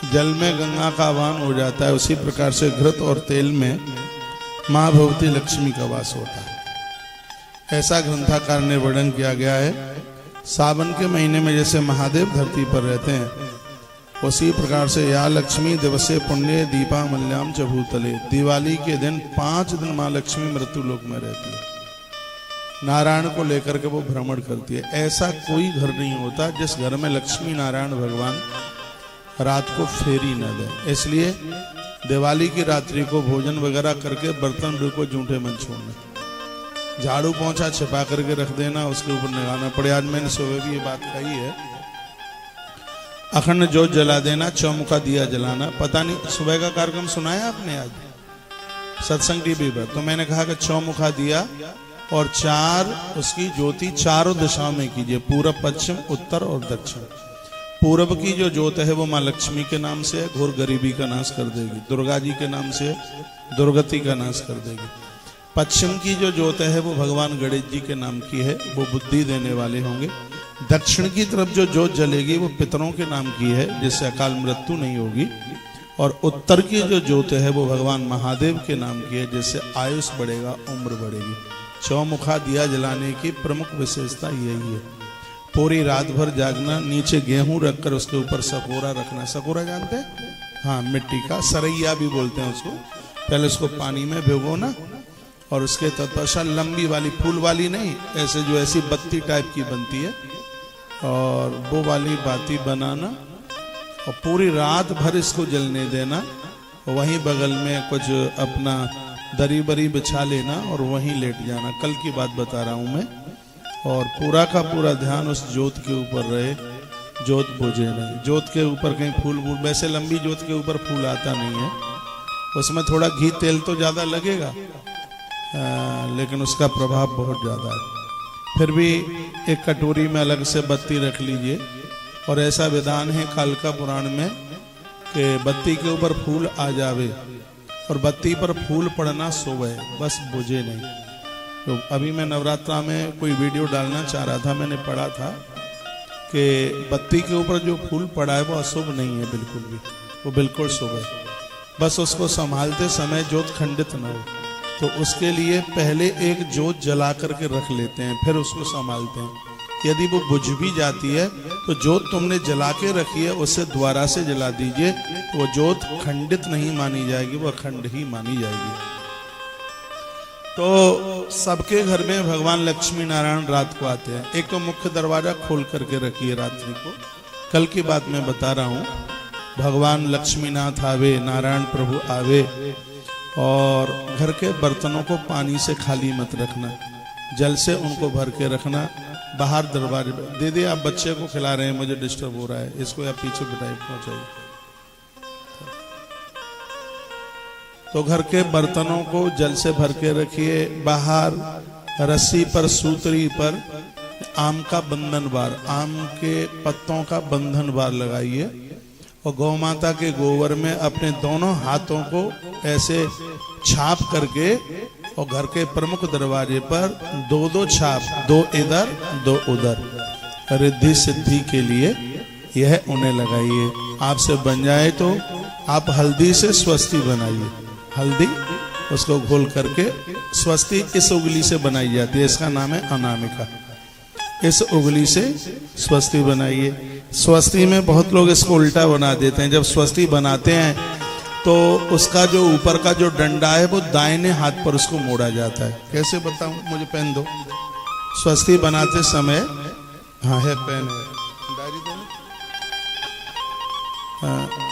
जल में गंगा का आवाहन हो जाता है, उसी प्रकार से घृत और तेल में माँ भगवती लक्ष्मी का वास होता है। ऐसा ग्रंथाकार ने वर्णन किया गया है। सावन के महीने में जैसे महादेव धरती पर रहते हैं, उसी प्रकार से या लक्ष्मी दिवसे पुण्य दीपा मल्याम च भूतले, दिवाली के दिन 5 दिन माँ लक्ष्मी मृत्यु लोक में रहती है। नारायण को लेकर के वो भ्रमण करती है। ऐसा कोई घर नहीं होता जिस घर में लक्ष्मी नारायण भगवान रात को फेरी न दे। इसलिए दिवाली की रात्रि को भोजन वगैरह करके बर्तन को जूठे मन छोड़ना, झाड़ू पोंछा छिपा करके रख देना, उसके ऊपर लगाना पड़े। आज मैंने सुबह भी ये बात कही है। अखंड जोत जला देना, चौमुखा दिया जलाना। पता नहीं सुबह का कार्यक्रम सुनाया आपने आज सत्संग टीवी पर? तो मैंने कहा कि चौमुखा दिया और 4 उसकी ज्योति चारों दिशाओं में कीजिए, पूरब पश्चिम उत्तर और दक्षिण। पूरब की जो ज्योत है वो माँ लक्ष्मी के नाम से है, घोर गरीबी का नाश कर देगी। दुर्गा जी के नाम से दुर्गति का नाश कर देगी। पश्चिम की जो ज्योत है वो भगवान गणेश जी के नाम की है, वो बुद्धि देने वाले होंगे। दक्षिण की तरफ जो ज्योत जलेगी वो पितरों के नाम की है, जिससे अकाल मृत्यु नहीं होगी। और उत्तर की जो ज्योत है वो भगवान महादेव के नाम की है, जिससे आयुष बढ़ेगा, उम्र बढ़ेगी। चौमुखा दिया जलाने की प्रमुख विशेषता यही है। पूरी रात भर जागना, नीचे गेहूं रखकर उसके ऊपर सकोरा रखना। सकोरा जानते हैं? हाँ, मिट्टी का सरैया भी बोलते हैं उसको। पहले उसको पानी में भिगोना और उसके तत्पश्चात लंबी वाली, फूल वाली नहीं, ऐसे जो ऐसी बत्ती टाइप की बनती है, और वो वाली बाती बनाना और पूरी रात भर इसको जलने देना। वहीं बगल में कुछ अपना दरी बरी बिछा लेना और वहीं लेट जाना। कल की बात बता रहा हूं मैं। और पूरा का पूरा ध्यान उस ज्योत के ऊपर रहे, ज्योत बुझे नहीं। ज्योत के ऊपर कहीं फूल, वैसे लंबी ज्योत के ऊपर फूल आता नहीं है, उसमें थोड़ा घी तेल तो ज़्यादा लगेगा, लेकिन उसका प्रभाव बहुत ज़्यादा है। फिर भी एक कटोरी में अलग से बत्ती रख लीजिए। और ऐसा विधान है कालिका पुराण में कि बत्ती के ऊपर फूल आ जावे और बत्ती पर फूल पड़ना शुभ है, बस बुझे नहीं। तो अभी मैं नवरात्रा में कोई वीडियो डालना चाह रहा था, मैंने पढ़ा था कि बत्ती के ऊपर जो फूल पड़ा है वो अशुभ नहीं है बिल्कुल भी, वो बिल्कुल शुभ है। बस उसको संभालते समय ज्योत खंडित न हो, तो उसके लिए पहले एक ज्योत जला करके रख लेते हैं, फिर उसको संभालते हैं। यदि वो बुझ भी जाती है तो ज्योत तुमने जला के रखी है उसे दोबारा से जला दीजिए, तो वो ज्योत खंडित नहीं मानी जाएगी, वो अखंड ही मानी जाएगी। तो सबके घर में भगवान लक्ष्मी नारायण रात को आते हैं। एक तो मुख्य दरवाजा खोल करके रखिए रात्रि को। कल की बात मैं बता रहा हूँ। भगवान लक्ष्मीनाथ आवे, नारायण प्रभु आवे, और घर के बर्तनों को पानी से खाली मत रखना, जल से उनको भर के रखना। बाहर दरवाजे दे दे, आप बच्चे को खिला रहे हैं, मुझे डिस्टर्ब हो रहा है, इसको आप पीछे बिठाई पहुंचाइए। तो घर के बर्तनों को जल से भर के रखिए। बाहर रस्सी पर, सूतरी पर आम का बंधन बार, आम के पत्तों का बंधन बार लगाइए। और गौ माता के गोबर में अपने दोनों हाथों को ऐसे छाप करके और घर के प्रमुख दरवाजे पर 2-2 छाप, 2 इधर 2 उधर, रिद्धि सिद्धि के लिए यह उन्हें लगाइए। आपसे बन जाए तो आप हल्दी से स्वस्ति बनाइए। हल्दी उसको घोल करके स्वस्ति इस उंगली से बनाई जाती है, इसका नाम है अनामिका। इस उंगली से स्वस्ति बनाइए। स्वस्ति में बहुत लोग इसको उल्टा बना देते हैं। जब स्वस्ति बनाते हैं तो उसका जो ऊपर का जो डंडा है वो दाहिने हाथ पर उसको मोड़ा जाता है। कैसे बताऊं, मुझे पेन दो। स्वस्ति बनाते समय, हाँ है पेन है, डायरी दो।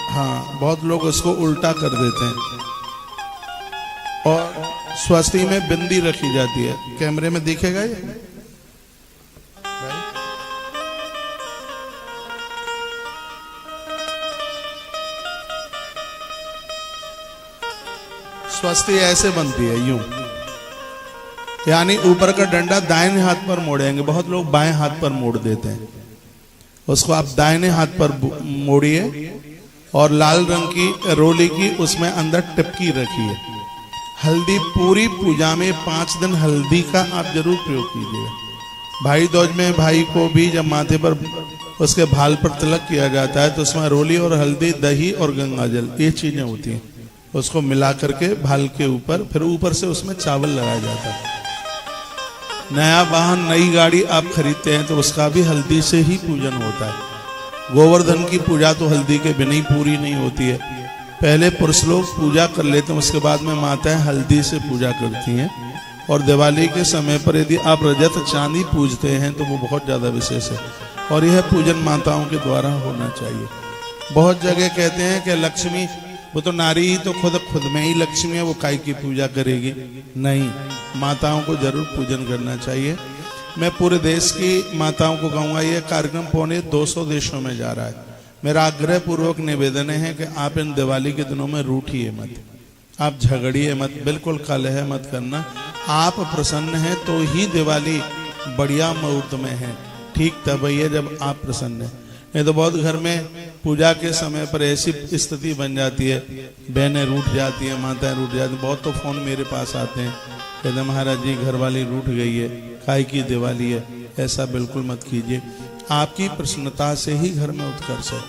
हाँ, बहुत लोग उसको उल्टा कर देते हैं। और स्वस्ति में बिंदी रखी जाती है, कैमरे में दिखेगा ये? स्वस्ति ऐसे बनती है, यूं, यानी ऊपर का डंडा दाहिने हाथ पर मोड़ेंगे। बहुत लोग बाएं हाथ पर मोड़ देते हैं, उसको आप दाहिने हाथ पर मोड़िए और लाल रंग की रोली की उसमें अंदर टिपकी रखिए। हल्दी पूरी पूजा में 5 दिन हल्दी का आप जरूर प्रयोग कीजिएगा। भाई दूज में भाई को भी जब माथे पर उसके भाल पर तिलक किया जाता है, तो उसमें रोली और हल्दी, दही और गंगा जल, ये चीजें होती हैं। उसको मिला करके भाल के ऊपर, फिर ऊपर से उसमें चावल लगाया जाता है। नया वाहन, नई गाड़ी आप खरीदते हैं तो उसका भी हल्दी से ही पूजन होता है। गोवर्धन की पूजा तो हल्दी के बिना ही पूरी नहीं होती है। पहले पुरुष लोग पूजा कर लेते हैं, उसके बाद में माताएं हल्दी से पूजा करती हैं। और दिवाली के समय पर यदि आप रजत चांदी पूजते हैं तो वो बहुत ज़्यादा विशेष है, और यह पूजन माताओं के द्वारा होना चाहिए। बहुत जगह कहते हैं कि लक्ष्मी, वो तो नारी ही तो खुद में ही लक्ष्मी है, वो काय की पूजा करेगी। नहीं, माताओं को जरूर पूजन करना चाहिए। मैं पूरे देश की माताओं को कहूँगा, ये कार्यक्रम पौने 200 देशों में जा रहा है। मेरा आग्रह पूर्वक निवेदन है कि आप इन दिवाली के दिनों में रूठिए मत, आप झगड़िए मत, बिल्कुल कलह मत करना। आप प्रसन्न हैं तो ही दिवाली बढ़िया मुहूर्त में है, ठीक तब है जब आप प्रसन्न हैं। नहीं तो बहुत घर में पूजा के समय पर ऐसी स्थिति बन जाती है, बहनें रूठ जाती हैं, माताएं रूठ जाती हैं। बहुत तो फोन मेरे पास आते हैं, कहते महाराज जी घर वाली रूठ गई है, काय की दिवाली है। ऐसा बिल्कुल मत कीजिए। आपकी प्रसन्नता से ही घर में उत्कर्ष है,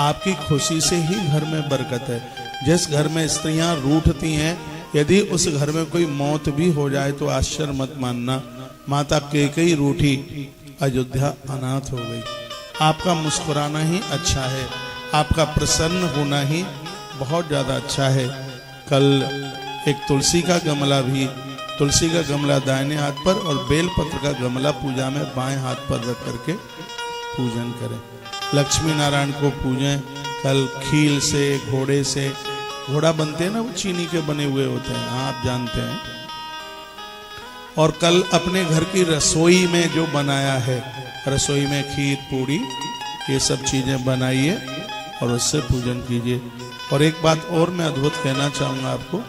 आपकी खुशी से ही घर में बरकत है। जिस घर में स्त्रियां रूठती हैं, यदि उस घर में कोई मौत भी हो जाए तो आश्चर्य मत मानना। माता कैकेयी रूठी, अयोध्या अनाथ हो गई। आपका मुस्कुराना ही अच्छा है, आपका प्रसन्न होना ही बहुत ज़्यादा अच्छा है। कल एक तुलसी का गमला भी, तुलसी का गमला दाहिने हाथ पर और बेलपत्र का गमला पूजा में बाएं हाथ पर रख करके पूजन करें। लक्ष्मी नारायण को पूजें। कल खील से, घोड़े से, घोड़ा बनते हैं ना, वो चीनी के बने हुए होते हैं, आप जानते हैं। और कल अपने घर की रसोई में जो बनाया है, रसोई में खीर, पूड़ी, ये सब चीजें बनाइए और उससे पूजन कीजिए। और एक बात और मैं अद्भुत कहना चाहूँगा आपको,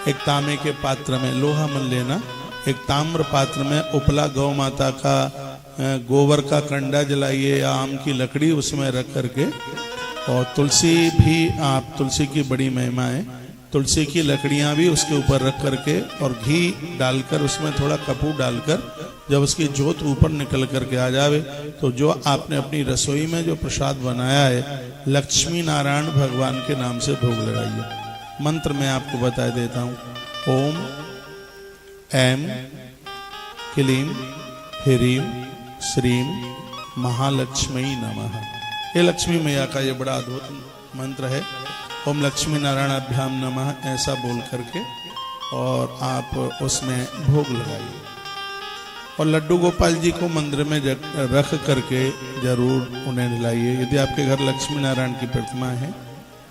एक तांबे के पात्र में, लोहा मन लेना, एक ताम्र पात्र में उपला गौ माता का गोबर का कंडा जलाइए या आम की लकड़ी उसमें रख करके, और तुलसी भी, आप तुलसी की बड़ी महिमा है, तुलसी की लकड़ियाँ भी उसके ऊपर रख करके और घी डालकर, उसमें थोड़ा कपूर डालकर, जब उसकी ज्योत ऊपर निकल करके आ जावे तो जो आपने अपनी रसोई में जो प्रसाद बनाया है, लक्ष्मी नारायण भगवान के नाम से भोग लगाइए। मंत्र मैं आपको बता देता हूँ। ओम ऐं क्लीं ह्रीं श्रीं महालक्ष्मी नमः। ये लक्ष्मी मैया का ये बड़ा अद्भुत मंत्र है। ओम लक्ष्मी नारायण अभ्याम नमः, ऐसा बोल करके और आप उसमें भोग लगाइए। और लड्डू गोपाल जी को मंदिर में रख करके जरूर उन्हें दिलाइए। यदि आपके घर लक्ष्मी नारायण की प्रतिमा है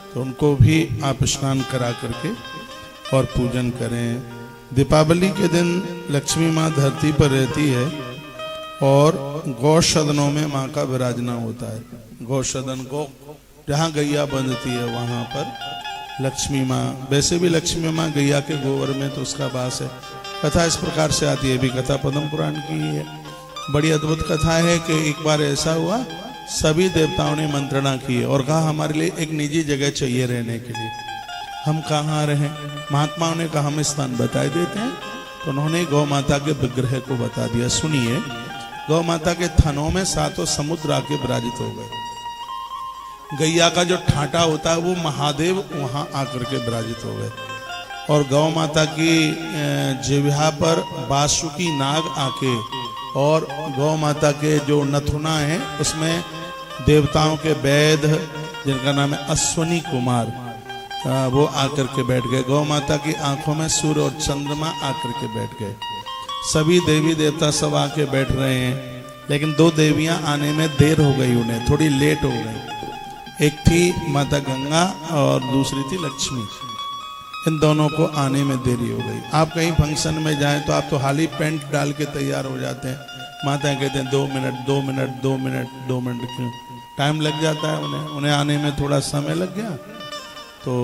तो उनको भी आप स्नान करा करके और पूजन करें। दीपावली के दिन लक्ष्मी माँ धरती पर रहती है और गौसदनों में माँ का विराजना होता है। गौसदन, गौ जहाँ गैया बंधती है वहाँ पर लक्ष्मी माँ, वैसे भी लक्ष्मी माँ गैया के गोबर में तो उसका वास है। कथा इस प्रकार से आती है, भी कथा पद्म पुराण की है। बड़ी अद्भुत कथा है कि एक बार ऐसा हुआ, सभी देवताओं ने मंत्रणा की और कहा हमारे लिए एक निजी जगह चाहिए रहने के लिए, हम कहाँ रहें। महात्माओं ने कहा हम स्थान बता देते हैं, तो उन्होंने गौ माता के विग्रह को बता दिया। सुनिए, गौ माता के थनों में 7 समुद्र आके विराजित हो गए। गैया का जो ठाटा होता है वो महादेव वहां आकर के विराजित हो गए, और गौ माता की जिह्वा पर बासुकी नाग आके, और गौ माता के जो नथुना है उसमें देवताओं के वैद, जिनका नाम है अश्वनी कुमार, वो आकर के बैठ गए। गौ माता की आंखों में सूर्य और चंद्रमा आकर के बैठ गए। सभी देवी देवता सब आके बैठ रहे हैं, लेकिन 2 देवियां आने में देर हो गई, उन्हें थोड़ी लेट हो गई। एक थी माता गंगा और दूसरी थी लक्ष्मी। इन दोनों को आने में देरी हो गई। आप कहीं फंक्शन में जाएं तो आप तो हाल ही पेंट डाल के तैयार हो जाते हैं, माताएं कहते हैं 2 मिनट 2 मिनट 2 मिनट 2 मिनट क्यों, टाइम लग जाता है उन्हें आने में थोड़ा समय लग गया। तो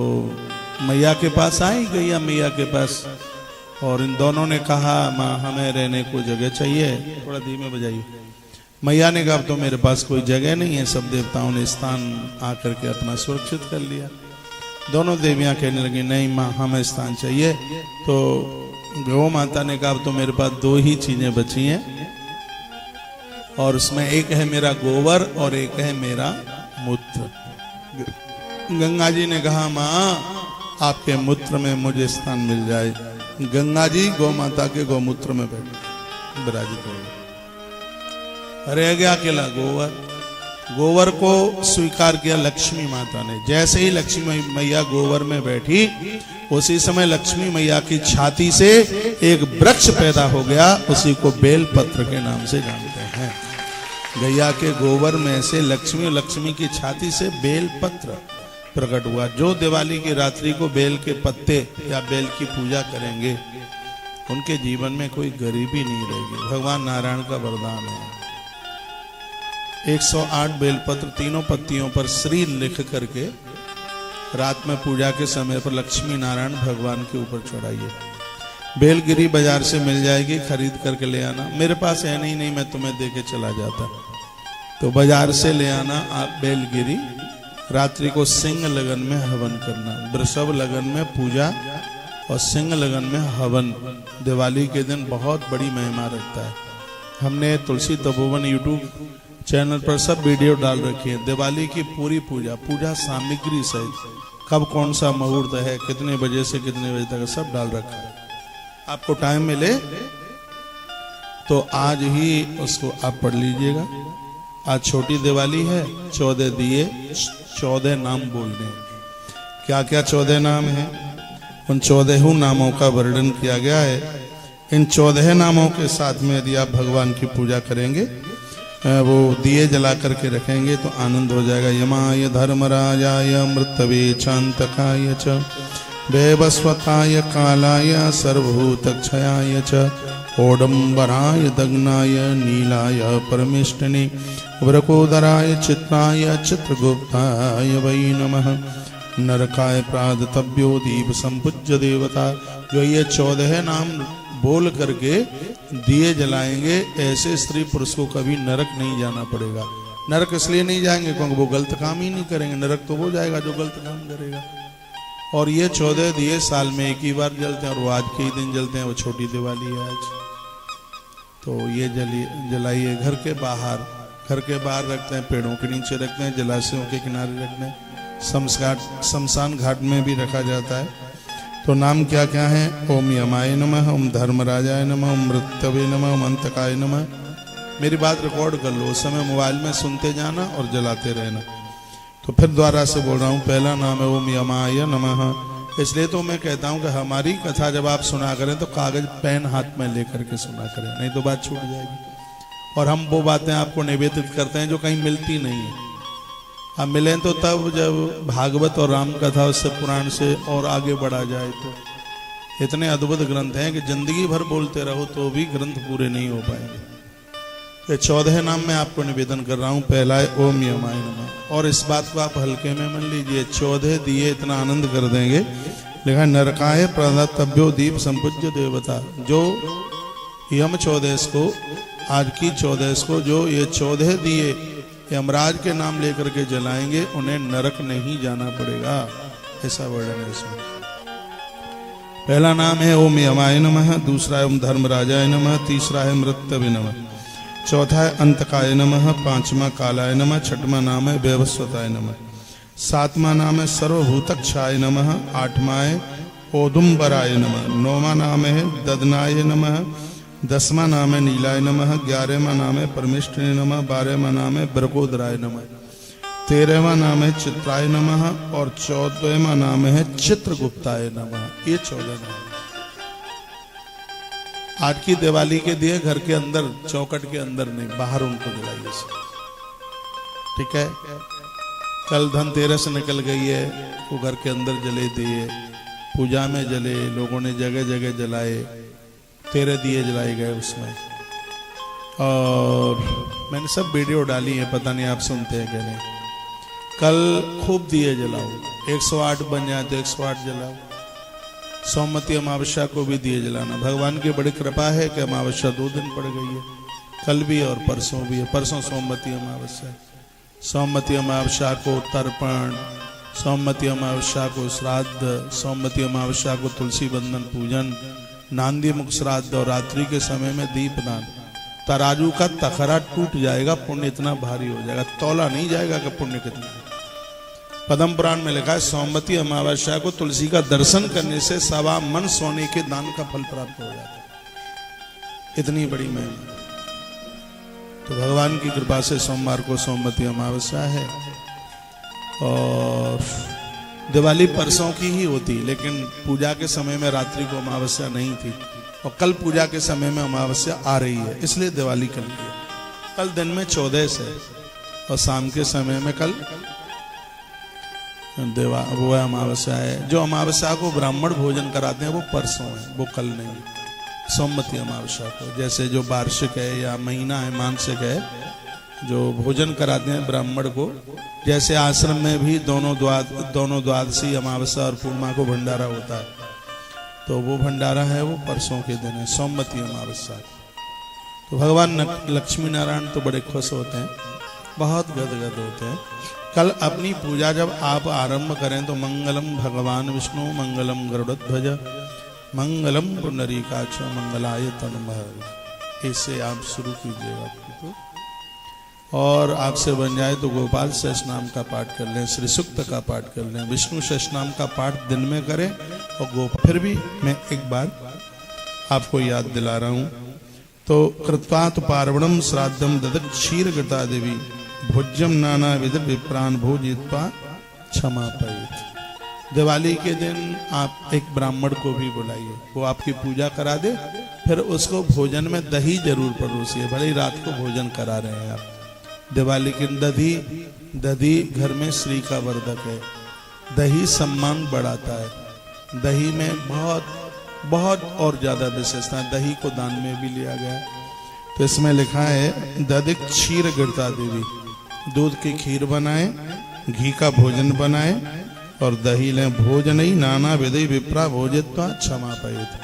मैया के पास आई, गैया मैया के पास, और इन दोनों ने कहा माँ हमें रहने को जगह चाहिए। थोड़ा धीमे बजाइए। मैया ने कहा तो मेरे पास कोई जगह नहीं है, सब देवताओं ने स्थान आकर के अपना सुरक्षित कर लिया। दोनों देवियां कहने लगी नहीं माँ हमें स्थान चाहिए। तो गौ माता ने कहा तो मेरे पास 2 ही चीजें बची हैं, और उसमें एक है मेरा गोबर और एक है मेरा मूत्र। गंगा जी ने कहा माँ आपके मूत्र में मुझे स्थान मिल जाए। गंगा जी गौ माता के गौमूत्र में बैठ विराजित हो गए। रह गया अकेला गोबर। गोबर को स्वीकार किया लक्ष्मी माता ने। जैसे ही लक्ष्मी मैया गोबर में बैठी उसी समय लक्ष्मी मैया की छाती से एक वृक्ष पैदा हो गया, उसी को बेलपत्र के नाम से जानते हैं। गैया के गोबर में से लक्ष्मी की छाती से बेलपत्र प्रकट हुआ। जो दिवाली की रात्रि को बेल के पत्ते या बेल की पूजा करेंगे उनके जीवन में कोई गरीबी नहीं रहेगी। भगवान नारायण का वरदान है। 108 बेलपत्र तीनों पत्तियों पर श्री लिख करके रात में पूजा के समय पर लक्ष्मी नारायण भगवान के ऊपर चढ़ाइए। बेलगिरी बाजार से मिल जाएगी, खरीद करके ले आना। मेरे पास है नहीं, मैं तुम्हें देके चला जाता। तो बाजार से ले आना आप बेलगिरी। रात्रि को सिंह लगन में हवन करना। वृषभ लगन में पूजा और सिंह लगन में हवन दिवाली के दिन बहुत बड़ी महिमा रखता है। हमने तुलसी तपोवन यूट्यूब चैनल पर सब वीडियो डाल रखी है। दिवाली की पूरी पूजा सामग्री सहित, कब कौन सा मुहूर्त है, कितने बजे से कितने बजे तक, सब डाल रखा है। आपको टाइम मिले तो आज ही उसको आप पढ़ लीजिएगा। आज छोटी दिवाली है, 14 दिए 14 नाम बोलने। क्या क्या 14 नाम हैं? उन 14 नामों का वर्णन किया गया है। इन 14 नामों के साथ में यदि आप भगवान की पूजा करेंगे, वो दिए जला करके रखेंगे तो आनंद हो जाएगा। यमाय धर्मराजाय मृतवे चांतकाय च वैवस्वताय कालाय सर्वभूतक्षयाय च ओडंबराय दग्नाय नीलाय परमेष्टने वृकोदराय चित्राय चित्रगुप्ताय वै नमः। नरकाय प्रादतव्यो दीप संपूज्य देवता। जो ये 14 नाम बोल करके दिए जलाएंगे, ऐसे स्त्री पुरुष को कभी नरक नहीं जाना पड़ेगा। नरक इसलिए नहीं जाएंगे क्योंकि वो गलत काम ही नहीं करेंगे। नरक तो वो जाएगा जो गलत काम करेगा। और ये 14 दिए साल में एक ही बार जलते हैं और वो आज के ही दिन जलते हैं। वो छोटी दिवाली है आज। तो ये जलाइए। घर के बाहर रखते हैं, पेड़ों के नीचे रखते हैं, जलाशयों के किनारे रखते हैं, शमशान घाट में भी रखा जाता है। तो नाम क्या क्या है? ओम यमाय नमः, ओम धर्मराजाय नमः, ओम मृत्यवे नमः, ओम अंतकाय नमः। मेरी बात रिकॉर्ड कर लो, उस समय मोबाइल में सुनते जाना और जलाते रहना। तो फिर दोबारा से बोल रहा हूँ। पहला नाम है ओम यमाय नमः। इसलिए तो मैं कहता हूँ कि हमारी कथा जब आप सुना करें तो कागज पेन हाथ में लेकर के सुना करें, नहीं तो बात छूट जाएगी। और हम वो बातें आपको निवेदित करते हैं जो कहीं मिलती नहीं है। अब मिलें तो तब जब भागवत और राम कथा उससे पुराण से और आगे बढ़ा जाए। तो इतने अद्भुत ग्रंथ हैं कि जिंदगी भर बोलते रहो तो भी ग्रंथ पूरे नहीं हो पाएंगे। ये 14 नाम मैं आपको निवेदन कर रहा हूँ। पहला है ओम यमाय नमः। और इस बात को आप हल्के में मन लीजिए। 14 दिए इतना आनंद कर देंगे। लिखा नरकाय प्रदातव्यो दीप संपूज्य देवता। जो यम 14 को, आज की 14 को जो ये 14 दिए यमराज के नाम लेकर के जलाएंगे, उन्हें नरक नहीं जाना पड़ेगा। ऐसा वर्णन है इसमें। पहला नाम है ओम यमाय नमः, दूसरा है ओम धर्मराजाय नमः, तीसरा है मृत्यवे नमः, चौथा है अंतकाय नमः, पांचवा कालाय नमः, छठवां नाम है वैवस्वताय नमः, सातवां नाम है सर्वभूतक्षाय नमः, आठवां है ओदुम्बराय नमः, नौवां नाम है ददनाय नमः, 10वां नाम है नीलाय नमः, 11वां नाम है परमेष्ठिने नमः, 12वां नाम है ब्रकोदराय नमः, 13वां नाम है चित्राय नमः और 14वां नाम है चित्रगुप्ताय नमः। ये 14 नाम। आज की दिवाली के दिए घर के अंदर, चौकट के अंदर नहीं, बाहर उनको जलाइए। ठीक है। कल धनतेरस निकल गई है, वो घर के अंदर जले दिए, पूजा में जले, लोगों ने जगह जगह जलाए, 13 दिए जलाए गए उसमें। और मैंने सब वीडियो डाली है, पता नहीं आप सुनते हैं कि नहीं। कल खूब दिए जलाओ, 108 बन जाए तो 108 जलाओ। सोमवती अमावस्या को भी दिए जलाना। भगवान की बड़ी कृपा है कि अमावस्या 2 दिन पड़ गई है, कल भी और परसों भी है। परसों सोमवती अमावस्या, सोमवती अमावस्या को तर्पण, सोमवती अमावस्या को श्राद्ध, सोमवती अमावस्या को तुलसी बंधन पूजन, नांदी मुख श्राद्ध और रात्रि के समय में दीपदान। तराजू का तखरा टूट जाएगा, पुण्य इतना भारी हो जाएगा, तौला नहीं जाएगा कि पुण्य कितना है। पद्म पुराण में लिखा है सोमवती अमावस्या को तुलसी का दर्शन करने से 1.25 मन सोने के दान का फल प्राप्त हो जाता है। इतनी बड़ी महिमा। तो भगवान की कृपा से सोमवार को सोमवती अमावस्या है और दिवाली परसों की ही होती, लेकिन पूजा के समय में रात्रि को अमावस्या नहीं थी और कल पूजा के समय में अमावस्या आ रही है, इसलिए दिवाली कल की है। कल दिन में 14 है और शाम के समय में कल वो अमावस्या है। जो अमावस्या को ब्राह्मण भोजन कराते हैं वो परसों है, वो कल नहीं। सोमवती अमावस्या को जैसे जो वार्षिक है या महीना है मानसिक है, जो भोजन कराते हैं ब्राह्मण को, जैसे आश्रम में भी दोनों द्वादशी अमावस्या और पूर्णिमा को भंडारा होता है, तो वो भंडारा है वो परसों के दिन है, सोमवती अमावस्या। तो भगवान लक्ष्मी नारायण तो बड़े खुश होते हैं, बहुत गदगद होते हैं। कल अपनी पूजा जब आप आरंभ करें तो मंगलम भगवान विष्णु मंगलम गरुड़ध्वज मंगलम पुंडरीकाक्ष मंगलाय तनमहर, इससे आप शुरू कीजिएगा। और आपसे बन जाए तो गोपाल सहस्रनाम का पाठ कर लें, श्री सूक्त का पाठ कर लें, विष्णु सहस्रनाम का पाठ दिन में करें और फिर भी मैं एक बार आपको याद दिला रहा हूं। तो कृत्वात पार्वणम श्राद्धम ददक क्षीर गता देवी भोज्यम नाना विध विप्रान भोजित्वा क्षमा पायित। दिवाली के दिन आप एक ब्राह्मण को भी बुलाइए, वो आपकी पूजा करा दे, फिर उसको भोजन में दही जरूर परोसिए, भले ही रात को भोजन करा रहे हैं आप। दिवाली की दही घर में श्री का वर्धक है, दही सम्मान बढ़ाता है, दही में बहुत और ज्यादा विशेषता है। दही को दान में भी लिया गया है। तो इसमें लिखा है दधिक क्षीर गिरता देवी, दूध की खीर बनाए, घी का भोजन बनाए और दही लें। भोजन ही नाना विधि विप्रा भोजित्वा क्षमा पायित।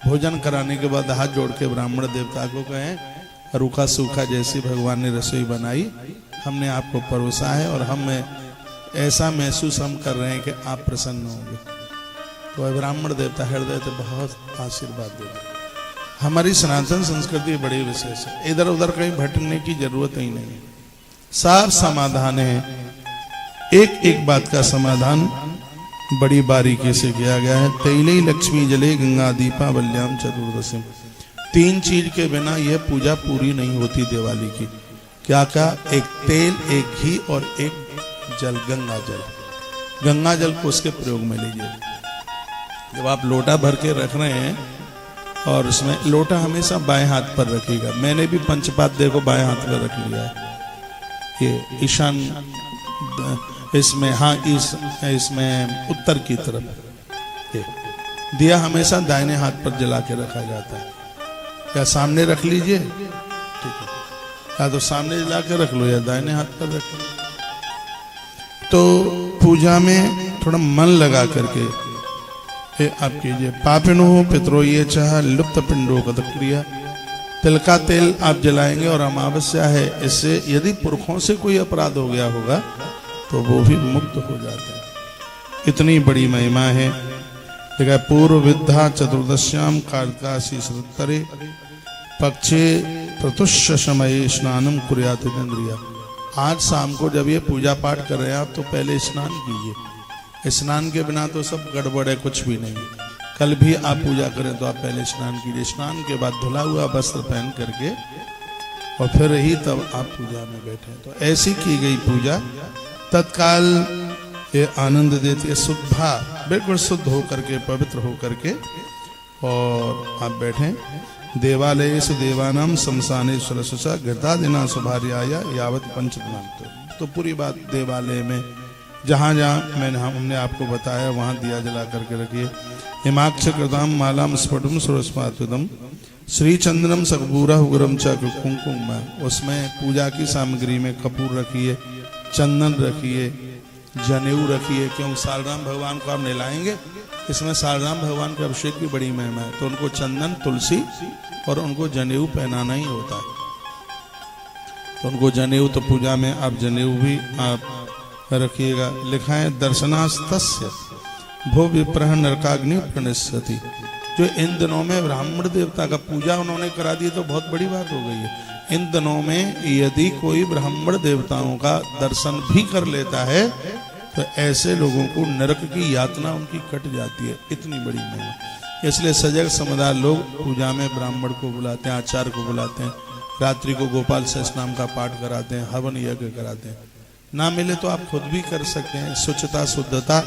भोजन कराने के बाद हाथ जोड़ के ब्राह्मण देवता को कहें रूखा सूखा जैसी भगवान ने रसोई बनाई, हमने आपको परोसा है और हमें ऐसा महसूस हम कर रहे हैं कि आप प्रसन्न होंगे। तो ब्राह्मण देवता हृदय से बहुत आशीर्वाद देते। हमारी सनातन संस्कृति बड़ी विशेष है, इधर उधर कहीं भटकने की जरूरत ही नहीं है, सब समाधान है। एक एक बात का समाधान बड़ी बारीकी से किया गया है। तैले लक्ष्मी जले गंगा दीपावल्याम चतुर्दशी, 3 चीज के बिना यह पूजा पूरी नहीं होती दिवाली की। क्या क्या? एक तेल, एक घी और एक जल, गंगा जल। गंगा जल को उसके प्रयोग में लीजिए। जब आप लोटा भर के रख रहे हैं और उसमें लोटा हमेशा बाएं हाथ पर रखिएगा। मैंने भी पंचपात देखो बाएं हाथ पर रख लिया है, ये ईशान इसमें, हाँ इसमें उत्तर की तरफ। दिया हमेशा दाहिने हाथ पर जला के रखा जाता है। या सामने रख लीजिए, ठीक है, या तो सामने जला के रख लो या दाहिने हाथ पर रख लो। तो पूजा में थोड़ा मन लगा करके आप कीजिए। पापिनो पितरो ये चाह लुप्त पिंडो क्रिया, तिल का तेल आप जलाएंगे और अमावस्या है, इससे यदि पुरखों से कोई अपराध हो गया होगा तो वो भी मुक्त हो जाता है। इतनी बड़ी महिमा है। देखा पूर्व विद्या चतुर्दश्याम कार्तिकासी सत्तरे पक्षे प्रतुष्य समय स्नानम कुर्यात इंद्रिया। आज शाम को जब ये पूजा पाठ कर रहे हैं आप तो पहले स्नान कीजिए। स्नान के बिना तो सब गड़बड़ है, कुछ भी नहीं। कल भी आप पूजा करें तो आप पहले स्नान कीजिए। स्नान के बाद धुला हुआ वस्त्र पहन करके और फिर ही तब आप पूजा में बैठे। तो ऐसी की गई पूजा तत्काल ये आनंद देती है। शुद्धा, बिल्कुल शुद्ध होकर के, पवित्र होकर के और आप बैठे। देवालय से देवानाम शमशाने सरससा घृतादिना सुभार्याया यावत पंचतनाम। तो पूरी बात देवालय में जहाँ जहाँ हमने आपको बताया वहाँ दिया जला करके रखिए। हिमाक्ष कृताम मालाम स्फुटम सुरस्मातुदम श्री चंद्रम सकबूरा उग्रम च कुमकुम, उसमें पूजा की सामग्री में कपूर रखिए, चंदन रखिए, जनेऊ रखिए। क्यों? सालराम भगवान को आप नहलाएंगे, इसमें सालराम भगवान के अभिषेक की बड़ी महिमा है। तो उनको चंदन, तुलसी और उनको जनेऊ पहनाना ही होता है। तो उनको जनेऊ, तो पूजा में आप जनेऊ भी आप रखिएगा। लिखा है दर्शनास्तस्य भो विप्रह नरकाग्नि प्रणश्यति, जो इन दिनों में ब्राह्मण देवता का पूजा उन्होंने करा दी तो बहुत बड़ी बात हो गई है। इन दिनों में यदि कोई ब्राह्मण देवताओं का दर्शन भी कर लेता है तो ऐसे लोगों को नरक की यातना उनकी कट जाती है, इतनी बड़ी महिमा। इसलिए सजग समुदाय लोग पूजा में ब्राह्मण को बुलाते हैं, आचार्य को बुलाते हैं, रात्रि को गोपाल सहस नाम का पाठ कराते हैं, हवन यज्ञ कराते हैं। ना मिले तो आप खुद भी कर सकते हैं। स्वच्छता, शुद्धता,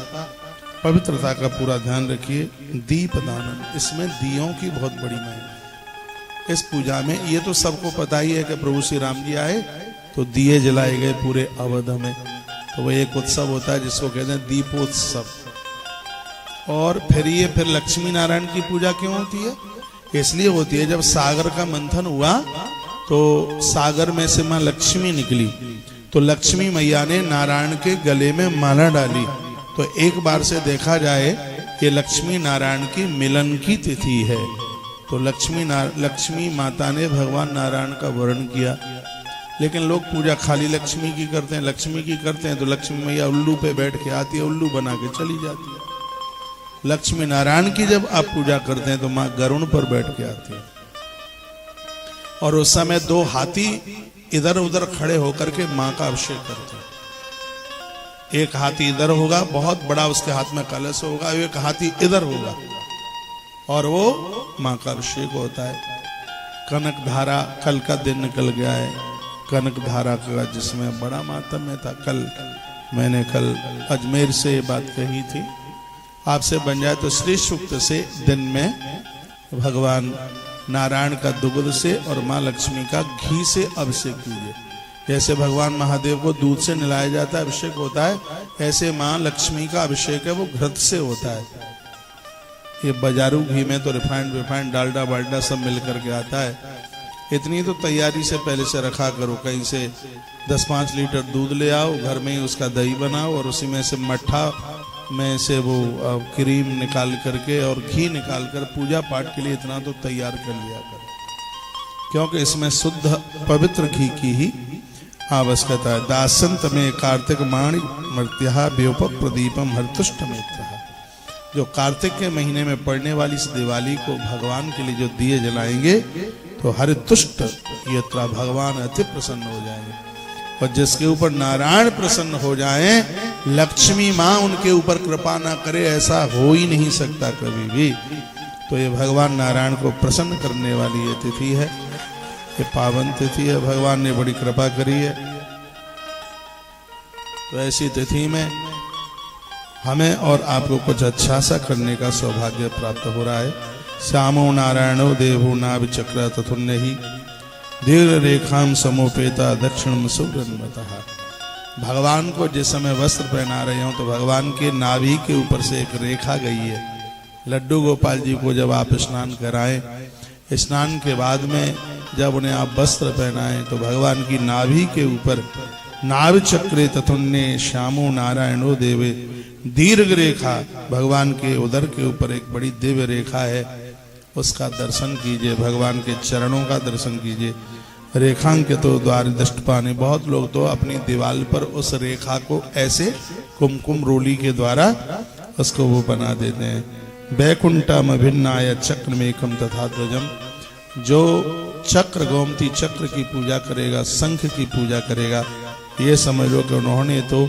पवित्रता का पूरा ध्यान रखिए। दीपदान, इसमें दियों की बहुत बड़ी महिमा। इस पूजा में ये तो सबको पता ही है कि प्रभु श्री राम जी आए तो दिए जलाए गए पूरे अवध में। तो वो एक उत्सव होता है जिसको कहते हैं दीपोत्सव। और फिर लक्ष्मी नारायण की पूजा क्यों होती है? इसलिए होती है जब सागर का मंथन हुआ तो सागर में से मां लक्ष्मी निकली, तो लक्ष्मी मैया ने नारायण के गले में माला डाली। तो एक बार से देखा जाए ये लक्ष्मी नारायण की मिलन की तिथि है। तो लक्ष्मी माता ने भगवान नारायण का वर्ण किया। लेकिन लोग पूजा खाली लक्ष्मी की करते हैं, लक्ष्मी की करते हैं तो लक्ष्मी मैया उल्लू पे बैठ के आती है, उल्लू बना के चली जाती है। लक्ष्मी नारायण की जब आप पूजा करते हैं तो माँ गरुड़ पर बैठ के आती है। और उस समय 2 हाथी इधर उधर खड़े होकर के माँ का अभिषेक करते हैं। एक हाथी इधर होगा, बहुत बड़ा उसके हाथ में कलश होगा, एक हाथी इधर होगा और वो माँ का अभिषेक होता है। कनक धारा, कल का दिन निकल गया है, कनक धारा का जिसमें बड़ा मातम्य था। मैंने कल अजमेर से ये बात कही थी, आपसे बन जाए तो श्री सूक्त से दिन में भगवान नारायण का दुग्ध से और माँ लक्ष्मी का घी से अभिषेक कीजिए। जैसे भगवान महादेव को दूध से नहलाया जाता है, अभिषेक होता है, ऐसे माँ लक्ष्मी का अभिषेक है वो घृत से होता है। ये बाजारू घी में तो रिफाइंड डालडा बाल्डा सब मिल करके आता है। इतनी तो तैयारी से पहले से रखा करो, कहीं से 10-5 लीटर दूध ले आओ, घर में ही उसका दही बनाओ और उसी में से मट्ठा में से वो क्रीम निकाल करके और घी निकाल कर पूजा पाठ के लिए इतना तो तैयार कर लिया करो, क्योंकि इसमें शुद्ध पवित्र घी की ही आवश्यकता है। दासंत में कार्तिक माणी मर्त्या व्योप प्रदीपम हरतुष्ट मित्र। जो कार्तिक के महीने में पड़ने वाली इस दिवाली को भगवान के लिए जो दिए जलाएंगे तो हरितुष्ट यत्रा, भगवान अति प्रसन्न हो जाएंगे। और जिसके ऊपर नारायण प्रसन्न हो जाएं, लक्ष्मी माँ उनके ऊपर कृपा ना करे ऐसा हो ही नहीं सकता कभी भी। तो ये भगवान नारायण को प्रसन्न करने वाली ये तिथि है, ये पावन तिथि है, भगवान ने बड़ी कृपा करी है। तो ऐसी तिथि में हमें और आपको कुछ अच्छा सा करने का सौभाग्य प्राप्त हो रहा है। श्यामो नारायणो देवो नाभि चक्र तथुन्य ही दीर्घ रेखाम समोपेता दक्षिण सुब्रन्मतः। भगवान को जिस समय वस्त्र पहना रहे हो तो भगवान के नाभि के ऊपर से एक रेखा गई है। लड्डू गोपाल जी को जब आप स्नान कराएं, स्नान के बाद में जब उन्हें आप वस्त्र पहनाएं तो भगवान की नाभि के ऊपर नाभि चक्रे तथुन्य श्यामो नारायणो देवे, दीर्घ रेखा भगवान के उदर के ऊपर एक बड़ी दिव्य रेखा है, उसका दर्शन कीजिए, भगवान के चरणों का दर्शन कीजिए। रेखांकितो द्वार दृष्टपानि, बहुत लोग तो अपनी दीवार पर उस रेखा को ऐसे कुमकुम रोली के द्वारा उसको वो बना देते हैं। वैकुंठम अभिन्नाय चक्र मेकम तथा ध्वजम, जो चक्र गोमती चक्र की पूजा करेगा, शंख की पूजा करेगा, ये समझ लो कि उन्होंने तो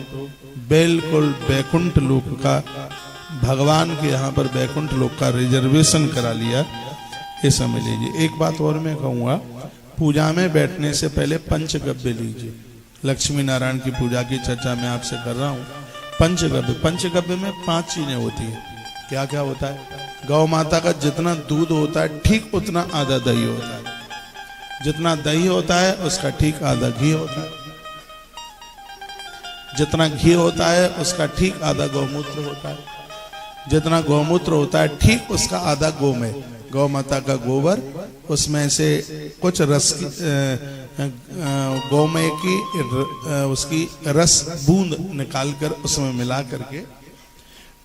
बिल्कुल वैकुंठ लोक का, भगवान के यहाँ पर वैकुंठ लोक का रिजर्वेशन करा लिया, ये समझ लीजिए। एक बात और मैं कहूँगा, पूजा में बैठने से पहले पंचगव्य लीजिए। लक्ष्मी नारायण की पूजा की चर्चा मैं आपसे कर रहा हूँ। पंचगव्य में 5 चीजें होती हैं। क्या क्या होता है? गौ माता का जितना दूध होता है ठीक उतना आधा दही होता है, जितना दही होता है उसका ठीक आधा घी होता है, जितना घी होता है उसका ठीक आधा गौमूत्र होता है, जितना गौमूत्र होता है ठीक उसका आधा गोमय, गौ माता का गोबर, उसमें से कुछ रस गौमय की उसकी रस बूंद निकालकर उसमें मिला करके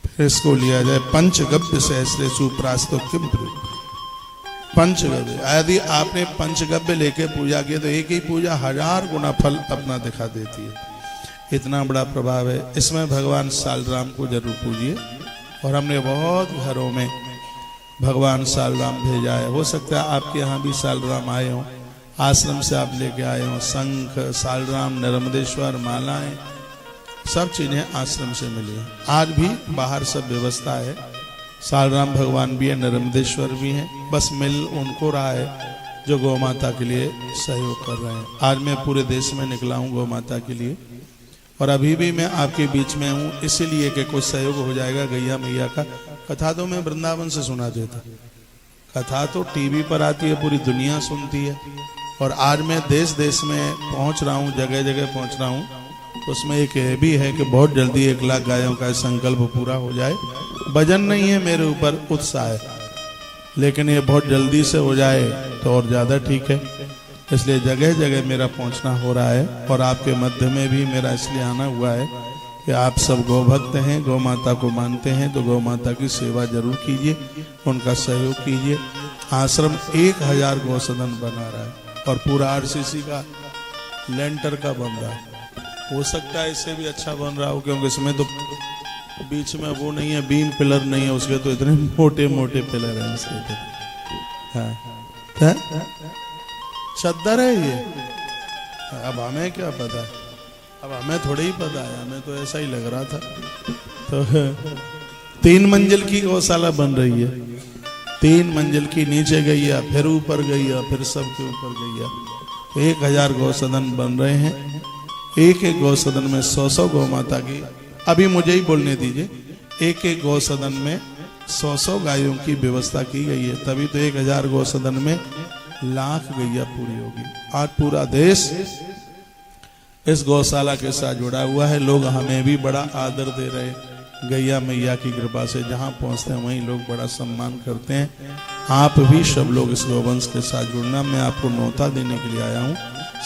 फिर इसको लिया जाए। पंचगव्य सहस्रेषु प्रास्तो किम पंचगव्य। यदि आपने पंचगव्य लेके पूजा की तो एक ही पूजा 1000 गुना फल अपना दिखा देती है। इतना बड़ा प्रभाव है इसमें। भगवान सालराम को जरूर पूजिए। और हमने बहुत घरों में भगवान सालराम भेजा है। हो सकता है आपके यहाँ भी सालराम आए हों, आश्रम से आप लेके आए हों। शंख, सालराम, नर्मदेश्वर, मालाएं, सब चीजें आश्रम से मिली हैं। आज भी बाहर सब व्यवस्था है, सालराम भगवान भी है, नर्मदेश्वर भी हैं, बस मिल उनको रहा है जो गौ माता के लिए सहयोग कर रहे हैं। आज मैं पूरे देश में निकला हूँ गौ माता के लिए, और अभी भी मैं आपके बीच में हूँ इसीलिए कि कुछ सहयोग हो जाएगा गैया मैया का। कथा तो मैं वृंदावन से सुना देता, कथा तो टीवी पर आती है, पूरी दुनिया सुनती है, और आज मैं देश देश में पहुंच रहा हूँ, जगह जगह पहुंच रहा हूँ। तो उसमें एक ये भी है कि बहुत जल्दी 1 लाख गायों का संकल्प पूरा हो जाए। वजन नहीं है मेरे ऊपर, उत्साह है, लेकिन ये बहुत जल्दी से हो जाए तो और ज़्यादा ठीक है। इसलिए जगह जगह मेरा पहुंचना हो रहा है, और आपके मध्य में भी मेरा इसलिए आना हुआ है कि आप सब गौ भक्त हैं, गौ माता को मानते हैं, तो गौ माता की सेवा जरूर कीजिए, उनका सहयोग कीजिए। आश्रम 1000 गौसदन बना रहा है, और पूरा आरसीसी का लेंटर का बन रहा है। हो सकता है इससे भी अच्छा बन रहा हो, क्योंकि इसमें तो बीच में वो नहीं है, बीम पिलर नहीं है उसके, तो इतने मोटे मोटे पिलर हैं इसके तो। हाँ, चद्दर है ये। अब हमें क्या पता, अब हमें थोड़ी ही पता है, हमें तो ऐसा ही लग रहा था। तो 3 मंजिल की गौशाला बन रही है, 3 मंजिल की, नीचे गैया, फिर ऊपर गैया, फिर सबके ऊपर गैया। 1000 गौसदन बन रहे हैं। एक एक गौसदन में 100-100 गौ माता की, अभी मुझे ही बोलने दीजिए, एक एक गौसदन में 100-100 गायों की व्यवस्था की गई है, तभी तो 1000 गौसदन में 1 लाख गैया पूरी होगी। आज पूरा देश इस गौशाला के साथ जुड़ा हुआ है। लोग हमें भी बड़ा आदर दे रहे हैं, गैया मैया की कृपा से जहाँ पहुँचते हैं वहीं लोग बड़ा सम्मान करते हैं। आप भी सब लोग इस गौवंश के साथ जुड़ना। मैं आपको न्योता देने के लिए आया हूँ।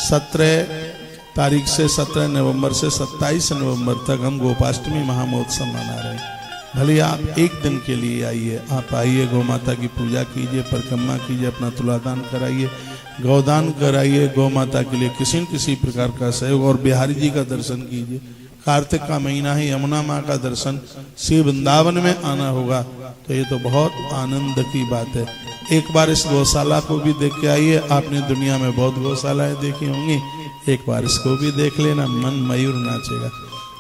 17 तारीख से 17 नवंबर से 27 नवंबर तक हम गोपाष्टमी महामहोत्सव मना रहे हैं। भले आप एक दिन के लिए आइए, आप आइए, गौ माता की पूजा कीजिए, परिक्रमा कीजिए, अपना तुलादान कराइए, गौदान कराइए, गौ माता के लिए किसी न किसी प्रकार का सहयोग, और बिहारी जी का दर्शन कीजिए। कार्तिक का महीना है, यमुना माँ का दर्शन, श्री वृंदावन में आना होगा, तो ये तो बहुत आनंद की बात है। एक बार इस गौशाला को भी देख के आइए। आपने दुनिया में बहुत गौशालाएं देखी होंगी, एक बार इसको भी देख लेना, मन मयूर नाचेगा।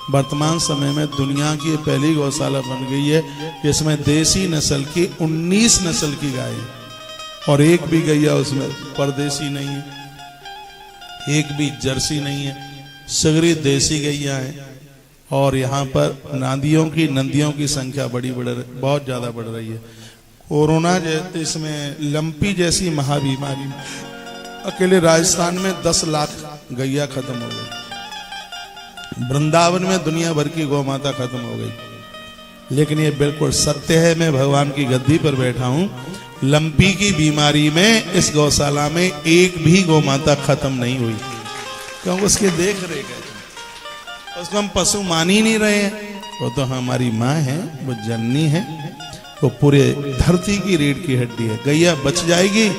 वर्तमान समय में दुनिया की पहली गौशाला बन गई है जिसमें देसी नस्ल की 19 नस्ल की गाय है, और एक भी गैया उसमें परदेसी नहीं है, एक भी जर्सी नहीं है, सगरी देसी गैया है। और यहाँ पर नंदियों की संख्या बहुत ज्यादा बढ़ रही है। कोरोना जैसे इसमें लंपी जैसी महाबीमारी में अकेले राजस्थान में 10 लाख गैया खत्म हो गई। वृंदावन में दुनिया भर की गौ माता खत्म हो गई। लेकिन ये बिल्कुल सत्य है, मैं भगवान की गद्दी पर बैठा हूं। लंपी की बीमारी में इस गौशाला में एक भी गौ माता खत्म नहीं हुई, क्योंकि उसके देख रेख है, उसको हम पशु मान ही नहीं रहे हैं। वो तो हमारी माँ है, वो जननी है, वो पूरे धरती की रीढ़ की हड्डी है। गैया बच जाएगी,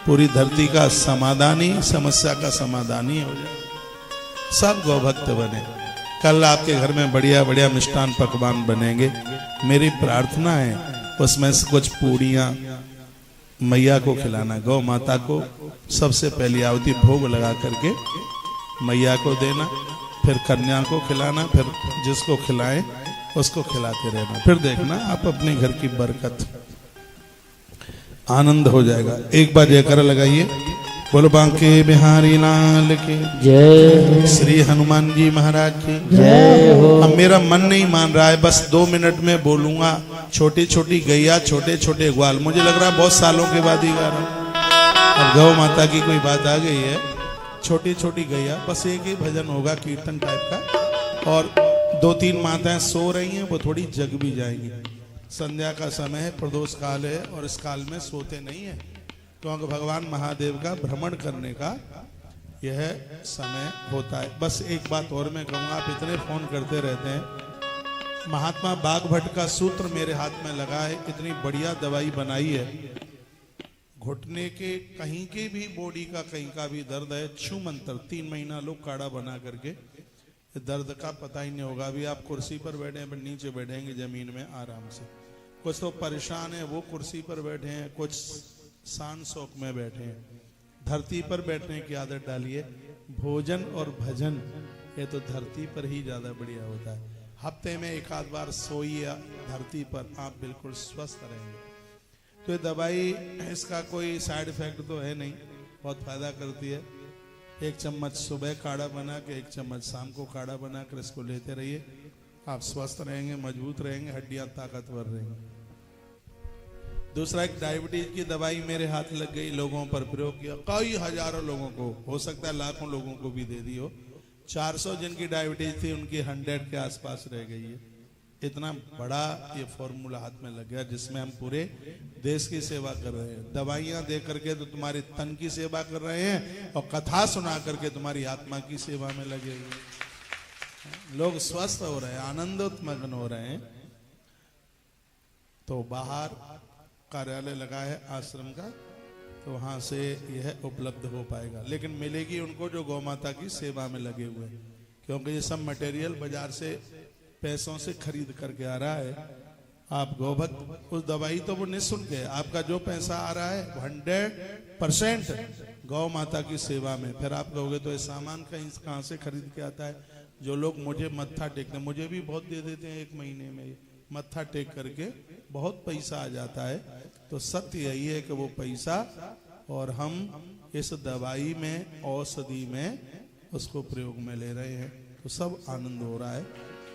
पूरी धरती का समाधान ही, समस्या का समाधान ही हो जाए। सब गौभक्त बने। कल आपके घर में बढ़िया बढ़िया मिष्ठान पकवान बनेंगे। मेरी प्रार्थना है उसमें से कुछ पूड़ियाँ मैया को खिलाना, गौ माता को सबसे पहली आहुति भोग लगा करके मैया को देना, फिर कन्या को खिलाना, फिर जिसको खिलाएं उसको खिलाते रहना। फिर देखना आप अपने घर की बरकत, आनंद हो जाएगा। एक बार जयकारा लगाइए, बोलो बांके बिहारी लाल की जय, श्री हनुमान जी महाराज की जय हो। अब मेरा मन नहीं मान रहा है, बस 2 मिनट में बोलूंगा। छोटी छोटी गैया, छोटे छोटे ग्वाल, मुझे लग रहा है बहुत सालों के बाद ही गा रहा हूं। अब गौ माता की कोई बात आ गई है, छोटी छोटी गैया, बस एक ही भजन होगा कीर्तन टाइप का, और 2-3 माताएं सो रही हैं, वो थोड़ी जग भी जाएंगी। संध्या का समय है, प्रदोष काल है, और इस काल में सोते नहीं है, क्योंकि भगवान महादेव का भ्रमण करने का यह समय होता है। बस एक बात और मैं कहूँगा, आप इतने फोन करते रहते हैं। महात्मा बागभट्ट का सूत्र मेरे हाथ में लगा है, इतनी बढ़िया दवाई बनाई है। घुटने के कहीं के भी बॉडी का कहीं का भी दर्द है, छू मंत्र 3 महीना लोग काढ़ा बना करके, दर्द का पता ही नहीं होगा। अभी आप कुर्सी पर बैठे हैं, नीचे बैठेंगे जमीन में आराम से, कुछ तो परेशान है, वो कुर्सी पर बैठे हैं, कुछ शान शौक में बैठे हैं। धरती पर बैठने की आदत डालिए। भोजन और भजन ये तो धरती पर ही ज्यादा बढ़िया होता है। हफ्ते में एक आध बार सोइए धरती पर, आप बिल्कुल स्वस्थ रहेंगे। तो ये दवाई, इसका कोई साइड इफेक्ट तो है नहीं, बहुत फायदा करती है। एक चम्मच सुबह काढ़ा बना के, एक चम्मच शाम को काढ़ा बना कर इसको लेते रहिए। आप स्वस्थ रहेंगे, मजबूत रहेंगे, हड्डियां ताकतवर रहेंगी। दूसरा, एक डायबिटीज की दवाई मेरे हाथ लग गई, लोगों पर प्रयोग किया, कई हजारों लोगों को, हो सकता है लाखों लोगों को भी दे दी हो। 400 जिनकी डायबिटीज थी उनकी 100 के आसपास रह गई है। इतना बड़ा ये फॉर्मूला हाथ में लग गया, जिसमें हम पूरे देश की सेवा कर रहे हैं। दवाइयां दे करके तो तुम्हारे तन की सेवा कर रहे हैं, और कथा सुना करके तुम्हारी आत्मा की सेवा में लगे हुए। लोग स्वस्थ हो रहे हैं, आनंदोत्मग्न हो रहे हैं। तो बाहर कार्यालय लगा है आश्रम का, तो वहां से यह उपलब्ध हो पाएगा, लेकिन मिलेगी उनको जो गौ माता की सेवा में लगे हुए हैं। क्योंकि ये सब मटेरियल बाजार से पैसों से खरीद करके आ रहा है। आप गौभक्त, उस दवाई तो वो निःशुल्क है, आपका जो पैसा आ रहा है 100% गौ माता की सेवा में। फिर आप कहोगे तो ये सामान कहाँ से खरीद के आता है? जो लोग मुझे मत्था टेकते, मुझे भी बहुत दे देते हैं, 1 महीने में मत्था टेक करके बहुत पैसा आ जाता है। तो सत्य यही है कि वो पैसा और हम इस दवाई में, औषधि में उसको प्रयोग में ले रहे हैं, तो सब आनंद हो रहा है।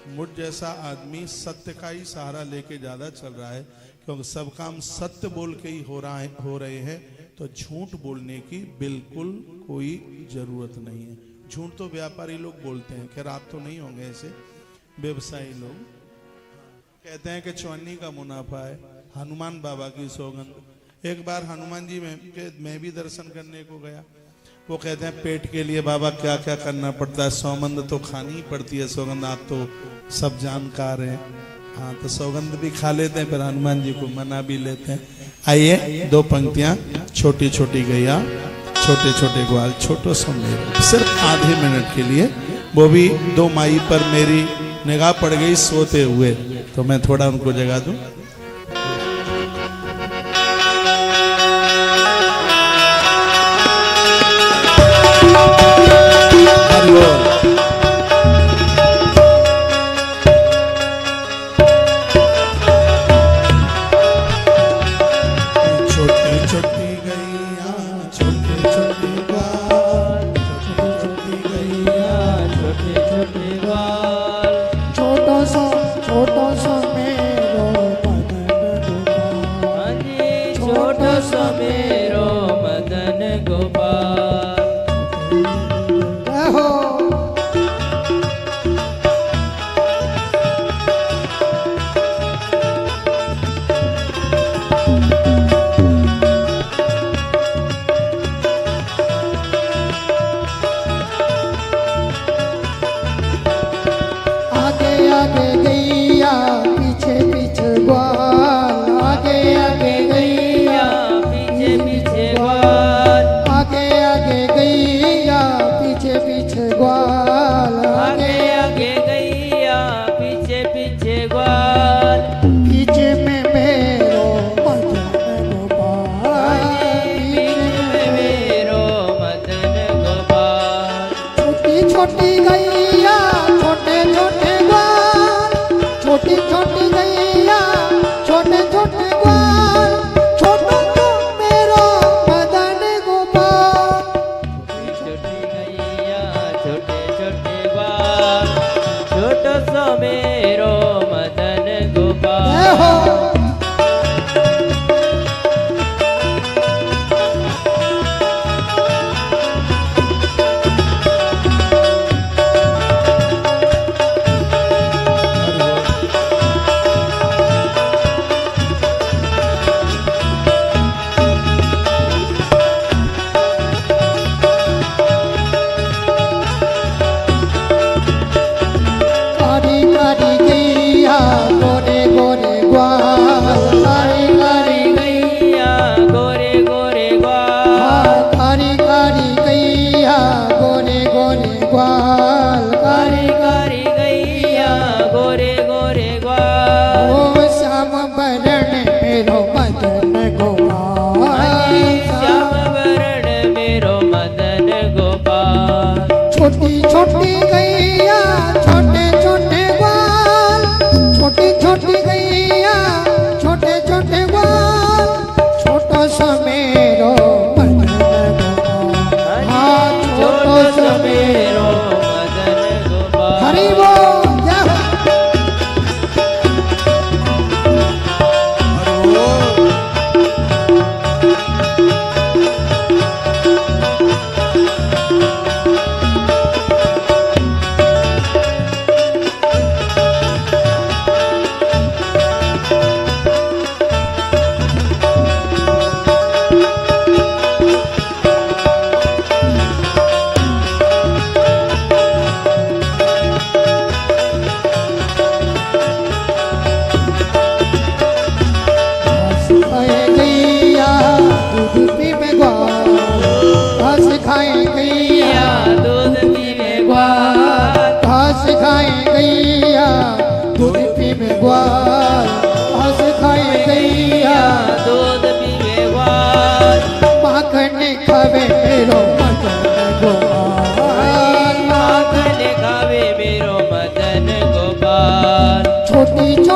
मुझ जैसा आदमी सत्य का ही सहारा लेके ज्यादा चल रहा है, क्योंकि सब काम सत्य बोल के ही हो रहे हैं। तो झूठ बोलने की बिल्कुल कोई जरूरत नहीं है। झूठ तो व्यापारी लोग बोलते हैं, खैर आप तो नहीं होंगे ऐसे, व्यवसायी लोग कहते हैं कि चौन्नी का मुनाफा है, हनुमान बाबा की सौगंध। एक बार हनुमान जी मैं भी दर्शन करने को गया। वो कहते हैं पेट के लिए बाबा क्या क्या करना पड़ता है, सौगंध तो खानी ही पड़ती है। सौगंध आप तो सब जानकार हैं। हाँ, तो सौगंध भी खा लेते हैं, फिर हनुमान जी को मना भी लेते हैं। आइए 2 पंक्तियां, छोटी छोटी गैया, छोटे छोटे ग्वाल, छोटो सो मेरे, सिर्फ आधे मिनट के लिए। वो भी 2 माई पर मेरी निगाह पड़ गई सोते हुए, तो मैं थोड़ा उनको जगा दूं।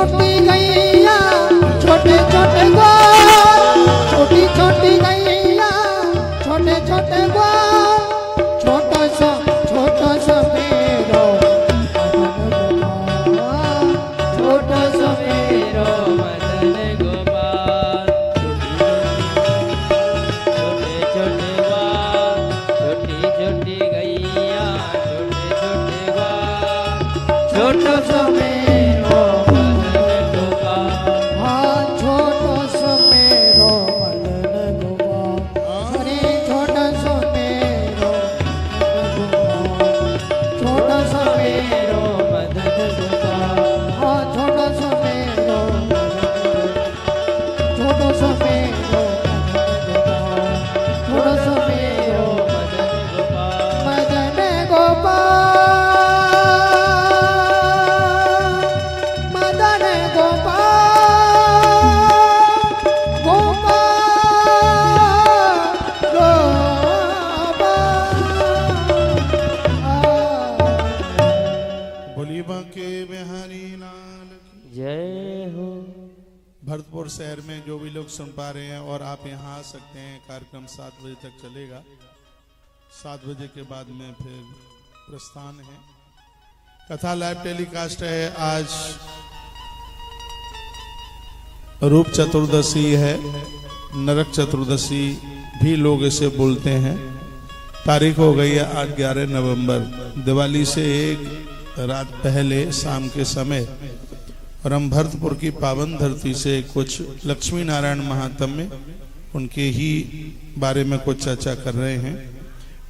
छोटी गैया छोटे छोटे ग्वाल, छोटी छोटी गैया छोटे छोटे ग्वाल, छोटा सा मेरो छोटा सा मेरो मदन गोपाल। छोटे छोटे ग्वाल, छोटी छोटी गैया छोटे छोटे ग्वाल, छोटा सा मेरो मदन गोपाल। हाँ छोटा सा मेरो मदन गोपाल, अरे छोटा सा मेरो छोटा सा मेरो मदन गोपाल। हाँ छोटा सा मेरो छोटा सा मेरो छोटा सा मेरो मदन गोपाल, मदन गोपाल, बोलिए बांके बिहारी लाल की जय हो। भरतपुर शहर में जो भी लोग सुन पा रहे हैं और आप यहाँ आ सकते हैं, कार्यक्रम 7 बजे तक चलेगा। 7 बजे के बाद में फिर प्रस्थान है। कथा लाइव टेलीकास्ट है। आज रूप चतुर्दशी है, नरक चतुर्दशी भी लोग इसे बोलते हैं। तारीख हो गई है आज 11 नवंबर, दिवाली से एक रात पहले शाम के समय, और हम भरतपुर की पावन धरती से कुछ लक्ष्मी नारायण महात्म्य उनके ही बारे में कुछ चर्चा कर रहे हैं।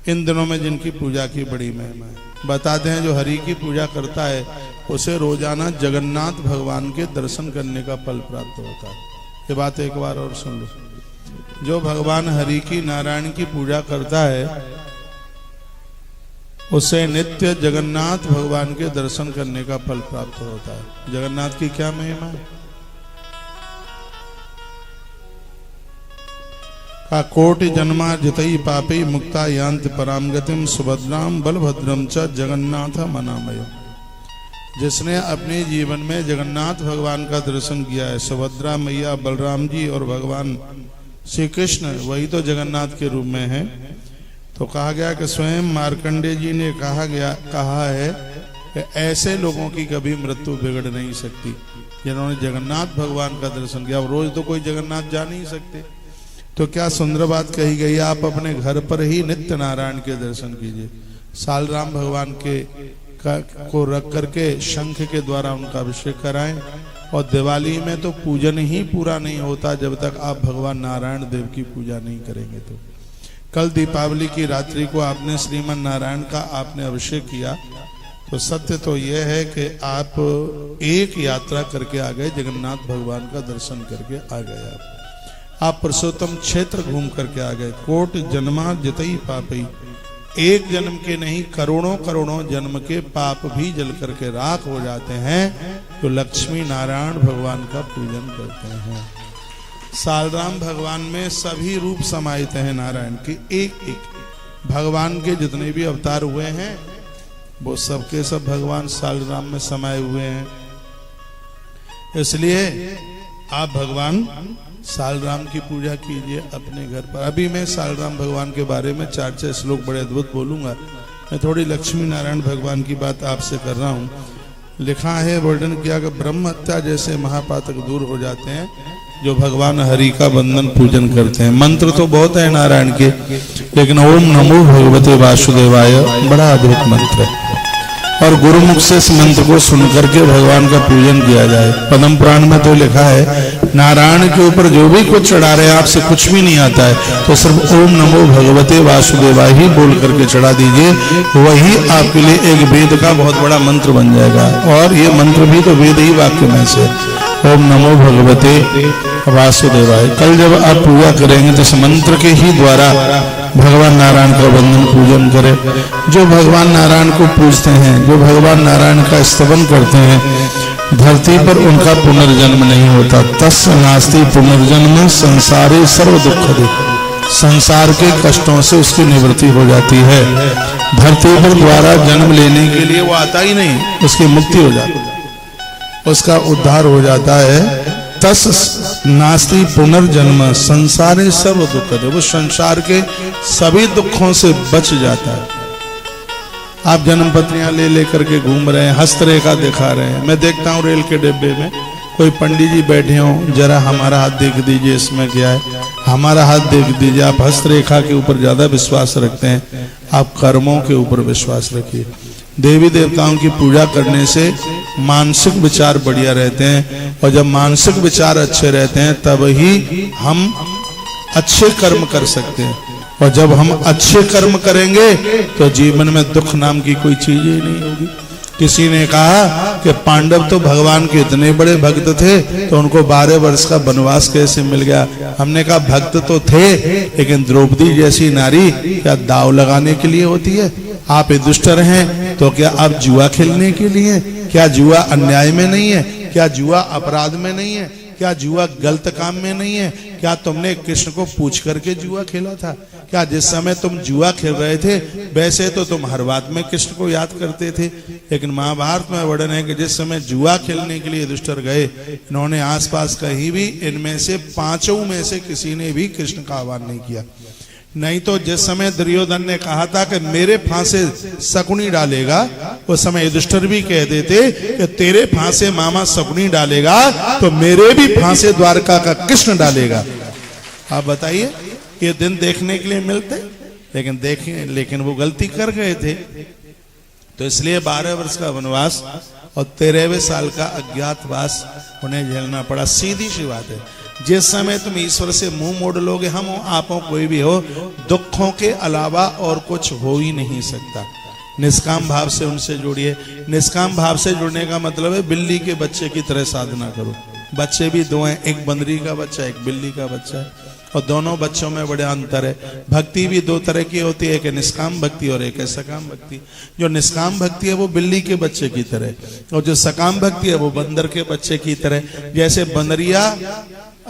इन दिनों में जिनकी पूजा की बड़ी महिमा है, बताते हैं जो हरि की पूजा करता है उसे रोजाना जगन्नाथ भगवान के दर्शन करने का फल प्राप्त होता है। ये बात एक बार और सुन लो, जो भगवान हरि की नारायण की पूजा करता है उसे नित्य जगन्नाथ भगवान के दर्शन करने का फल प्राप्त होता है। जगन्नाथ की क्या महिमा है? का कोटि जन्मार्जितई पापी मुक्ता यान्ति पराम गतिम सुभद्राम बलभद्रम च जगन्नाथ मनामय। जिसने अपने जीवन में जगन्नाथ भगवान का दर्शन किया है, सुभद्रा मैया, बलराम जी और भगवान श्री कृष्ण वही तो जगन्नाथ के रूप में है। तो कहा गया कि स्वयं मार्कंडेय जी ने कहा है कि ऐसे लोगों की कभी मृत्यु बिगड़ नहीं सकती जिन्होंने जगन्नाथ भगवान का दर्शन किया। रोज तो कोई जगन्नाथ जा नहीं सकते, तो क्या सुंदर बात कही गई। आप अपने घर पर ही नित्य नारायण के दर्शन कीजिए। सालराम भगवान को रख करके शंख के द्वारा उनका अभिषेक कराएं। और दिवाली में तो पूजन ही पूरा नहीं होता जब तक आप भगवान नारायण देव की पूजा नहीं करेंगे। तो कल दीपावली की रात्रि को आपने श्रीमन नारायण का आपने अभिषेक किया, तो सत्य तो यह है कि आप एक यात्रा करके आ गए, जगन्नाथ भगवान का दर्शन करके आ गए। आप पुरुषोत्तम क्षेत्र घूम करके आ गए। कोट जन्मार्जितई पापी, एक जन्म के नहीं करोड़ों करोड़ों जन्म के पाप भी जल करके राख हो जाते हैं तो लक्ष्मी नारायण भगवान का पूजन करते हैं। सालराम भगवान में सभी रूप समाहित हैं नारायण के। एक एक भगवान के जितने भी अवतार हुए हैं वो सबके सब भगवान सालराम में समाये हुए हैं। इसलिए आप भगवान सालराम की पूजा कीजिए अपने घर पर। अभी मैं सालराम भगवान के बारे में 4-6 श्लोक बड़े अद्भुत बोलूंगा। मैं थोड़ी लक्ष्मी नारायण भगवान की बात आपसे कर रहा हूँ। लिखा है, वर्णन किया कि ब्रह्म हत्या जैसे महापातक दूर हो जाते हैं जो भगवान हरि का बंधन पूजन करते हैं। मंत्र तो बहुत है नारायण के, लेकिन ओम नमो भगवते वासुदेवाय बड़ा अद्भुत मंत्र है। और गुरुमुख से इस मंत्र को सुनकर के भगवान का पूजन किया जाए। पद्म पुराण में तो लिखा है, नारायण के ऊपर जो भी कुछ चढ़ा रहे हैं, आपसे कुछ भी नहीं आता है तो सिर्फ ओम नमो भगवते वासुदेवाय ही बोल करके चढ़ा दीजिए, वही आपके लिए एक वेद का बहुत बड़ा मंत्र बन जाएगा। और ये मंत्र भी तो वेद ही वाक्य में से, ओम नमो भगवते वासुदेवाय। कल जब आप पूजा करेंगे तो इस मंत्र के ही द्वारा भगवान नारायण का वंदन पूजन करें। जो भगवान नारायण को पूजते हैं, जो भगवान नारायण का स्तवन करते हैं, धरती पर उनका पुनर्जन्म नहीं होता। तस्य नास्ति पुनर्जन्म संसारे सर्व दुःखदे। संसार के कष्टों से उसकी निवृत्ति हो जाती है। धरती पर द्वारा जन्म लेने के लिए वो आता ही नहीं, उसकी मुक्ति हो जाती है। उसका उद्धार हो जाता है। तस् नास्ति पुनर्जन्म संसारे सर्व दुख दे, वो संसार के सभी दुखों से बच जाता है। आप जन्म पत्रियां ले लेकर के घूम रहे हैं, हस्तरेखा दिखा रहे हैं। मैं देखता हूँ रेल के डिब्बे में कोई पंडित जी बैठे हों, जरा हमारा हाथ देख दीजिए, इसमें क्या है, हमारा हाथ देख दीजिए। आप हस्तरेखा के ऊपर ज्यादा विश्वास रखते हैं, आप कर्मों के ऊपर विश्वास रखिए। देवी देवताओं की पूजा करने से मानसिक विचार बढ़िया रहते हैं, और जब मानसिक विचार अच्छे रहते हैं तब ही हम अच्छे कर्म कर सकते हैं। और जब हम अच्छे कर्म करेंगे तो जीवन में दुख नाम की कोई चीज ही नहीं होगी। किसी ने कहा कि पांडव तो भगवान के इतने बड़े भक्त थे तो उनको 12 वर्ष का वनवास कैसे मिल गया। हमने कहा भक्त तो थे, लेकिन द्रौपदी जैसी नारी क्या दाव लगाने के लिए होती है? आप दुष्टर हैं तो क्या आप जुआ खेलने के लिए? क्या जुआ अन्याय में नहीं है? क्या जुआ अपराध में नहीं है? क्या जुआ गलत काम में नहीं है? क्या तुमने कृष्ण को पूछ करके जुआ खेला था? क्या जिस समय तुम जुआ खेल रहे थे वैसे तो तुम हर बात में कृष्ण को याद करते थे, लेकिन महाभारत में वर्णन है कि जिस समय जुआ खेलने के लिए युधिष्ठिर गए, इन्होंने आसपास कहीं भी इनमें से 5 में से किसी ने भी कृष्ण का आह्वान नहीं किया। नहीं तो जिस समय दुर्योधन ने कहा था कि मेरे फांसे शकुनी डालेगा, उस समय युधिष्ठिर भी कह देते कि तेरे फांसे मामा शकुनी डालेगा तो मेरे भी फांसे द्वारका का कृष्ण डालेगा। आप बताइए, ये दिन देखने के लिए मिलते, लेकिन वो गलती कर गए थे। तो इसलिए 12 वर्ष का वनवास और 13वें साल का अज्ञातवास उन्हें झेलना पड़ा। सीधी सी बात है, जिस समय तुम ईश्वर से मुंह मोड़ लोगे, हम हो आप हो कोई भी हो, दुखों के अलावा और कुछ हो ही नहीं सकता। निष्काम भाव से उनसे जुड़िए। निष्काम भाव से जुड़ने का मतलब है बिल्ली के बच्चे की तरह साधना करो। बच्चे भी 2 हैं, एक बंदरी का बच्चा, एक बिल्ली का बच्चा है, और दोनों बच्चों में बड़ा अंतर है। भक्ति भी 2 तरह की होती है, एक निष्काम भक्ति और एक सकाम भक्ति। जो निष्काम भक्ति है वो बिल्ली के बच्चे की तरह, और जो सकाम भक्ति है वो बंदर के बच्चे की तरह। जैसे बंदरिया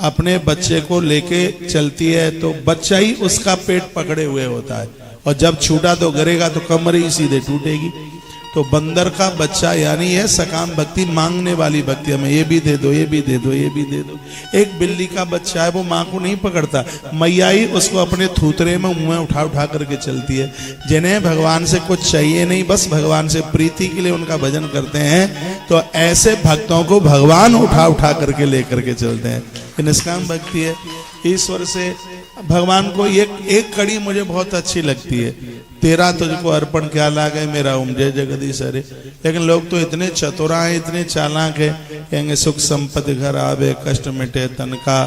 अपने बच्चे को लेके चलती है तो बच्चा ही उसका पेट पकड़े हुए होता है, और जब छूटा तो गिरेगा तो कमर ही सीधे टूटेगी। तो बंदर का बच्चा यानी है सकाम भक्ति, मांगने वाली भक्ति, हमें ये भी दे दो, ये भी दे दो, ये भी दे दो। एक बिल्ली का बच्चा है, वो माँ को नहीं पकड़ता, मैया ही उसको अपने थूतरे में मुंह में उठा उठा करके चलती है। जिन्हें भगवान से कुछ चाहिए नहीं, बस भगवान से प्रीति के लिए उनका भजन करते हैं, तो ऐसे भक्तों को भगवान उठा उठा करके लेकर के चलते हैं। ये निष्काम भक्ति है। ईश्वर से भगवान को एक कड़ी मुझे बहुत अच्छी लगती है, तेरा तुझको अर्पण क्या लागे मेरा ओम जय जगदीश हरे। लेकिन लोग तो इतने चतुरा हैं, इतने चालाक है, कहेंगे सुख संपत्ति घर आवे, कष्ट मिटे तन का,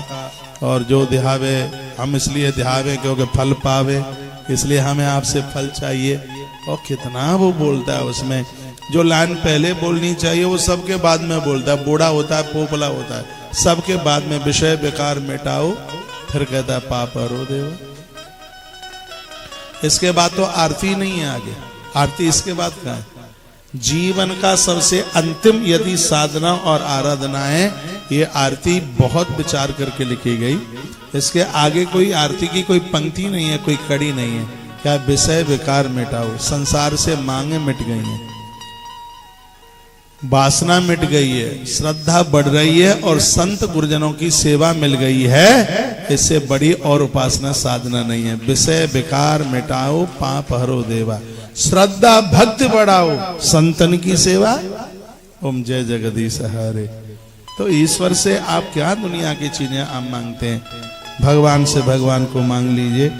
और जो ध्यावे हम इसलिए ध्यावे क्योंकि फल पावे, इसलिए हमें आपसे फल चाहिए। और कितना वो बोलता है उसमें, जो लाइन पहले बोलनी चाहिए वो सबके बाद में बोलता है। बूढ़ा होता है, पोपला होता है, सबके बाद में विषय बेकार मिटाओ, फिर कहता है पाप हरो देवा। इसके बाद तो आरती नहीं है आगे, आरती इसके बाद का है। जीवन का सबसे अंतिम यदि साधना और आराधना है ये आरती, बहुत विचार करके लिखी गई। इसके आगे कोई आरती की कोई पंक्ति नहीं है, कोई कड़ी नहीं है। क्या विषय विकार मिटाओ, संसार से मांगे मिट गई हैं, वासना मिट गई है, श्रद्धा बढ़ रही है, और संत गुरुजनों की सेवा मिल गई है। इससे बड़ी और उपासना साधना नहीं है। विषय विकार मिटाओ, पाप हरो देवा, श्रद्धा भक्ति बढ़ाओ, संतन की सेवा, ओम जय जगदीश हरे। तो ईश्वर से आप क्या दुनिया की चीजें आप मांगते हैं, भगवान से भगवान को मांग लीजिए।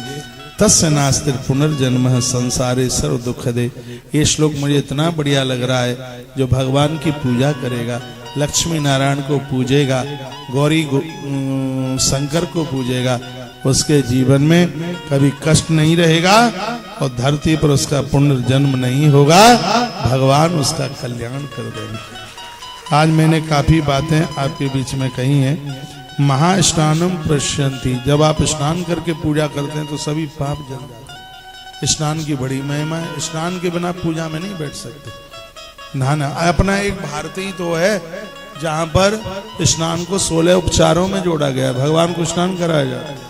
तस्य नास्ति पुनर्जन्म संसारे सर्व दुख दे। ये श्लोक मुझे इतना बढ़िया लग रहा है। जो भगवान की पूजा करेगा, लक्ष्मी नारायण को पूजेगा, गौरी शंकर को पूजेगा, उसके जीवन में कभी कष्ट नहीं रहेगा और धरती पर उसका पुनर्जन्म नहीं होगा। भगवान उसका कल्याण कर देंगे। आज मैंने काफी बातें आपके बीच में कही हैं। महास्नानम प्रश्यंती, जब आप स्नान करके पूजा करते हैं तो सभी पाप जल जाते हैं। स्नान की बड़ी महिमा है, स्नान के बिना पूजा में नहीं बैठ सकते। नहाना अपना एक भारतीय तो है जहां पर स्नान को 16 उपचारों में जोड़ा गया, भगवान को स्नान कराया जाता है।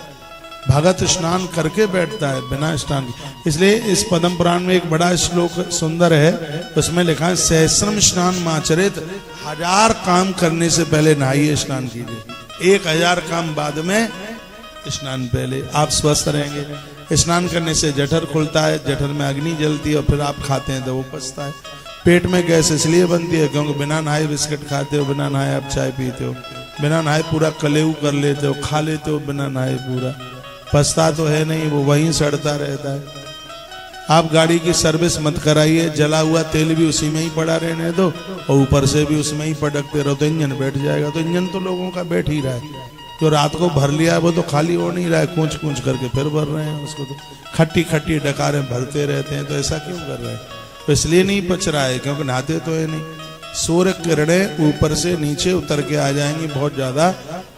भगत स्नान करके बैठता है बिना स्नान। इसलिए इस पद्म पुराण में एक बड़ा श्लोक सुंदर है, उसमें लिखा है सहस्रम स्नान माचरित 1000 काम करने से पहले नहाइए, स्नान कीजिए। 1000 काम बाद में, स्नान पहले। आप स्वस्थ रहेंगे। स्नान करने से जठर खुलता है, जठर में अग्नि जलती है और फिर आप खाते हैं तो वो पचता है। पेट में गैस इसलिए बनती है क्योंकि बिना नहाए बिस्किट खाते हो, बिना नहाए आप चाय पीते हो, बिना नहाए पूरा कलेऊ कर लेते हो, खा लेते हो बिना नहाए पूरा। पचता तो है नहीं, वो वहीं सड़ता रहता है। आप गाड़ी की सर्विस मत कराइए, जला हुआ तेल भी उसी में ही पड़ा रहने दो और ऊपर से भी उसमें ही पटकते रहो तो इंजन बैठ जाएगा। तो इंजन तो लोगों का बैठ ही रहा है। जो रात को भर लिया है वो तो खाली हो नहीं रहा है, कूच कूच करके फिर भर रहे हैं उसको। तो खट्टी खट्टी डकारें भरते रहते हैं। तो ऐसा क्यों कर रहे हैं? तो इसलिए नहीं पच रहा है क्योंकि नहाते तो है नहीं। सूर्य किरणें ऊपर से नीचे उतर के आ जाएंगी बहुत ज्यादा।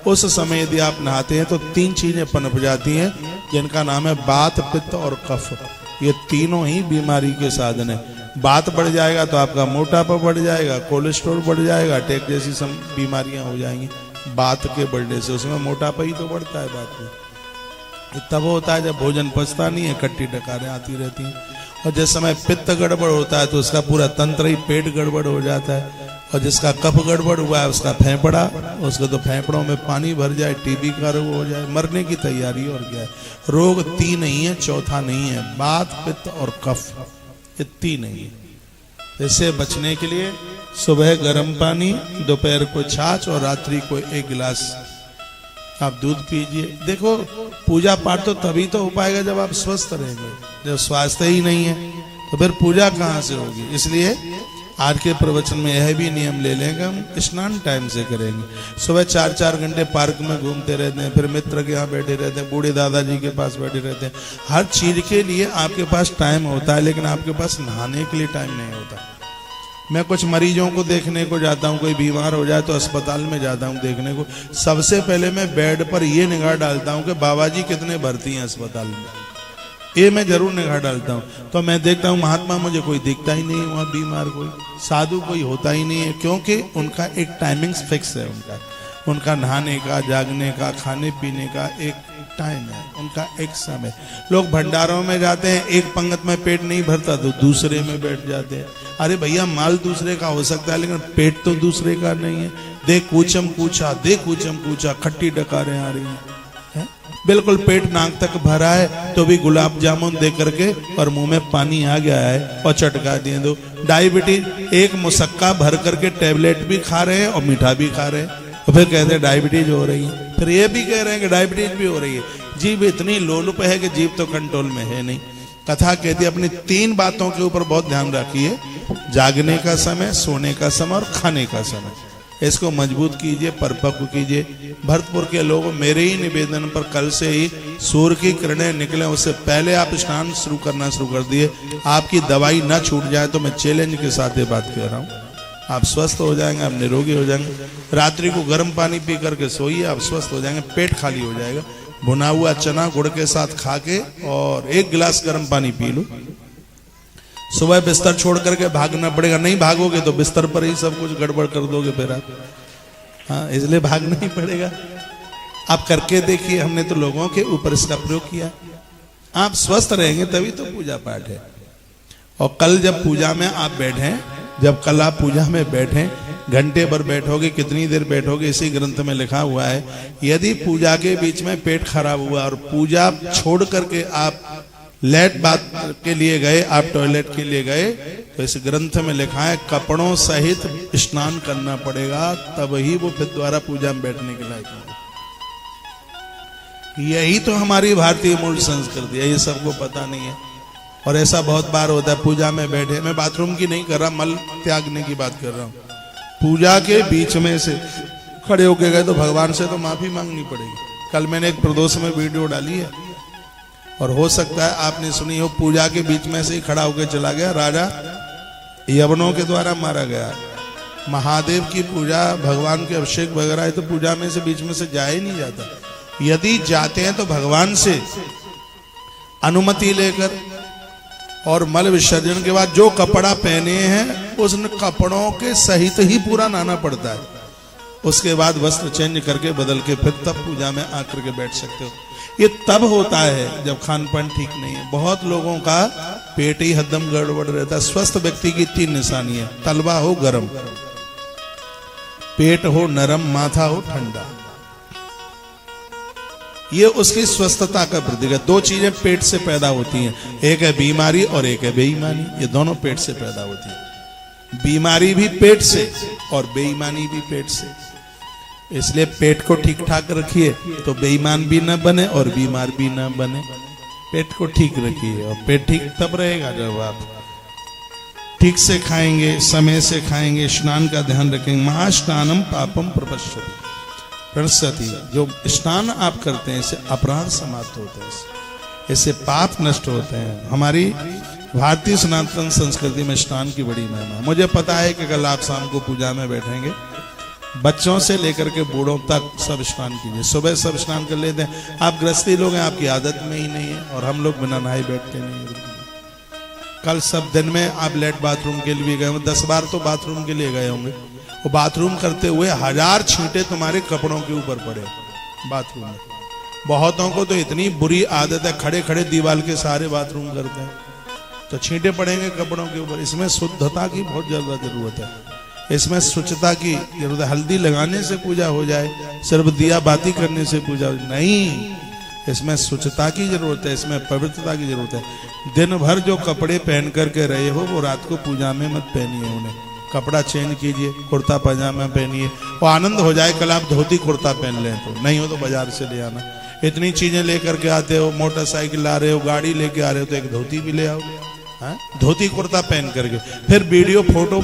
उस समय यदि आप नहाते हैं तो 3 चीजें पनप जाती हैं जिनका नाम है बात, पित्त और कफ। ये तीनों ही बीमारी के साधन है। बात बढ़ जाएगा तो आपका मोटापा बढ़ जाएगा, कोलेस्ट्रॉल बढ़ जाएगा, अटैक जैसी सब बीमारियां हो जाएंगी बात के बढ़ने से। उसमें मोटापा ही तो बढ़ता है बात में। तब होता है जब भोजन पचता नहीं है, खट्टी डकारें आती रहती हैं। और जिस समय पित्त गड़बड़ होता है तो उसका पूरा तंत्र ही पेट गड़बड़ हो जाता है। और जिसका कफ गड़बड़ हुआ है उसका फेफड़ा, उसको तो फेफड़ों में पानी भर जाए, टीबी का रोग हो जाए, मरने की तैयारी। और क्या है? रोग 3 ही है, चौथा नहीं है। बात, पित्त और कफ, ये 3 नहीं है। इससे बचने के लिए सुबह गर्म पानी, दोपहर को छाछ और रात्रि को 1 गिलास आप दूध पीजिए। देखो, पूजा पाठ तो तभी तो हो पाएगा जब आप स्वस्थ रहेंगे। जब स्वास्थ्य ही नहीं है तो फिर पूजा कहाँ से होगी? इसलिए आज के प्रवचन में यह भी नियम ले लेंगे, हम स्नान टाइम से करेंगे। सुबह 4-4 घंटे पार्क में घूमते रहते हैं, फिर मित्र के यहाँ बैठे रहते हैं, बूढ़े दादाजी के पास बैठे रहते हैं। हर चीज के लिए आपके पास टाइम होता है, लेकिन आपके पास नहाने के लिए टाइम नहीं होता। मैं कुछ मरीजों को देखने को जाता हूँ, कोई बीमार हो जाए तो अस्पताल में जाता हूँ देखने को। सबसे पहले मैं बेड पर ये निगाह डालता हूँ कि बाबा जी कितने भर्ती हैं अस्पताल में। ये मैं जरूर निगाह डालता हूँ। तो मैं देखता हूँ महात्मा मुझे कोई दिखता ही नहीं, वहाँ बीमार कोई साधु कोई होता ही नहीं है, क्योंकि उनका एक टाइमिंग फिक्स है। उनका नहाने का, जागने का, खाने पीने का एक टाइम है, उनका एक समय। लोग भंडारों में जाते हैं, एक पंगत में पेट नहीं भरता तो दूसरे में बैठ जाते हैं। अरे भैया, माल दूसरे का हो सकता है लेकिन पेट तो दूसरे का नहीं है। देख कूचम कूचा, देख कूचम कूचा, खट्टी डकारें आ रही हैं। बिल्कुल पेट नाक तक भरा है तो भी गुलाब जामुन दे करके और मुंह में पानी आ गया है और चटका दिए दो। डायबिटीज, एक मुसक्का भर करके टेबलेट भी खा रहे हैं और मीठा भी खा रहे हैं, और फिर कहते हैं डायबिटीज हो रही है। फिर ये भी कह रहे हैं कि डायबिटीज भी हो रही है। जीभ इतनी लोलुप है कि जीभ तो कंट्रोल में है नहीं। कथा कहती है अपनी 3 बातों के ऊपर बहुत ध्यान रखिए, जागने का समय, सोने का समय और खाने का समय। इसको मजबूत कीजिए, परिपक्व कीजिए। भरतपुर के लोग मेरे ही निवेदन पर कल से ही सूर्य की किरणें निकले उससे पहले आप स्नान शुरू करना शुरू कर दिए। आपकी दवाई ना छूट जाए तो मैं चैलेंज के साथ ये बात कह रहा हूँ। आप स्वस्थ हो जाएंगे, आप निरोगी हो जाएंगे। रात्रि को गर्म पानी पी करके सोइए, आप स्वस्थ हो जाएंगे, पेट खाली हो जाएगा। भुना हुआ चना गुड़ के साथ खा के और 1 गिलास गर्म पानी पी लो। सुबह बिस्तर छोड़ करके भागना पड़ेगा, नहीं भागोगे तो बिस्तर पर ही सब कुछ गड़बड़ कर दोगे फिर आप। हाँ, इसलिए भागना ही पड़ेगा। आप करके देखिए, हमने तो लोगों के ऊपर इसका प्रयोग किया। आप स्वस्थ रहेंगे तभी तो पूजा पाठ है। और कल जब पूजा में आप बैठे, जब कल आप पूजा में बैठे, घंटे भर बैठोगे, कितनी देर बैठोगे, इसी ग्रंथ में लिखा हुआ है। यदि पूजा के बीच में पेट खराब हुआ और पूजा छोड़ करके आप लेट बात के लिए गए, आप टॉयलेट के लिए गए, तो इस ग्रंथ में लिखा है कपड़ों सहित स्नान करना पड़ेगा, तब ही वो फिर द्वारा पूजा में बैठने के लायक होगा। यही तो हमारी भारतीय मूल संस्कृति है, ये सबको पता नहीं है। और ऐसा बहुत बार होता है, पूजा में बैठे, मैं बाथरूम की नहीं कर रहा, मल त्यागने की बात कर रहा हूँ। पूजा के बीच में से खड़े होके गए तो भगवान से तो माफी मांगनी पड़ेगी। कल मैंने एक प्रदोष में वीडियो डाली है और हो सकता है आपने सुनी हो। पूजा के बीच में से ही खड़ा होकर चला गया, राजा यवनों के द्वारा मारा गया। महादेव की पूजा, भगवान के अभिषेक वगैरह है तो पूजा में से बीच में से जा ही नहीं जाता। यदि जाते हैं तो भगवान से अनुमति लेकर और मल विसर्जन के बाद जो कपड़ा पहने हैं उन कपड़ों के सहित ही पूरा नहाना पड़ता है। उसके बाद वस्त्र चेंज करके बदल के फिर तब पूजा में आकर के बैठ सकते हो। ये तब होता है जब खान पान ठीक नहीं है। बहुत लोगों का पेट ही हदम गड़बड़ रहता है। स्वस्थ व्यक्ति की 3 निशानी है, तलवा हो गरम, पेट हो नरम, माथा हो ठंडा। ये उसकी स्वस्थता का प्रतीक है। दो चीजें पेट से पैदा होती हैं, एक है बीमारी और एक है बेईमानी। ये दोनों पेट से पैदा होती है। बीमारी भी पेट से और बेईमानी भी पेट से। इसलिए पेट को ठीक ठाक रखिए तो बेईमान भी ना बने और बीमार भी ना बने। पेट को ठीक रखिए, और पेट ठीक तब रहेगा जब आप ठीक से खाएंगे, समय से खाएंगे, स्नान का ध्यान रखेंगे। महास्नानम पापम प्रपश्यति प्रणश्यति। जो स्नान आप करते हैं इससे अपराध समाप्त होते हैं, इससे पाप नष्ट होते हैं। हमारी भारतीय सनातन संस्कृति में स्नान की बड़ी महिमा है। मुझे पता है कि कल आप शाम को पूजा में बैठेंगे, बच्चों से लेकर के बूढ़ों तक सब स्नान कीजिए। सुबह सब स्नान कर लेते हैं। आप गृहस्थी लोग हैं, आपकी आदत में ही नहीं है, और हम लोग बिना नहाए बैठते नहीं। कल सब दिन में आप लेट बाथरूम के लिए गए होंगे, 10 बार तो बाथरूम के लिए गए होंगे। वो बाथरूम करते हुए 1000 छींटे तुम्हारे कपड़ों के ऊपर पड़े बाथरूम में। बहुतों को तो इतनी बुरी आदत है, खड़े खड़े दीवार के सारे बाथरूम करते हैं, तो छींटे पड़ेंगे कपड़ों के ऊपर। इसमें शुद्धता की बहुत ज्यादा जरूरत है, इसमें स्वच्छता की जरूरत है। हल्दी लगाने से पूजा हो जाए, सिर्फ दिया बाती करने से पूजा हो नहीं, इसमें स्वच्छता की जरूरत है, इसमें पवित्रता की जरूरत है। दिन भर जो कपड़े पहन करके रहे हो वो रात को पूजा में मत पहनिए। उन्हें कपड़ा चेंज कीजिए, कुर्ता पजामा पहनिए। वो आनंद हो जाए कल आप धोती कुर्ता पहन लें, तो नहीं हो तो बाजार से ले आना। इतनी चीजें लेकर के आते हो, मोटरसाइकिल ला रहे हो, गाड़ी लेके आ रहे हो, तो एक धोती भी ले आओ। धोती कुर्ता पहन करके फिर वीडियो फोटो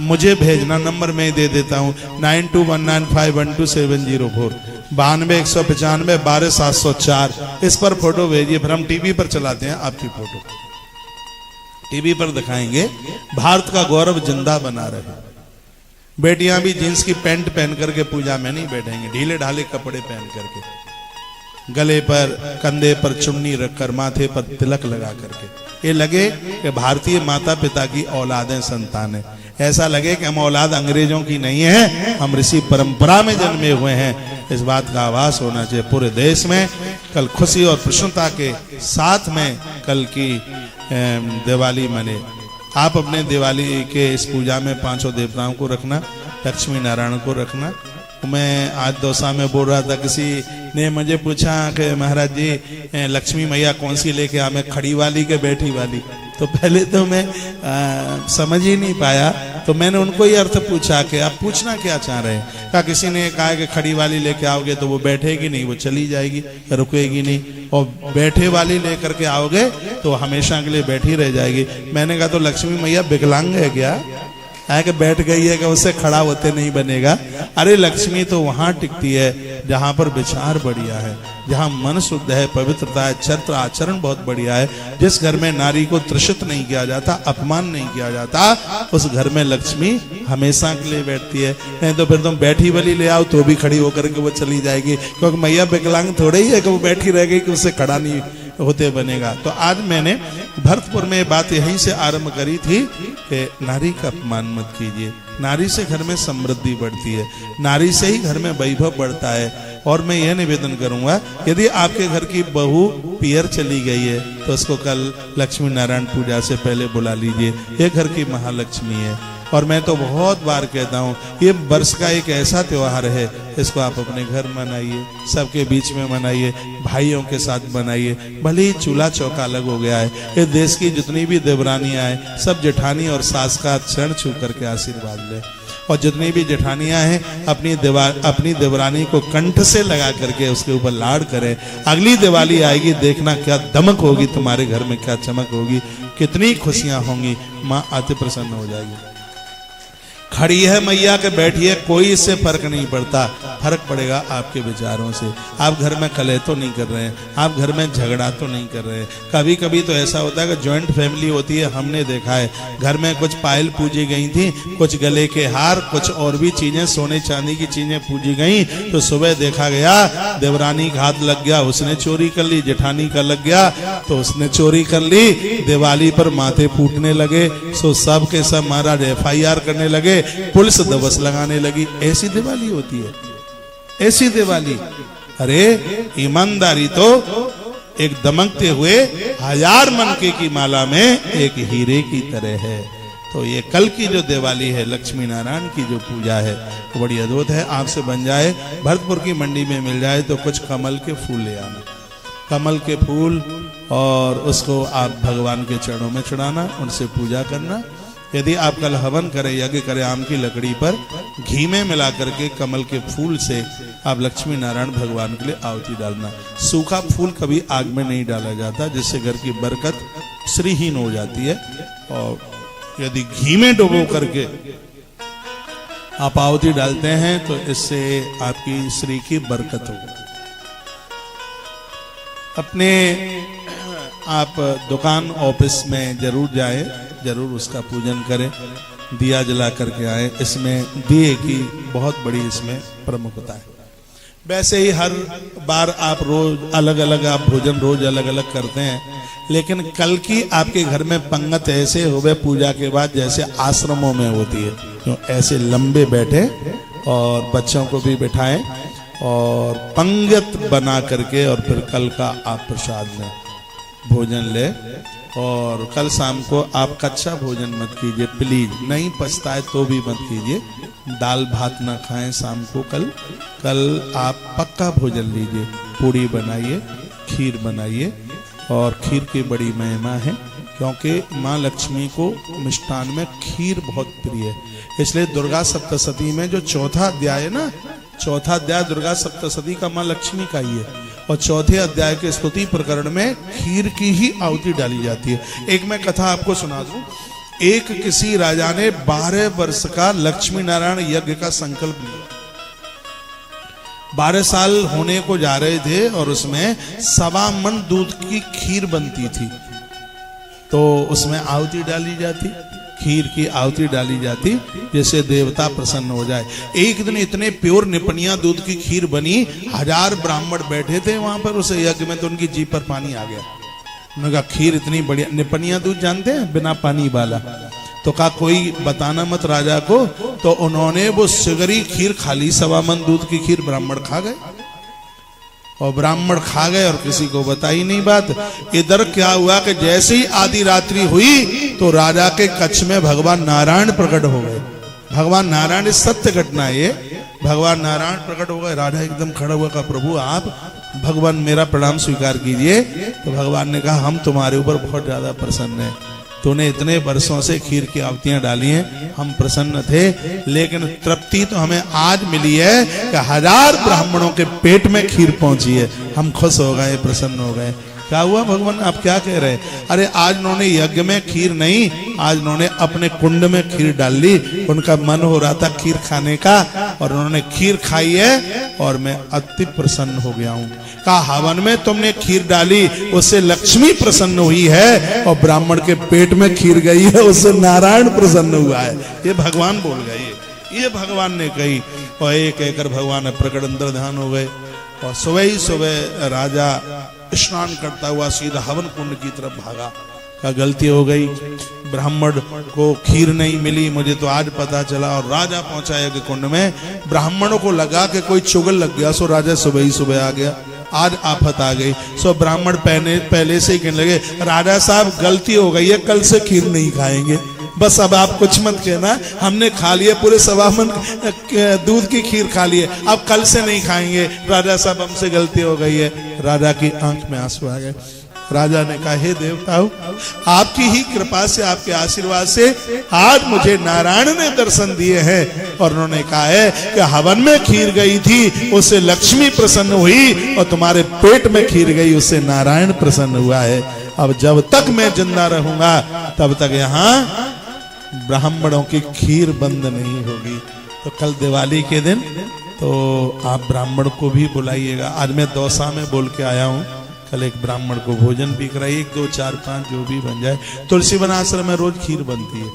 मुझे भेजना, नंबर मैं दे देता हूँ 9219512704 92 195 12 704। इस पर फोटो भेजिए, फिर हम टीवी पर चलाते हैं आपकी फोटो, टीवी पर दिखाएंगे। भारत का गौरव जिंदा बना रहे। बेटियां भी जींस की पैंट पहन करके पूजा में नहीं बैठेंगे, ढीले ढाले कपड़े पहन करके, गले पर कंधे पर चुन्नी रखकर, माथे पर तिलक लगा करके, ये लगे कि भारतीय माता पिता की औलादें संतान है। ऐसा लगे कि हम औलाद अंग्रेजों की नहीं है, हम ऋषि परंपरा में जन्मे हुए हैं। इस बात का आभास होना चाहिए पूरे देश में। कल खुशी और प्रसन्नता के साथ में कल की दिवाली मने। आप अपने दिवाली के इस पूजा में 5 देवताओं को रखना, लक्ष्मी नारायण को रखना। मैं आज दौसा में बोल रहा था, किसी ने मुझे पूछा कि महाराज जी लक्ष्मी मैया कौन सी लेके आ, मैं खड़ी वाली के बैठी वाली? तो पहले तो मैं समझ ही नहीं पाया, तो मैंने उनको ये अर्थ पूछा कि आप पूछना क्या चाह रहे हैं। कहा किसी ने कहा कि खड़ी वाली लेके आओगे तो वो बैठेगी नहीं, वो चली जाएगी, रुकेगी नहीं, और बैठे वाली लेकर के आओगे तो हमेशा के लिए बैठी रह जाएगी। मैंने कहा तो लक्ष्मी मैया विकलांग है क्या, है कि बैठ गई है कि उससे खड़ा होते नहीं बनेगा? अरे लक्ष्मी तो वहां टिकती है जहां पर विचार बढ़िया है, जहां मन शुद्ध है, पवित्रता है, चरित्र आचरण बहुत बढ़िया है। जिस घर में नारी को त्रिषित नहीं किया जाता, अपमान नहीं किया जाता, उस घर में लक्ष्मी हमेशा के लिए बैठती है। नहीं तो फिर तुम बैठी वाली ले आओ तो भी खड़ी होकर के वो चली जाएगी, क्योंकि मैया विकलांग थोड़े ही है कि वो बैठी रह गई कि उससे खड़ा नहीं होते बनेगा। तो आज मैंने भरतपुर में बात यहीं से आरंभ करी थी कि नारी का अपमान मत कीजिए। नारी से घर में समृद्धि बढ़ती है, नारी से ही घर में वैभव बढ़ता है। और मैं यह निवेदन करूंगा, यदि आपके घर की बहू पियर चली गई है तो उसको कल लक्ष्मी नारायण पूजा से पहले बुला लीजिए। ये घर की महालक्ष्मी है। और मैं तो बहुत बार कहता हूँ, ये वर्ष का एक ऐसा त्योहार है, इसको आप अपने घर मनाइए, सबके बीच में मनाइए, भाइयों के साथ मनाइए। भले ही चूल्हा चौका अलग हो गया है, ये देश की जितनी भी देवरानियां हैं सब जेठानी और सास का चरण छू करके आशीर्वाद लें। और जितनी भी जेठानियां हैं अपनी देवरानी को कंठ से लगा करके उसके ऊपर लाड़ करें। अगली दिवाली आएगी, देखना क्या दमक होगी तुम्हारे घर में, क्या चमक होगी, कितनी खुशियां होंगी। माँ अति प्रसन्न हो जाएगी। खड़ी है मैया के बैठी है, कोई इससे फर्क नहीं पड़ता, फर्क पड़ेगा आपके विचारों से। आप घर में कलह तो नहीं कर रहे हैं, आप घर में झगड़ा तो नहीं कर रहे हैं। कभी कभी तो ऐसा होता है कि जॉइंट फैमिली होती है, हमने देखा है घर में कुछ पायल पूजी गई थी, कुछ गले के हार, कुछ और भी चीजें, सोने चांदी की चीजें पूजी गई। तो सुबह देखा गया देवरानी का हाथ लग गया, उसने चोरी कर ली, जेठानी का लग गया तो उसने चोरी कर ली। दिवाली पर माथे फूटने लगे, सो सब के सब महाराज FIR करने लगे, पुलिस दबस लगाने लगी। ऐसी दिवाली होती है, ऐसी दिवाली। अरे ईमानदारी तो एक दमकते हुए 1000 मनके की माला में एक हीरे की तरह है। तो ये कल की जो दिवाली है, लक्ष्मी नारायण की जो पूजा है वो बड़ी अद्भुत है। आपसे बन जाए, भरतपुर की मंडी में मिल जाए तो कुछ कमल के फूल ले आना, कमल के फूल, और उसको आप भगवान के चरणों में चढ़ाना, उनसे पूजा करना। यदि आप कल हवन करें, यज्ञ करें, आम की लकड़ी पर घी में मिला करके कमल के फूल से आप लक्ष्मी नारायण भगवान के लिए आहुति डालना। सूखा फूल कभी आग में नहीं डाला जाता, जिससे घर की बरकत श्रीहीन हो जाती है। और यदि घी में डुबो करके आप आहुति डालते हैं तो इससे आपकी श्री की बरकत होगी। अपने आप दुकान ऑफिस में जरूर जाए, जरूर उसका पूजन करें, दिया जला करके आए। इसमें दिए की बहुत बड़ी इसमें प्रमुखता है। वैसे ही हर बार आप रोज अलग अलग आप भोजन रोज अलग अलग करते हैं, लेकिन कल की आपके घर में पंगत ऐसे होवे पूजा के बाद जैसे आश्रमों में होती है, क्यों ऐसे लंबे बैठे और बच्चों को भी बिठाएं और पंगत बना करके और फिर कल का आप प्रसाद में भोजन ले। और कल शाम को आप कच्चा भोजन मत कीजिए प्लीज, नहीं पछता है तो भी मत कीजिए। दाल भात ना खाएं शाम को। कल आप पक्का भोजन लीजिए, पूड़ी बनाइए, खीर बनाइए। और खीर की बड़ी महिमा है, क्योंकि माँ लक्ष्मी को मिष्ठान में खीर बहुत प्रिय है। इसलिए दुर्गा सप्तशती में जो चौथा अध्याय है ना, चौथा अध्याय दुर्गा सप्तशती का माँ लक्ष्मी का ही है। और चौथे अध्याय के स्तुति प्रकरण में खीर की ही आहुति डाली जाती है। एक मैं कथा आपको सुना दूं। एक किसी राजा ने 12 वर्ष का लक्ष्मी नारायण यज्ञ का संकल्प लिया। 12 साल होने को जा रहे थे और उसमें 1.25 मन दूध की खीर बनती थी, तो उसमें आहुति डाली जाती, खीर की आहुति डाली जाती, जैसे देवता प्रसन्न हो जाए। एक दिन इतने प्योर निपनिया दूध की खीर बनी, 1000 ब्राह्मण बैठे थे वहां पर उस यज्ञ में, तो उनकी जीभ पर पानी आ गया। उन्होंने कहा खीर इतनी बढ़िया, निपनिया दूध जानते हैं बिना पानी वाला, तो कहा कोई बताना मत राजा को। तो उन्होंने वो सिगरी खीर खा ली, 1.25 मन दूध की खीर ब्राह्मण खा गए। और ब्राह्मण खा गए और किसी को बताई नहीं बात। इधर क्या हुआ कि जैसे ही आधी रात्रि हुई तो राजा के कच्छ में भगवान नारायण प्रकट हो गए। भगवान नारायण, सत्य घटना है ये, भगवान नारायण प्रकट हो गए। राजा एकदम खड़ा हुआ, कहा प्रभु आप, भगवान मेरा प्रणाम स्वीकार कीजिए। तो भगवान ने कहा हम तुम्हारे ऊपर बहुत ज्यादा प्रसन्न है, तूने इतने वर्षों से खीर की आहुतियां डाली हैं, हम प्रसन्न थे, लेकिन तृप्ति तो हमें आज मिली है कि 1000 ब्राह्मणों के पेट में खीर पहुंची है, हम खुश हो गए, प्रसन्न हो गए। क्या हुआ भगवान, आप क्या कह रहे हैं? अरे आज उन्होंने यज्ञ में खीर नहीं, आज उन्होंने अपने कुंड में खीर डाल ली। उनका मन हो रहा था खीर खाने का और उन्होंने खीर खाई है और मैं अति प्रसन्न हो गया हूँ। कहा हवन में तुमने खीर डाली, उससे लक्ष्मी प्रसन्न हुई है, और ब्राह्मण के पेट में खीर गई है, उससे नारायण प्रसन्न हुआ है। ये भगवान बोल गए, ये भगवान ने कही। और एक कहकर भगवान प्रकट अंदर ध्यान हो गए। और सुबह ही सुबह राजा स्नान करता हुआ सीधा हवन कुंड की तरफ भागा। का गलती हो गई, ब्राह्मण को खीर नहीं मिली, मुझे तो आज पता चला। और राजा पहुंचा यज्ञ कुंड में, ब्राह्मणों को लगा कि कोई चुगल लग गया, सो राजा सुबह ही सुबह आ गया। आज आफत आ गई। सो ब्राह्मण पहले से ही कहने लगे राजा साहब गलती हो गई है, कल से खीर नहीं खाएंगे, बस अब आप कुछ मत कहना, हमने खा लिए, पूरे 1.25 मन दूध की खीर खा लिए, अब कल से नहीं खाएंगे। राजा साहब हमसे गलती हो गई है। राजा की आंख में आंसू आ गए। राजा ने कहा हे देवताओं, आपकी ही कृपा से, आपके आशीर्वाद से आज मुझे नारायण ने दर्शन दिए हैं। और उन्होंने कहा है कि हवन में खीर गई थी, उससे लक्ष्मी प्रसन्न हुई, और तुम्हारे पेट में खीर गई, उससे नारायण प्रसन्न हुआ है। अब जब तक मैं जिंदा रहूंगा तब तक यहाँ ब्राह्मणों की खीर बंद नहीं होगी। तो कल दिवाली के दिन तो आप ब्राह्मण को भी बुलाइएगा। आज मैं दौसा में बोल के आया हूँ, कल एक ब्राह्मण को भोजन भी कराइए, 1 2 4 5 जो भी बन जाए। तुलसी वन आश्रम में रोज खीर बनती है,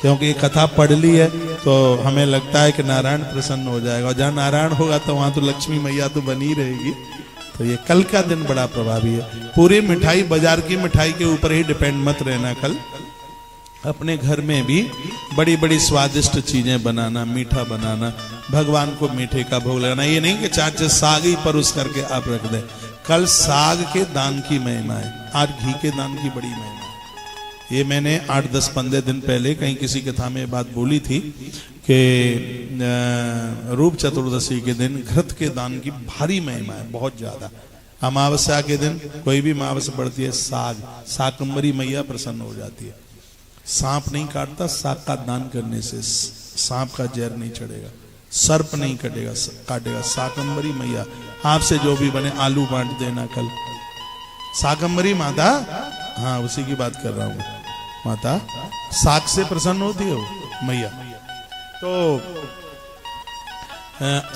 क्योंकि ये कथा पढ़ ली है तो हमें लगता है कि नारायण प्रसन्न हो जाएगा। और जहाँ नारायण होगा तो वहां तो लक्ष्मी मैया तो बनी रहेगी। तो ये कल का दिन बड़ा प्रभावी है। पूरी मिठाई, बाजार की मिठाई के ऊपर ही डिपेंड मत रहना। कल अपने घर में भी बड़ी बड़ी स्वादिष्ट चीजें बनाना, मीठा बनाना, भगवान को मीठे का भोग लगाना। ये नहीं कि 4 साग ही परोस करके आप रख दें। कल साग के दान की महिमा है, आज घी के दान की बड़ी महिमा है। ये मैंने 8, 10, 15 दिन पहले कहीं किसी कथा में बात बोली थी कि रूप चतुर्दशी के दिन घृत के दान की भारी महिमा है, बहुत ज्यादा। अमावस्या के दिन कोई भी अमावस्या पड़ती है, शाकंभरी मैया प्रसन्न हो जाती है। सांप नहीं काटता, साग का दान करने से सांप का जहर नहीं चढ़ेगा, सर्प नहीं काटेगा। शाकंभरी मैया आपसे जो भी बने आलू बांट देना कल। शाकंभरी माता, हाँ उसी की बात कर रहा हूं। माता साग से प्रसन्न होती है वो मैया, तो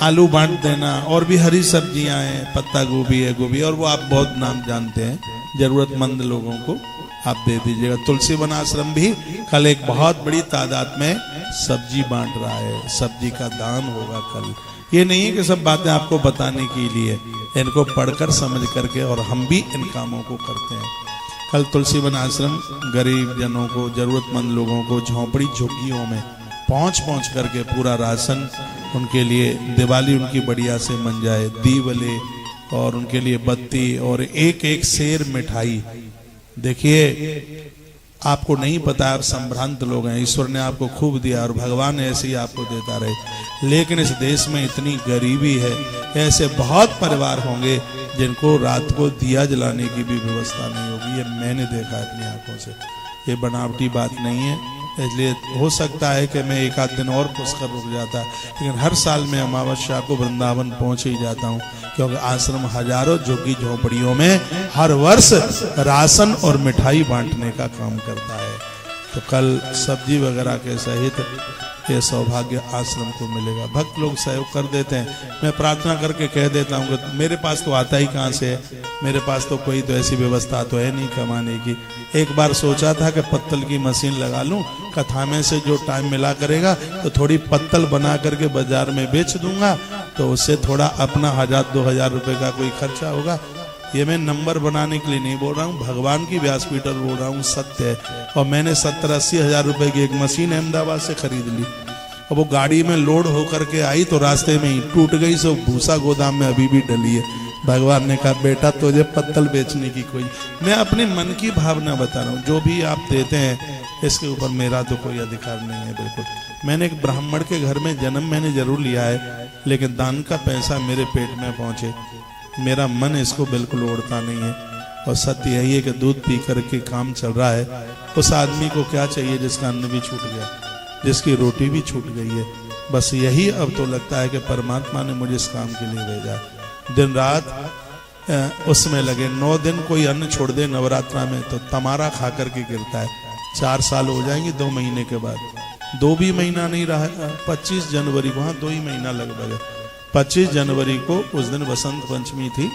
आलू बांट देना। और भी हरी सब्जियां हैं, पत्ता गोभी है, गोभी, और वो आप बहुत नाम जानते हैं, जरूरतमंद लोगों को आप दे दीजिएगा। तुलसी वन आश्रम भी कल एक बहुत बड़ी तादाद में सब्जी बांट रहा है, सब्जी का दान होगा कल। ये नहीं है कि सब बातें आपको बताने के लिए, इनको पढ़कर समझ करके और हम भी इन कामों को करते हैं। कल तुलसी वन आश्रम गरीब जनों को, जरूरतमंद लोगों को झोंपड़ी झुग्गियों में पहुंच करके पूरा राशन उनके लिए, दिवाली उनकी बढ़िया से मन जाए, दीवले और उनके लिए बत्ती और एक एक सेर मिठाई। देखिए आपको नहीं पता, आप संभ्रांत लोग हैं, ईश्वर ने आपको खूब दिया और भगवान ऐसे ही आपको देता रहे। लेकिन इस देश में इतनी गरीबी है, ऐसे बहुत परिवार होंगे जिनको रात को दिया जलाने की भी व्यवस्था नहीं होगी। ये मैंने देखा अपनी आंखों से, ये बनावटी बात नहीं है। इसलिए हो सकता है कि मैं एक आध दिन और पुष्कर रुक जाता, लेकिन हर साल मैं अमावस्या को वृंदावन पहुंच ही जाता हूं, क्योंकि आश्रम हजारों झुग्गी झोपड़ियों में हर वर्ष राशन और मिठाई बांटने का काम करता है। तो कल सब्जी वगैरह के सहित ये सौभाग्य आश्रम को मिलेगा। भक्त लोग सहयोग कर देते हैं, मैं प्रार्थना करके कह देता हूँ कि मेरे पास तो आता ही कहाँ से है, मेरे पास तो कोई तो ऐसी व्यवस्था तो है नहीं कमाने की। एक बार सोचा था कि पत्तल की मशीन लगा लूं, कथा में से जो टाइम मिला करेगा तो थोड़ी पत्तल बना करके बाजार में बेच दूंगा, तो उससे थोड़ा अपना 1000-2000 रुपए का कोई खर्चा होगा। ये मैं नंबर बनाने के लिए नहीं बोल रहा हूँ, भगवान की व्यासपीठ पर बोल रहा हूँ, सत्य है। और मैंने 70-80 हजार रुपए की एक मशीन अहमदाबाद से खरीद ली, और वो गाड़ी में लोड होकर के आई तो रास्ते में ही टूट गई, सो भूसा गोदाम में अभी भी डली है। भगवान ने कहा बेटा तुझे पत्तल बेचने की कोई, मैं अपने मन की भावना बता रहा हूँ, जो भी आप देते हैं इसके ऊपर मेरा तो कोई अधिकार नहीं है। बिल्कुल, मैंने एक ब्राह्मण के घर में जन्म मैंने जरूर लिया है, लेकिन दान का पैसा मेरे पेट में पहुंचे, मेरा मन इसको बिल्कुल ओढ़ता नहीं है। और सत्य यही है कि दूध पी करके काम चल रहा है, उस आदमी को क्या चाहिए जिसका अन्न भी छूट गया, जिसकी रोटी भी छूट गई है। बस यही अब तो लगता है कि परमात्मा ने मुझे इस काम के लिए भेजा। दिन रात उसमें लगे, 9 दिन कोई अन्न छोड़ दे नवरात्रा में तो तमारा खा करके गिरता है। 4 साल हो जाएंगे 2 महीने के बाद, 2 भी महीना नहीं रहा। 25 जनवरी को, हाँ 2 ही महीना लगभग है, 25 जनवरी को उस दिन वसंत पंचमी थी,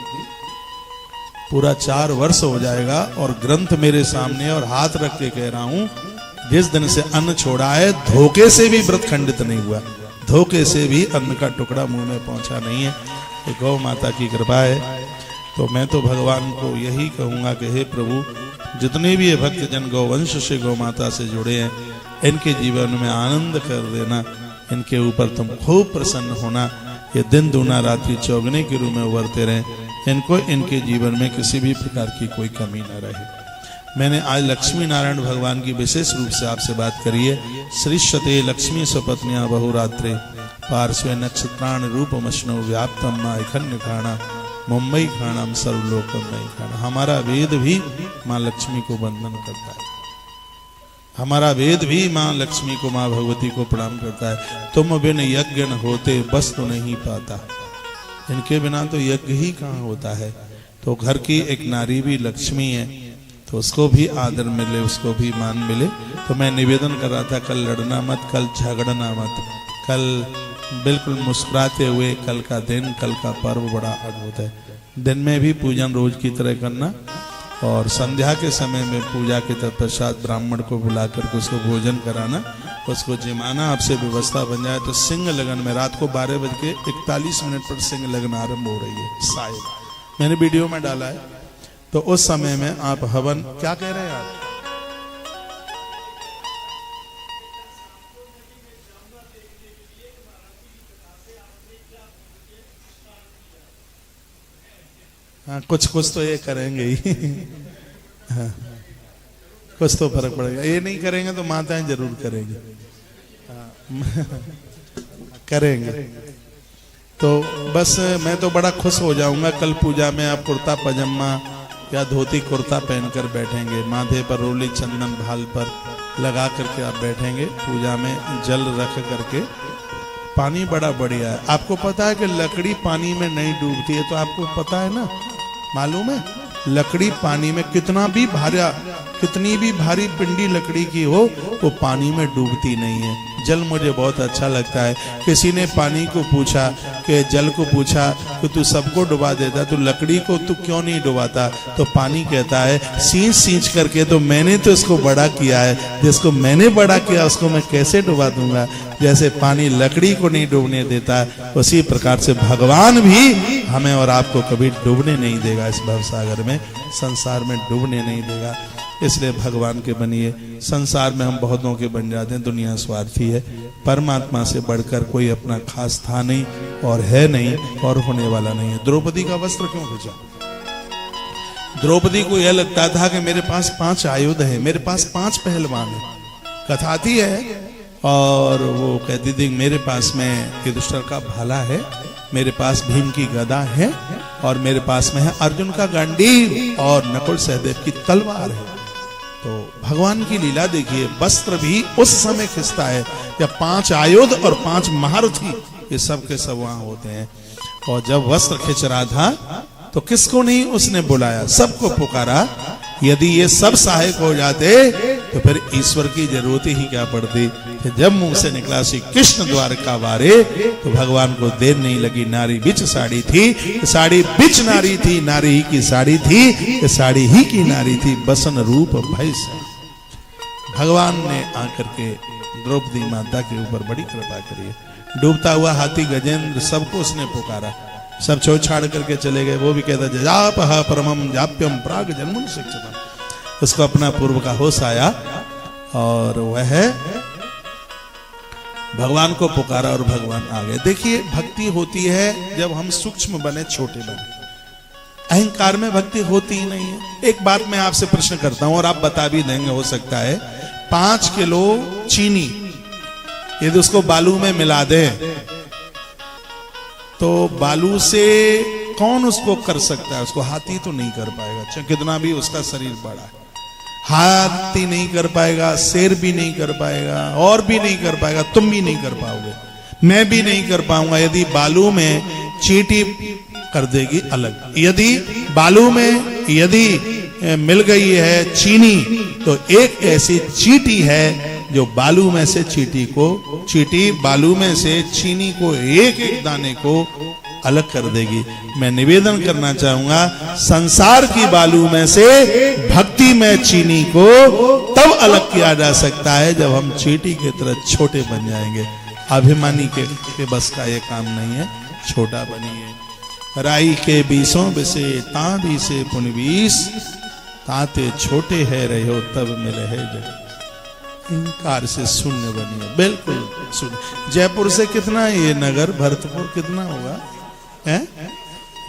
पूरा 4 वर्ष हो जाएगा। और ग्रंथ मेरे सामने और हाथ रख के कह रहा हूं, जिस दिन से अन्न छोड़ा है धोखे से भी व्रत खंडित नहीं हुआ, धोखे से भी अन्न का टुकड़ा मुंह में पहुंचा नहीं है। ये गौ माता की कृपा है। तो मैं तो भगवान को यही कहूंगा कि हे प्रभु, जितने भी ये भक्त जन गौवंश से गौ माता से जुड़े हैं, इनके जीवन में आनंद कर देना, इनके ऊपर तुम खूब प्रसन्न होना, ये दिन दूना रात्रि चौगने के रूप में उभरते रहे, इनको इनके जीवन में किसी भी प्रकार की कोई कमी न रहे। मैंने आज लक्ष्मी नारायण भगवान की विशेष रूप से आपसे बात करी है। श्रीशते लक्ष्मी स्वपत्न्या बहुरात्रे पार्श्वे नक्षत्राण रूपमश्नो व्याप्तम माइखन्य खाना मुंबई खाणम सर्वलोकम नहीं खाना। हमारा वेद भी माँ लक्ष्मी को वंदन करता है, हमारा वेद भी माँ लक्ष्मी को, माँ भगवती को प्रणाम करता है। तुम बिन यज्ञ न होते बस तो नहीं पाता, इनके बिना तो यज्ञ ही कहाँ होता है। तो घर की एक नारी भी लक्ष्मी है, तो उसको भी आदर मिले, उसको भी मान मिले। तो मैं निवेदन कर रहा था, कल लड़ना मत, कल झगड़ना मत, कल बिल्कुल मुस्कुराते हुए, कल का दिन, कल का पर्व बड़ा अद्भुत है। दिन में भी पूजन रोज की तरह करना, और संध्या के समय में पूजा के तत्पश्चात ब्राह्मण को बुला करके उसको भोजन कराना, उसको जिमाना। आपसे व्यवस्था बन जाए तो सिंह लगन में रात को 12:41 पर सिंह लगन आरंभ हो रही है शायद, मैंने वीडियो में डाला है। तो उस समय में आप हवन, क्या कह रहे हैं आप? हाँ, कुछ कुछ तो ये करेंगे ही। हाँ। कुछ तो फर्क पड़ेगा। ये नहीं करेंगे तो माताएं जरूर करेंगे। करेंगे तो बस मैं तो बड़ा खुश हो जाऊंगा। कल पूजा में आप कुर्ता पजामा या धोती कुर्ता पहनकर बैठेंगे, माथे पर रोली चंदन भाल पर लगा करके आप बैठेंगे, पूजा में जल रख करके। पानी बड़ा बढ़िया है। आपको पता है कि लकड़ी पानी में नहीं डूबती है, तो आपको पता है ना, मालूम है लकड़ी पानी में कितनी भी भारी पिंडी लकड़ी की हो वो पानी में डूबती नहीं है। जल मुझे बहुत अच्छा लगता है। किसी ने पानी को पूछा कि जल को पूछा कि तू सबको डुबा देता, तो लकड़ी को तू क्यों नहीं डुबाता? तो पानी कहता है सींच करके तो मैंने तो इसको बड़ा किया है, जिसको मैंने बड़ा किया उसको मैं कैसे डुबा दूंगा। जैसे पानी लकड़ी को नहीं डूबने देता, उसी प्रकार से भगवान भी हमें और आपको कभी डूबने नहीं देगा। इस भवसागर में, संसार में डूबने नहीं देगा। इसलिए भगवान के बनिए। संसार में हम बहुतों के बन जाते हैं, दुनिया स्वार्थी है। परमात्मा से बढ़कर कोई अपना खास था नहीं और है नहीं और होने वाला नहीं है। द्रौपदी का वस्त्र क्यों खींचा? द्रौपदी को यह लगता था कि मेरे पास 5 आयुध है, मेरे पास 5 पहलवान है। कथा आती है और वो कहती थी मेरे पास में युधिष्ठिर का भाला है, मेरे पास भीम की गदा है और मेरे पास में है अर्जुन का गांडीव और नकुल सहदेव की तलवार है। तो भगवान की लीला देखिए, वस्त्र भी उस समय खिंचता है जब 5 आयुध और 5 महारथी ये सब के सब वहां होते हैं। और जब वस्त्र खिंच रहा था तो किसको नहीं उसने बुलाया, सबको पुकारा। यदि ये सब सहायक हो जाते तो फिर ईश्वर की जरूरत ही क्या पड़ती। जब मुंह से निकला श्री कृष्ण द्वारका वारे, तो भगवान को देर नहीं लगी। नारी बिच साड़ी थी, साड़ी बिच नारी थी, नारी ही की साड़ी थी, साड़ी ही की नारी थी, बसन रूप भय से। भगवान ने आकर के द्रौपदी माता के ऊपर बड़ी कृपा करी है। डूबता हुआ हाथी गजेंद्र सबको उसने पुकारा, सब छोड़ छाड़ करके चले गए। वो भी कहता जाप परमम जाप्यम प्राग जन्म शिक्षितम। उसको अपना पूर्व का होश आया और वह भगवान को पुकारा और भगवान आ गए। देखिए भक्ति होती है जब हम सूक्ष्म बने, छोटे बने। अहंकार में भक्ति होती ही नहीं है। एक बात मैं आपसे प्रश्न करता हूं और आप बता भी देंगे हो सकता है। 5 किलो चीनी यदि उसको बालू में मिला दे तो बालू से कौन उसको कर सकता है? उसको हाथी तो नहीं कर पाएगा, चाहे कितना भी उसका शरीर बड़ा है। हाथी नहीं कर पाएगा, शेर भी नहीं कर पाएगा, और भी नहीं कर पाएगा, तुम भी नहीं कर पाओगे, मैं भी नहीं कर पाऊंगा। यदि बालू में चींटी कर देगी अलग, यदि बालू में यदि मिल गई है चीनी तो एक ऐसी चींटी है जो बालू में से चींटी बालू में से चीनी को एक एक दाने को अलग कर देगी। मैं निवेदन करना चाहूंगा, संसार की बालू में से भक्ति में चीनी को तब अलग किया जा सकता है जब हम चींटी की तरह छोटे बन जाएंगे। अभिमानी के बस का ये काम नहीं है, छोटा बनिए। राई के बीसों बिसे ता भी से पुन 20, ताते छोटे है रहो तब मिले है जग। अहंकार से शून्य बनिए, बिल्कुल शून्य। जयपुर से कितना है ये नगर? भरतपुर कितना होगा? है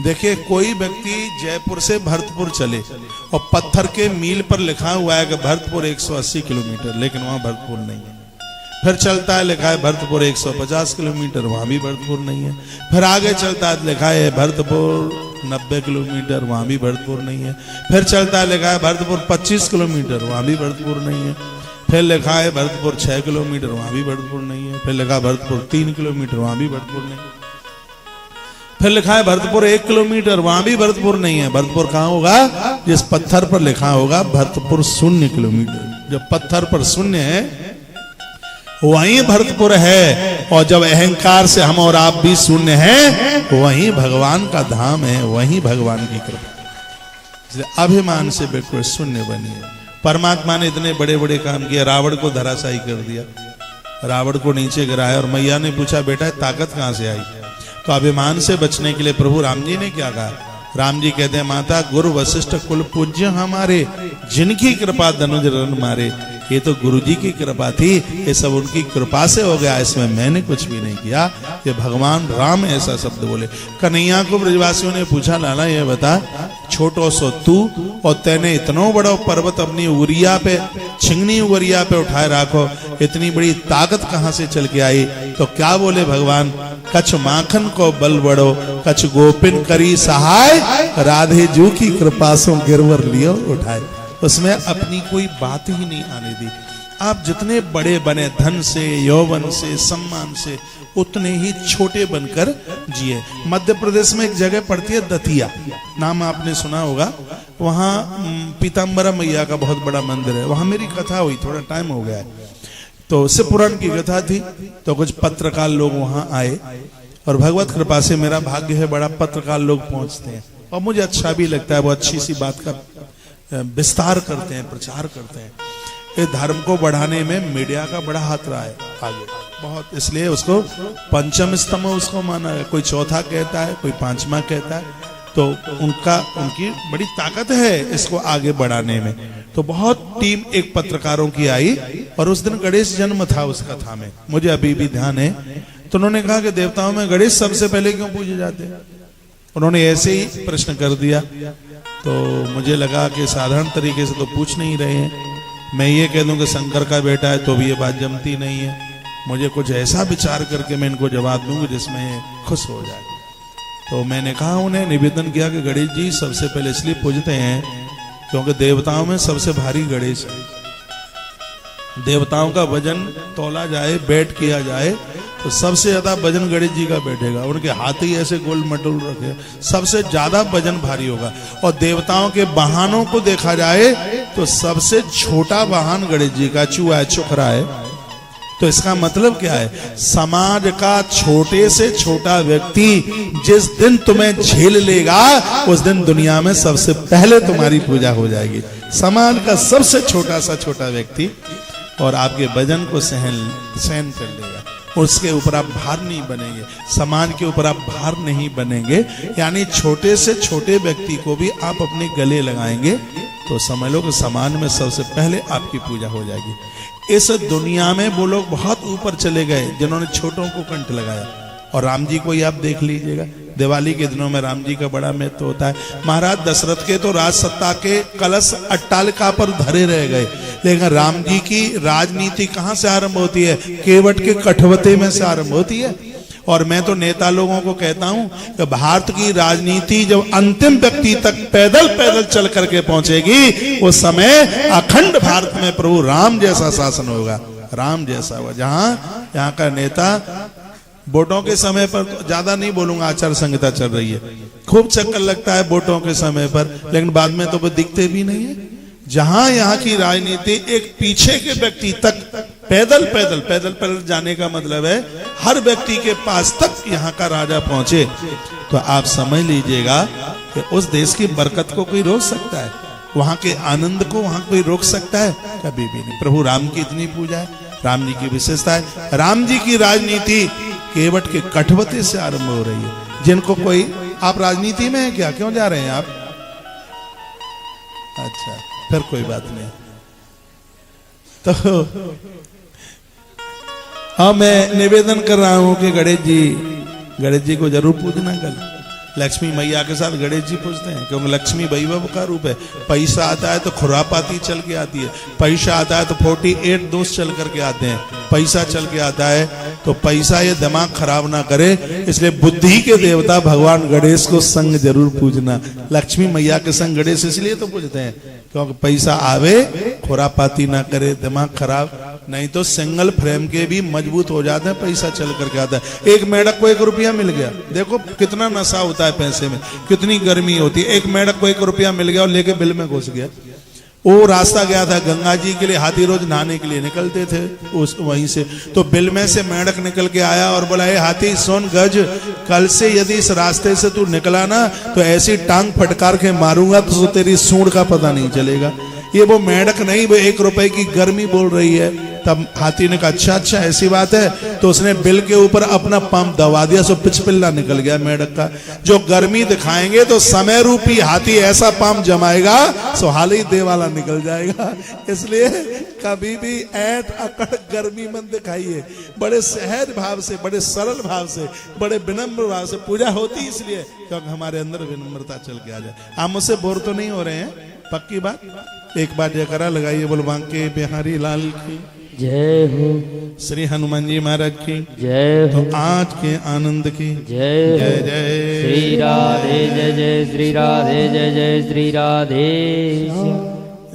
देखिए, कोई व्यक्ति जयपुर से भरतपुर चले और पत्थर के मील पर लिखा हुआ है कि भरतपुर 180 किलोमीटर, लेकिन वहां भरतपुर नहीं है। फिर चलता है लिखा है भरतपुर 150 किलोमीटर, वहां भी भरतपुर नहीं है। फिर आगे चलता है लिखा है भरतपुर 90 किलोमीटर, वहां भी भरतपुर नहीं है। फिर चलता है लिखा है भरतपुर 25 किलोमीटर, वहां भी भरतपुर नहीं है। फिर लिखा है भरतपुर 6 किलोमीटर, वहां भी भरतपुर नहीं है। फिर लिखा भरतपुर 3 किलोमीटर, वहां भी भरतपुर नहीं है। फिर लिखा है भरतपुर 1 किलोमीटर, वहां भी भरतपुर नहीं है। भरतपुर कहां होगा? जिस पत्थर पर लिखा होगा भरतपुर 0 किलोमीटर। जब पत्थर पर 0 है वहीं भरतपुर है, और जब अहंकार से हम और आप भी 0 हैं वहीं भगवान का धाम है, वहीं भगवान की कृपा। अभिमान से बिल्कुल 0 बनिए। परमात्मा ने इतने बड़े बड़े काम किए, रावण को धराशायी कर दिया, रावण को नीचे गिराया, और मैया ने पूछा बेटा ताकत कहां से आई? तो अभिमान से बचने के लिए प्रभु राम जी ने क्या कहा? राम जी कहते हैं माता गुरु वशिष्ठ कुल पूज्य हमारे, जिनकी कृपा धनुज रन मारे। ये तो गुरु जी की कृपा थी, ये सब उनकी कृपा से हो गया, इसमें मैंने कुछ भी नहीं किया। ये भगवान राम ऐसा शब्द बोले। कन्हैया को ब्रजवासियों ने पूछा लाला ये बता, छोटो सो तू और तेने इतनो बड़ो पर्वत अपनी उरिया पे, छिंगनी उरिया पे उठाए राखो, इतनी बड़ी ताकत कहां से चल के आई? तो क्या बोले भगवान, कछ माखन को बल बड़ो, कछ गोपिन करी सहाय, राधे जू की कृपा सो गिरवर लियो उठाए। उसमें अपनी कोई बात ही नहीं आने दी। आप जितने बड़े बने धन से, यौवन से, सम्मान से, उतने ही छोटे बनकर जिए। मध्य प्रदेश में एक जगह पड़ती है दतिया, नाम आपने सुना होगा। वहां पीताम्बरा मैया का बहुत बड़ा मंदिर है। वहां मेरी कथा हुई, थोड़ा टाइम हो गया है, तो शिव पुराण की कथा थी। तो कुछ पत्रकार लोग वहां आए और भगवत कृपा से मेरा भाग्य है, बड़ा पत्रकार लोग पहुंचते हैं और मुझे अच्छा भी लगता है। वो अच्छी सी बात का विस्तार करते हैं, प्रचार करते हैं। ये धर्म को बढ़ाने में मीडिया का बड़ा हाथ रहा है आगे बहुत, इसलिए उसको पंचम स्तंभ उसको माना है। कोई चौथा कहता है, कोई पांचवा कहता है, तो उनकी बड़ी ताकत है इसको आगे बढ़ाने में। तो बहुत टीम एक पत्रकारों की आई और उस दिन गणेश जन्म था उस कथा में, मुझे अभी भी ध्यान है। तो उन्होंने कहा कि देवताओं में गणेश सबसे पहले क्यों पूजे जाते हैं? उन्होंने ऐसे ही प्रश्न कर दिया। तो मुझे लगा कि साधारण तरीके से तो पूछ नहीं रहे हैं, मैं ये कह दूं कि शंकर का बेटा है तो भी ये बात जमती नहीं है। मुझे कुछ ऐसा विचार करके मैं इनको जवाब दूंगा जिसमें खुश हो जाए। तो मैंने कहा, उन्हें निवेदन किया कि गणेश जी सबसे पहले इसलिए पूजते हैं क्योंकि देवताओं में सबसे भारी गणेश है। देवताओं का वजन तोला जाए, बैठ किया जाए तो सबसे ज्यादा वजन गणेश जी का बैठेगा। उनके हाथ ही ऐसे गोल मटोल रखे, सबसे ज्यादा वजन भारी होगा। और देवताओं के वाहनों को देखा जाए तो सबसे छोटा वाहन गणेश जी का चूहा है, चुखरा है। तो इसका मतलब क्या है? समाज का छोटे से छोटा व्यक्ति जिस दिन तुम्हें झेल लेगा उस दिन दुनिया में सबसे पहले तुम्हारी पूजा हो जाएगी। समाज का सबसे छोटा सा छोटा व्यक्ति और आपके वजन को सहन कर लेगा, उसके ऊपर आप भार नहीं बनेंगे, समाज के ऊपर आप भार नहीं बनेंगे। यानी छोटे से छोटे व्यक्ति को भी आप अपने गले लगाएंगे तो समझ लो कि समाज में सबसे पहले आपकी पूजा हो जाएगी। इस दुनिया में वो लोग बहुत ऊपर चले गए जिन्होंने छोटों को कंठ लगाया। और राम जी को ही आप देख लीजिएगा, दिवाली के दिनों में राम जी का बड़ा महत्व होता है। महाराज दशरथ के तो राज सत्ता के कलश अट्टालिका पर धरे रह गए, लेकिन राम जी की राजनीति कहां से आरंभ होती है? केवट के कठवते में से आरंभ होती है। और मैं तो नेता लोगों को कहता हूं कि भारत की राजनीति जब अंतिम व्यक्ति तक पैदल पैदल चल करके पहुंचेगी उस समय अखंड भारत में प्रभु राम जैसा शासन होगा, राम जैसा होगा। जहां यहाँ का नेता वोटों के समय पर, ज्यादा नहीं बोलूंगा, आचार संहिता चल रही है, खूब चक्कर लगता है वोटों के समय पर, लेकिन बाद में तो वो दिखते भी नहीं है। जहां यहाँ की राजनीति एक पीछे के व्यक्ति तक पैदल पैदल पैदल पैदल जाने का मतलब है हर व्यक्ति के पास तक यहाँ का राजा पहुंचे, तो आप समझ लीजिएगा कि उस देश की बरकत को कोई रोक सकता है? वहां के आनंद को वहां कोई रोक सकता है? कभी भी नहीं। प्रभु राम की इतनी पूजा है, राम जी की विशेषता है। राम जी की राजनीति केवट के कठवते से आरंभ हो रही है। जिनको कोई, आप राजनीति में है क्या? क्यों जा रहे हैं आप? अच्छा, फिर कोई बात नहीं। तो हाँ, मैं निवेदन कर रहा हूं कि गणेश जी को जरूर पूजना कल। लक्ष्मी मैया के साथ गणेश जी पूजते हैं क्योंकि लक्ष्मी वैभव का रूप है। पैसा आता है तो खुरापाती चल के आती है, पैसा आता है तो 48 दोष चल करके आते हैं। पैसा चल के आता है तो पैसा ये दिमाग खराब ना करे, इसलिए बुद्धि के देवता भगवान गणेश को संग जरूर पूजना। लक्ष्मी मैया के संग गणेश इसलिए तो पूजते हैं क्योंकि पैसा आवे, खुरापाती ना करे, दिमाग खराब नहीं तो सिंगल फ्रेम के भी मजबूत हो जाते हैं, पैसा चल करके आता है। एक मेढक को 1 रुपया मिल गया, देखो कितना नशा होता है पैसे में, कितनी गर्मी होती है। एक मेढक को 1 रुपया मिल गया और लेके बिल में घुस गया। वो रास्ता गया था गंगा जी के लिए, हाथी रोज नहाने के लिए निकलते थे उस वहीं से, तो बिल में से मेढक निकल के आया और बोला, हे हाथी सुन गज, कल से यदि इस रास्ते से तू निकला ना तो ऐसी टांग फटकार के मारूंगा तो तेरी सूंड का पता नहीं चलेगा। ये वो मेढक नहीं, वो 1 रुपए की गर्मी बोल रही है। तब हाथी ने कहा अच्छा ऐसी बात है, तो उसने बिल के ऊपर अपना पंप दबा दिया, सो पिचपिल्ला निकल गया मेढक का। जो गर्मी दिखाएंगे तो समय रूपी हाथी ऐसा पंप जमाएगा सो हाल ही दे वाला निकल जाएगा। इसलिए कभी भी ऐट अकड़ गर्मी मन दिखाइए, बड़े सहज भाव से, बड़े सरल भाव से, बड़े विनम्र भाव से। पूजा होती इसलिए क्योंकि हमारे अंदर विनम्रता चल के आ जाए। आप मुझसे बोर तो नहीं हो रहे हैं? पक्की बात? एक बार जयकारा लगाइए, बोल बांके बिहारी लाल की जय हो, श्री हनुमान जी महाराज की जय हो, तो आज के आनंद की जय जय हो। जय श्री राधे जय जय श्री राधे जय जय श्री राधे।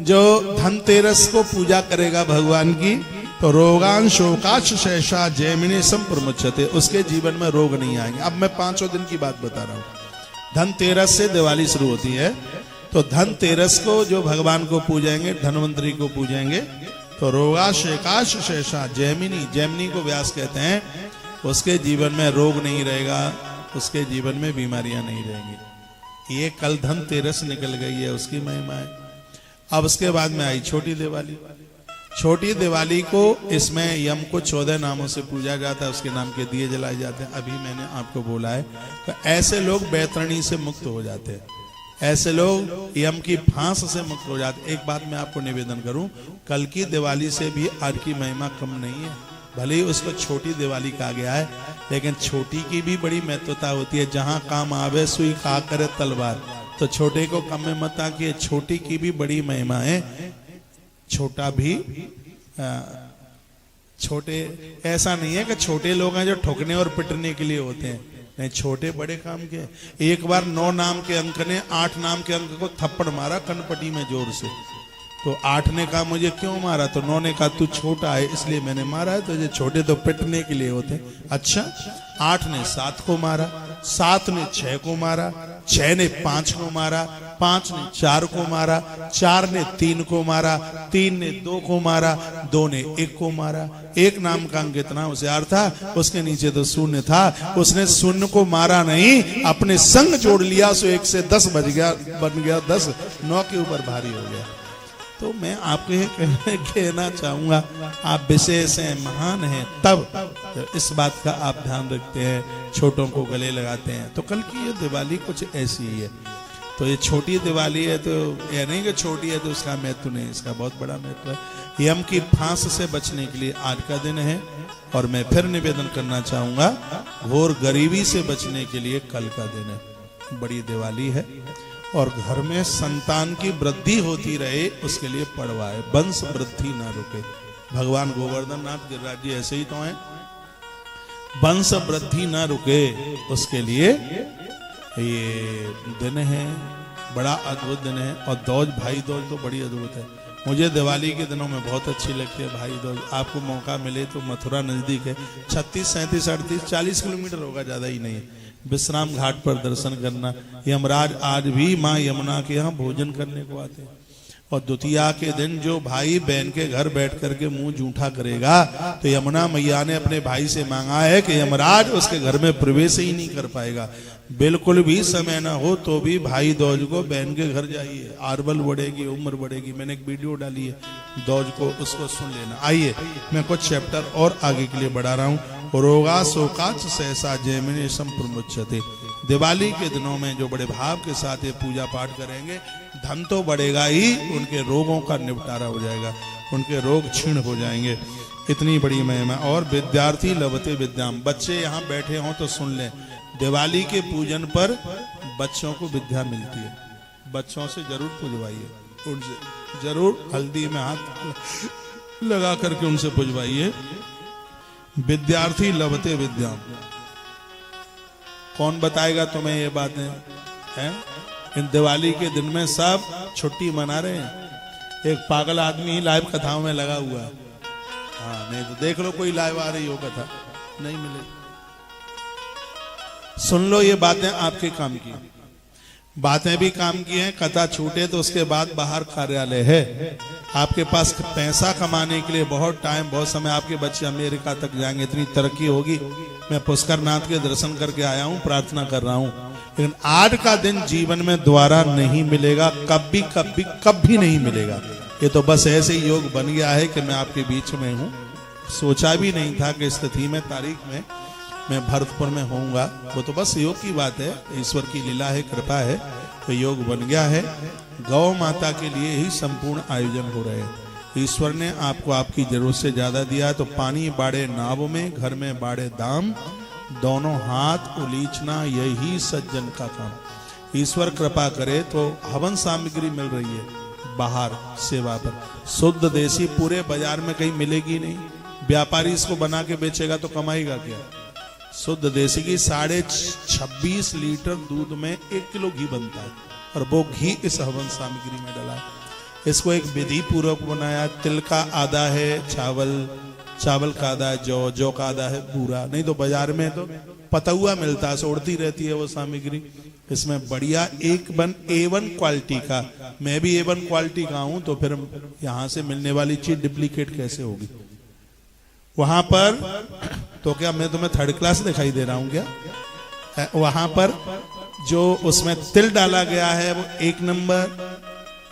जो धनतेरस को पूजा करेगा भगवान की तो रोगान शोकाश शेषा जैमिने संप्रमुच्यते, उसके जीवन में रोग नहीं आएंगे। अब मैं 5 दिन की बात बता रहा हूँ। धनतेरस से दिवाली शुरू होती है, तो धनतेरस को जो भगवान को पूजेंगे, धनवंतरी को पूजेंगे, तो रोगाश एकाश शेषा जैमिनी, जैमिनी को व्यास कहते हैं, उसके जीवन में रोग नहीं रहेगा, उसके जीवन में बीमारियां नहीं रहेंगी। ये कल धनतेरस निकल गई है, उसकी महिमा है। अब उसके बाद में आई छोटी दिवाली। छोटी दिवाली को इसमें यम को 14 नामों से पूजा जाता है, उसके नाम के दिए जलाए जाते हैं। अभी मैंने आपको बोला है तो ऐसे लोग बैतरणी से मुक्त हो जाते हैं, ऐसे लोग यम की फांस से मुक्त हो जाते। एक बात मैं आपको निवेदन करूं, कल की दिवाली से भी आज की महिमा कम नहीं है। भले ही उसको छोटी दिवाली कहा गया है, लेकिन छोटी की भी बड़ी महत्वता होती है। जहां काम आवे सुई खा करे तलवार, तो छोटे को कम में मत आकिए, छोटी की भी बड़ी महिमा है। छोटा भी छोटे, ऐसा नहीं है कि छोटे लोग हैं जो ठोकने और पिटने के लिए होते हैं, नहीं, छोटे बड़े काम के। एक बार 9 नाम के अंक ने 8 नाम के अंक को थप्पड़ मारा कनपटी में जोर से, तो 8 ने कहा मुझे क्यों मारा, तो 9 ने कहा तू छोटा है इसलिए मैंने मारा है, तो ये छोटे तो पिटने के लिए होते। अच्छा, 8 ने 7 को मारा, 7 ने 6 को मारा, 6 ने 5 को मारा, 5 ने 4 को मारा, 4 ने 3 को मारा, 3 ने 2 को मारा, 2 ने 1 को मारा। 1 नाम का अंक इतना होशियार था, उसके नीचे तो शून्य था, उसने शून्य को मारा नहीं, अपने संग जोड़ लिया, सो 1 से 10 बन गया 10, 9 के ऊपर भारी हो गया। तो मैं आपको ये कहना चाहूंगा, आप विशेष हैं, महान हैं, तब इस बात का आप ध्यान रखते हैं, छोटों को गले लगाते हैं। तो कल की ये दिवाली कुछ ऐसी ही है। तो ये छोटी दिवाली है, तो यह नहीं कि छोटी है तो उसका महत्व नहीं, इसका बहुत बड़ा महत्व है। यम की फांस से बचने के लिए आज का दिन है, और मैं फिर निवेदन करना चाहूंगा, घोर गरीबी से बचने के लिए कल का दिन है। बड़ी दिवाली है, और घर में संतान की वृद्धि होती रहे उसके लिए पड़वाए, वंश वृद्धि ना रुके। भगवान गोवर्धन नाथ गिरिराज जी ऐसे ही तो हैं, वंश वृद्धि ना रुके उसके लिए ये दिन है, बड़ा अद्भुत दिन है। और दौज, भाई दौज तो बड़ी अद्भुत है। मुझे दिवाली के दिनों में बहुत अच्छी लगती है भाई दौज। आपको मौका मिले तो मथुरा नजदीक है, 36, 37, 38, 40 किलोमीटर होगा, ज्यादा ही नहीं है। विश्राम घाट पर दर्शन करना। यमराज आज भी माँ यमुना के यहाँ भोजन करने को आते हैं। और द्वितीया के दिन जो भाई बहन के घर बैठ करके मुंह जूठा करेगा, तो यमुना मैया ने अपने भाई से मांगा है कि यमराज उसके घर में प्रवेश ही नहीं कर पाएगा। बिल्कुल भी समय ना हो तो भी भाई दौज को बहन के घर जाइए, आरबल बढ़ेगी, उम्र बढ़ेगी। मैंने एक वीडियो डाली है दौज को, उसको सुन लेना। आइए मैं कुछ चैप्टर और आगे के लिए बढ़ा रहा हूँ। रोगा शोकाच सहसा जैमिने संप्रमुच्यते। दिवाली के दिनों में जो बड़े भाव के साथ ये पूजा पाठ करेंगे, धन तो बढ़ेगा ही, उनके रोगों का निपटारा हो जाएगा, उनके रोग क्षीण हो जाएंगे। इतनी बड़ी महिमा। और विद्यार्थी लभते विद्याम, बच्चे यहाँ बैठे हों तो सुन लें, दिवाली के पूजन पर बच्चों को विद्या मिलती है। बच्चों से जरूर पूजवाइए, उनसे जरूर हल्दी में हाथ लगा करके उनसे पूजवाइए। विद्यार्थी लभते विद्याम, कौन बताएगा तुम्हें ये बातें हैं? इन दिवाली के दिन में सब छुट्टी मना रहे हैं। एक पागल आदमी ही लाइव कथाओं में लगा हुआ है। हाँ, नहीं तो देख लो कोई लाइव आ रही हो कथा, नहीं मिलेगी। सुन लो, ये बातें आपके काम की, बातें भी काम की हैं। कथा छूटे तो उसके बाद बाहर कार्यालय है। आपके पास पैसा कमाने के लिए बहुत टाइम, बहुत समय, आपके बच्चे अमेरिका तक जाएंगे, इतनी तरक्की होगी। मैं पुष्करनाथ के दर्शन करके आया हूँ, प्रार्थना कर रहा हूँ, लेकिन आज का दिन जीवन में दोबारा नहीं मिलेगा, कभी कभी कभी नहीं मिलेगा। ये तो बस ऐसे ही योग बन गया है कि मैं आपके बीच में हूँ। सोचा भी नहीं था कि इस तिथि में, तारीख में मैं भरतपुर में होऊंगा। वो तो बस योग की बात है, ईश्वर की लीला है, कृपा है, तो योग बन गया है। गौ माता के लिए ही संपूर्ण आयोजन हो रहे हैं। ईश्वर ने आपको आपकी जरूरत से ज्यादा दिया है, तो पानी बाड़े नाव में, घर में बाड़े दाम, दोनों हाथ उलीचना यही सज्जन का काम। ईश्वर कृपा करे तो हवन सामग्री मिल रही है, बाहर सेवा पर। शुद्ध देसी पूरे बाजार में कहीं मिलेगी नहीं, व्यापारी इसको बना के बेचेगा तो कमाएगा क्या। शुद्ध देसी की 26.5 लीटर दूध में 1 किलो घी बनता है, और वो घी इस हवन सामग्री में डला है। इसको एक विधि पूर्वक बनाया। तिल का आधा है, चावल का आधा है, जौ का आधा है बूरा। नहीं तो बाजार में तो पतुआ मिलता है, उड़ती रहती है वो सामग्री। इसमें बढ़िया A1 क्वालिटी का, मैं भी A1 क्वालिटी का हूं, तो फिर यहां से मिलने वाली चीज डुप्लीकेट कैसे होगी। वहां पर तो क्या मैं तुम्हें थर्ड क्लास दिखाई दे रहा हूं क्या। वहां पर जो उसमें तिल डाला गया है वो 1 नंबर,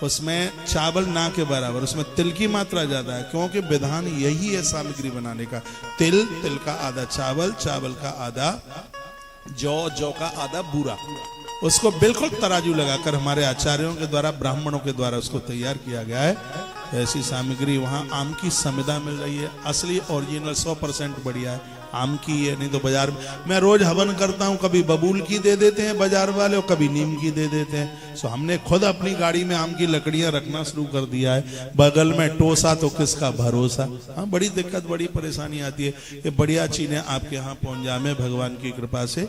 उसमें चावल ना के बराबर, उसमें तिल की मात्रा ज्यादा है, क्योंकि विधान यही है सामग्री बनाने का। तिल का आधा, चावल का आधा, जौ का आधा बूरा। उसको बिल्कुल तराजू लगाकर हमारे आचार्यों के द्वारा, ब्राह्मणों के द्वारा उसको तैयार किया गया है। ऐसी सामग्री वहां आम की समिधा मिल रही है, असली ओरिजिनल 100% बढ़िया है, आम की है। नहीं तो बाजार में मैं रोज हवन करता हूं, कभी बबूल की दे देते हैं बाजार वाले और कभी नीम की दे देते हैं। सो हमने खुद अपनी गाड़ी में आम की लकड़ियां रखना शुरू कर दिया है। बगल में टोसा तो किसका भरोसा। हाँ, बड़ी दिक्कत, बड़ी परेशानी आती है। ये बढ़िया चीजें आपके यहाँ पहुंच जाए भगवान की कृपा से।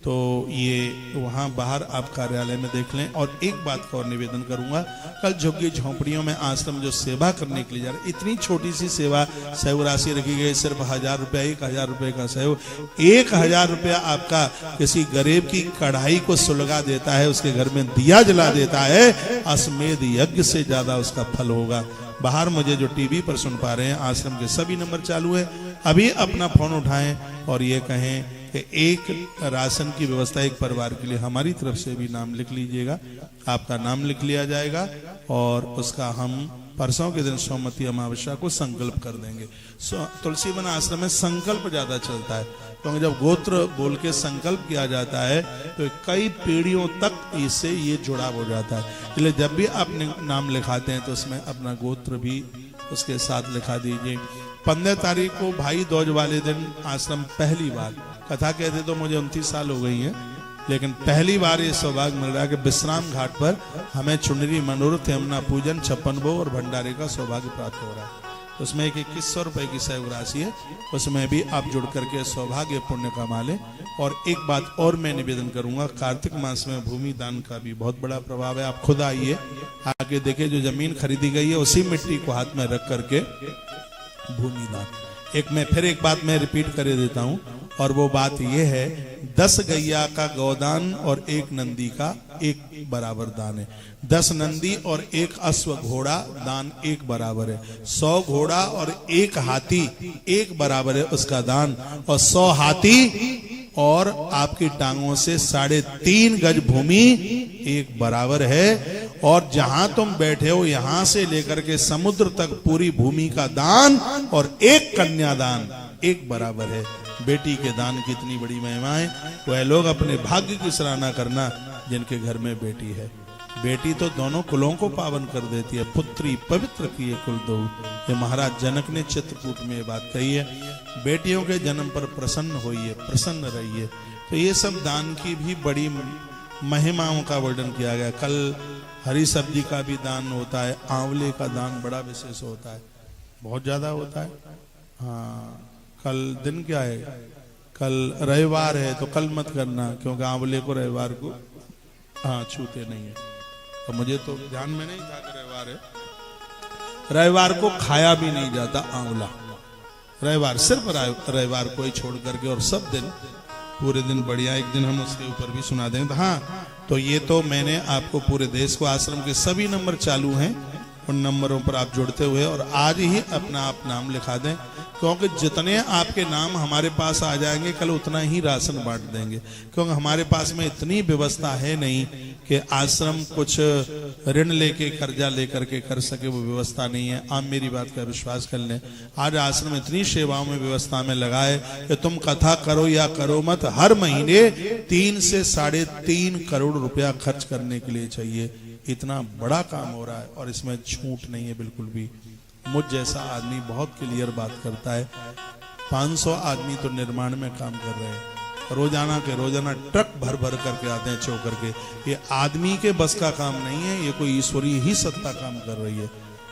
तो ये वहां बाहर आप कार्यालय में देख लें। और एक बात का और निवेदन करूंगा, कल झुग्गी झोंपड़ियों में आश्रम जो सेवा करने के लिए जा रहे, इतनी छोटी सी सेवा, सहयोग राशि रखी गई सिर्फ 1000 रुपया, 1000 रुपये का सहयोग। 1000 रुपया आपका किसी गरीब की कढ़ाई को सुलगा देता है, उसके घर में दिया जला देता है, अश्वमेध यज्ञ से ज्यादा उसका फल होगा। बाहर मुझे जो टीवी पर सुन पा रहे हैं, आश्रम के सभी नंबर चालू है, अभी अपना फोन उठाएं और ये कहें कि एक राशन की व्यवस्था एक परिवार के लिए हमारी तरफ से भी नाम लिख लीजिएगा। आपका नाम लिख लिया जाएगा और उसका हम परसों के दिन सोमवती अमावस्या को संकल्प कर देंगे। तुलसी वन आश्रम में संकल्प ज्यादा चलता है, क्योंकि जब गोत्र बोल के संकल्प किया जाता है तो कई पीढ़ियों तक इससे ये जुड़ाव हो जाता है। इसलिए जब भी आप नाम लिखाते हैं तो उसमें अपना गोत्र भी उसके साथ लिखा दीजिए। 15 तारीख को भाई दूज वाले दिन आश्रम पहली बार, कथा कहते तो मुझे 29 साल हो गई है, लेकिन पहली बार ये सौभाग्य मिल रहा है कि विश्राम घाट पर हमें चुनरी, मनोरथ, यमुना पूजन, 56 भोग और भंडारे का सौभाग्य प्राप्त हो रहा है। तो उसमें एक 2100 रुपए की सहयोग राशि है, उसमें भी आप जुड़ करके सौभाग्य पुण्य कमा लें। और एक बात और मैं निवेदन करूंगा, कार्तिक मास में भूमि दान का भी बहुत बड़ा प्रभाव है। आप खुद आइए, आके देखिए, जो जमीन खरीदी गई है उसी मिट्टी को हाथ में रख करके भूमि दान। फिर एक बात मैं रिपीट कर देता हूं, और वो बात ये है, 10 गैया का गौदान और 1 नंदी का 1 बराबर दान है। 10 नंदी और 1 अश्व घोड़ा दान 1 बराबर है। 100 घोड़ा और 1 हाथी 1 बराबर है उसका दान। और 100 हाथी और आपकी टांगों से 3.5 गज भूमि 1 बराबर है। और जहां तुम बैठे हो यहां से लेकर के समुद्र तक पूरी भूमि का दान और 1 कन्यादान 1 बराबर है। बेटी के दान की इतनी बड़ी महिमा है, वह लोग अपने भाग्य की सराहना करना जिनके घर में बेटी है। बेटी तो दोनों कुलों को पावन कर देती है। पुत्री पवित्र किए कुल दो, ये महाराज जनक ने चित्रकूट में ये बात कही है। बेटियों के जन्म पर प्रसन्न होइए, प्रसन्न रहिए। तो ये सब दान की भी बड़ी महिमाओं का वर्णन किया गया। कल हरी सब्जी का भी दान होता है, आंवले का दान बड़ा विशेष होता है, बहुत ज्यादा होता है। हाँ, कल दिन क्या है? कल रविवार है, तो कल मत करना, क्योंकि आंवले को रविवार को छूते नहीं है। तो मुझे तो ध्यान में नहीं था कि रविवार है। रविवार को खाया भी नहीं जाता आंवला, रविवार सिर्फ रविवार को ही छोड़ करके, और सब दिन पूरे दिन बढ़िया। एक दिन हम उसके ऊपर भी सुना देंगे। तो हाँ, तो ये तो मैंने आपको पूरे देश को, आश्रम के सभी नंबर चालू हैं, उन नंबरों पर आप जुड़ते हुए और आज ही अपना आप नाम लिखा दें, क्योंकि जितने आपके नाम हमारे पास आ जाएंगे कल उतना ही राशन बांट देंगे। क्योंकि हमारे पास में इतनी व्यवस्था है नहीं कि आश्रम कुछ ऋण लेके, कर्जा लेकर के कर सके, वो व्यवस्था नहीं है। आप मेरी बात का विश्वास कर लें। आज आश्रम इतनी सेवाओं में, व्यवस्था में लगाए कि तुम कथा करो या करो मत, हर महीने 3 से 3.5 करोड़ रुपया खर्च करने के लिए चाहिए। इतना बड़ा काम हो रहा है और इसमें छूट नहीं है बिल्कुल भी। मुझ जैसा आदमी बहुत क्लियर बात करता है। 500 आदमी तो निर्माण में काम कर रहे हैं, रोजाना के रोजाना ट्रक भर भर करके आते हैं चौ करके। ये आदमी के बस का काम नहीं है, ये कोई ईश्वरीय ही सत्ता काम कर रही है।